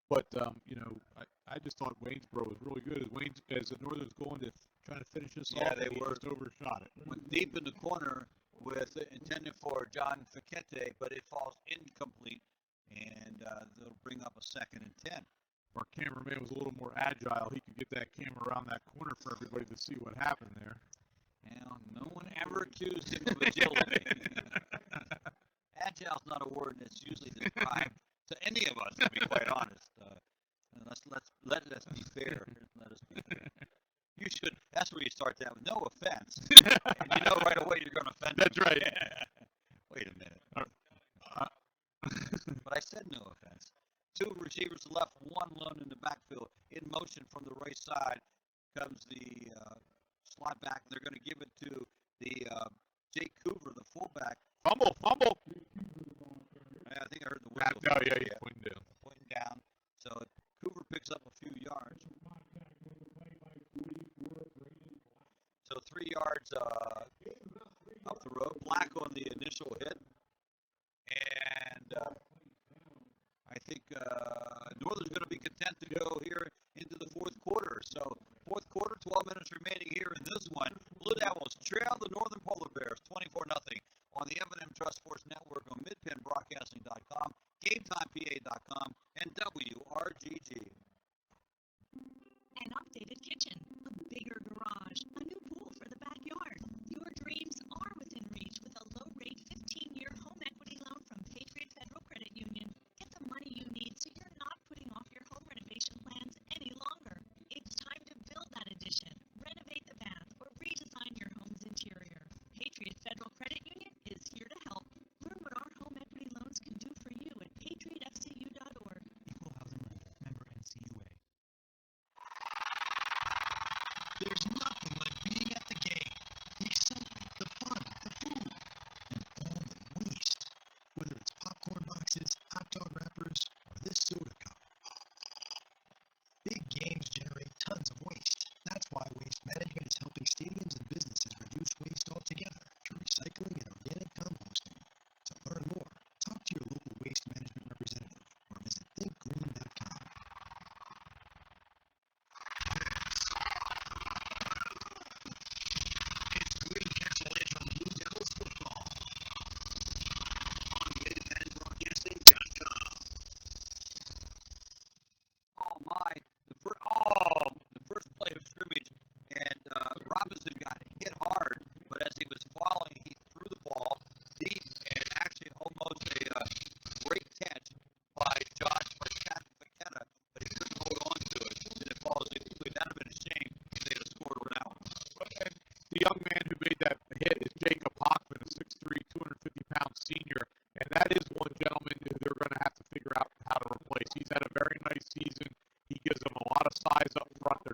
C: but I just thought Waynesboro was really good. As the Northern's going to try to finish this off,
B: they were
C: just overshot it.
B: Went deep in the corner with intended for John Fiquete, but it falls incomplete, and they'll bring up a 2nd and 10.
C: Our cameraman was a little more agile. He could get that camera around that corner for everybody to see what happened there.
B: Well, no one ever accused him of agility. Agile's not a word that's usually described to any of us, to be quite honest. Let us be fair. Let us be fair. You should. That's where you start that with no offense, and you know right away you're going to offend.
C: That's right.
B: Wait a minute. But I said no offense. 2 receivers to left, 1 lone in the backfield. In motion from the right side comes the slot back. They're going to give it to the Jake Coover, the fullback.
C: Fumble.
B: I think I heard the whistle.
C: Oh, yeah, he's pointing down.
B: Pointing down. So Coover picks up a few yards. So 3 yards up the road. Black on the initial hit. And I think Northern's going to be content to go here into the 4th quarter. So 4th quarter, 12 minutes remaining here in this one. Blue Devils trail the Northern Polar Bears 24-0 on the M&M Trust Sports Network on midpenbroadcasting.com, GameTimePA.com, and WRGG.
K: An updated kitchen, a bigger garage, a new pool for the backyard. Your dreams are within reach with a low-rate 15-year home equity loan from Patriot Federal Credit Union. Get the money you need so you're not putting off your home renovation plans any longer. It's time to build that addition, renovate the bath, or redesign your home's interior. Patriot Federal Credit Union is here to help. Learn what our home equity loans can do for you at patriotfcu.org.
P: Equal housing lender, member NCUA.
N: There's nothing like being at the game. The excitement, the fun, the food, and all the waste. Whether it's popcorn boxes, hot dog wrappers, or this soda cup. Big games generate tons of waste. That's why Waste Management is helping stadiums and businesses reduce waste altogether through recycling and organic composting. To learn more, talk to your local waste management representative or visit thinkgreen.com.
C: size up front